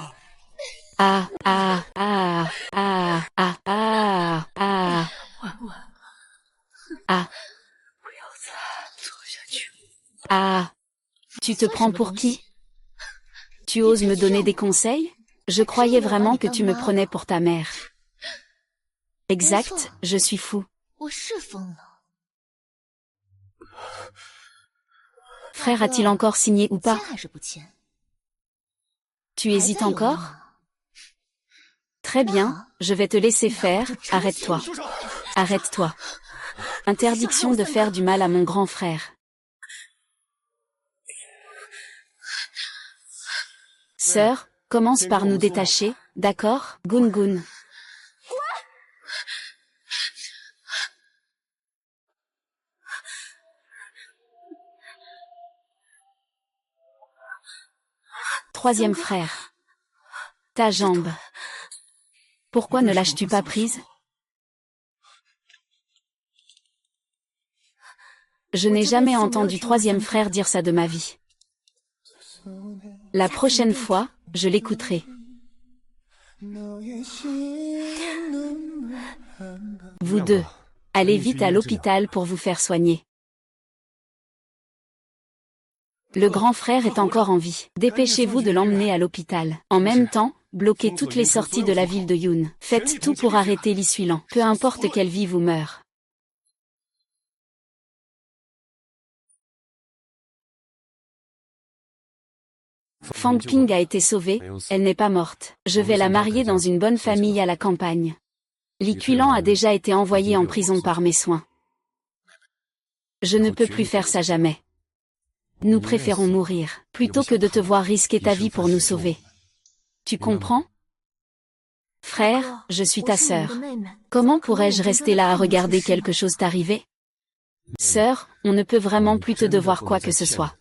S1: Ah, ah, ah, ah, ah, ah, ah. Ah. Ah. Tu te prends pour qui? Tu oses me donner des conseils? Je croyais vraiment que tu me prenais pour ta mère. Exact, je suis fou. Frère a-t-il encore signé ou pas? Tu hésites encore? Très bien, je vais te laisser faire, arrête-toi. Arrête-toi. Interdiction de faire du mal à mon grand frère. Sœur, commence par nous détacher, d'accord? Gun. Troisième frère. Ta jambe. Pourquoi ne lâches-tu pas prise? Je n'ai jamais entendu troisième frère dire ça de ma vie. La prochaine fois, je l'écouterai. Vous deux, allez vite à l'hôpital pour vous faire soigner. Le grand frère est encore en vie. Dépêchez-vous de l'emmener à l'hôpital. En même temps, bloquez toutes les sorties de la ville de Yun. Faites tout pour arrêter Li Suilan. Peu importe qu'elle vive ou meure. Fang Ping a été sauvée, elle n'est pas morte. Je vais la marier dans une bonne famille à la campagne. Li Qilan a déjà été envoyé en prison par mes soins. Je ne peux plus faire ça jamais. Nous préférons mourir, plutôt que de te voir risquer ta vie pour nous sauver. Tu comprends? Frère, je suis ta sœur. Comment pourrais-je rester là à regarder quelque chose t'arriver? Sœur, on ne peut vraiment plus te devoir quoi que ce soit.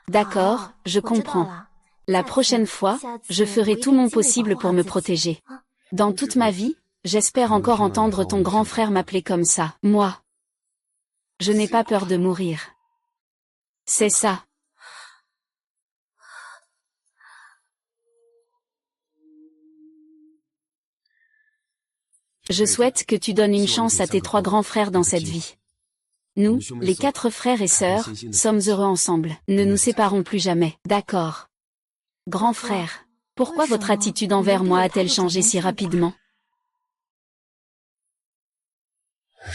S1: D'accord, je comprends. La prochaine fois, je ferai tout mon possible pour me protéger. Dans toute ma vie, j'espère encore entendre ton grand frère m'appeler comme ça. Moi, je n'ai pas peur de mourir. C'est ça. Je souhaite que tu donnes une chance à tes 3 grands frères dans cette vie. Nous, les 4 frères et sœurs, sommes heureux ensemble. Ne nous séparons plus jamais. D'accord. Grand frère, pourquoi votre attitude envers moi a-t-elle changé si rapidement?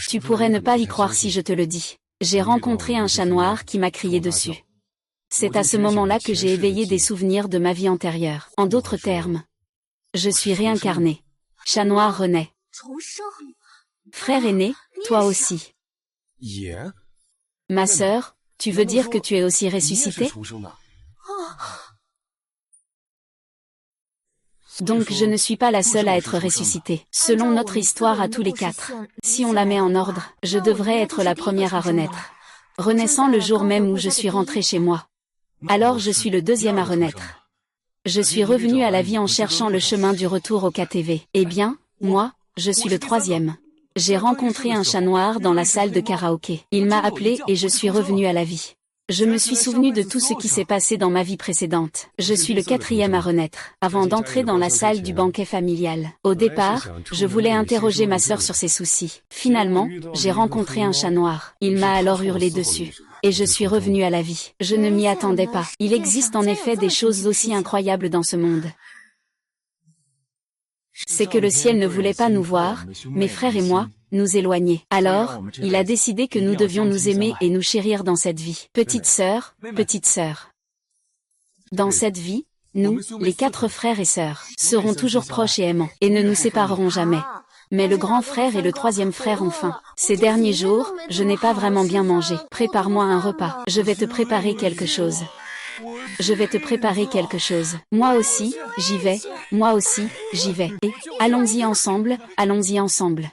S1: Tu pourrais ne pas y croire si je te le dis. J'ai rencontré un chat noir qui m'a crié dessus. C'est à ce moment-là que j'ai éveillé des souvenirs de ma vie antérieure. En d'autres termes, Je suis réincarné. Chat noir renaît. Frère aîné, toi aussi. Ma sœur, tu veux dire que tu es aussi ressuscité? Donc je ne suis pas la seule à être ressuscitée. Selon notre histoire à tous les quatre, si on la met en ordre, je devrais être la première à renaître. Renaissant le jour même où je suis rentrée chez moi. Alors je suis le deuxième à renaître. Je suis revenu à la vie en cherchant le chemin du retour au KTV. Eh bien, moi, je suis le troisième. J'ai rencontré un chat noir dans la salle de karaoké. Il m'a appelé et je suis revenu à la vie. Je me suis souvenu de tout ce qui s'est passé dans ma vie précédente. Je suis le quatrième à renaître, avant d'entrer dans la salle du banquet familial. Au départ, je voulais interroger ma sœur sur ses soucis. Finalement, j'ai rencontré un chat noir. Il m'a alors hurlé dessus. Et je suis revenu à la vie. Je ne m'y attendais pas. Il existe en effet des choses aussi incroyables dans ce monde. C'est que le ciel ne voulait pas nous voir, mes frères et moi, nous éloigner. Alors, il a décidé que nous devions nous aimer et nous chérir dans cette vie. Petite sœur, dans cette vie, nous, les 4 frères et sœurs, serons toujours proches et aimants, et ne nous séparerons jamais. Mais le grand frère et le troisième frère ont faim. Ces derniers jours, je n'ai pas vraiment bien mangé. Prépare-moi un repas. Je vais te préparer quelque chose. Je vais te préparer quelque chose. Moi aussi, j'y vais. Moi aussi, j'y vais. Et, allons-y ensemble, allons-y ensemble.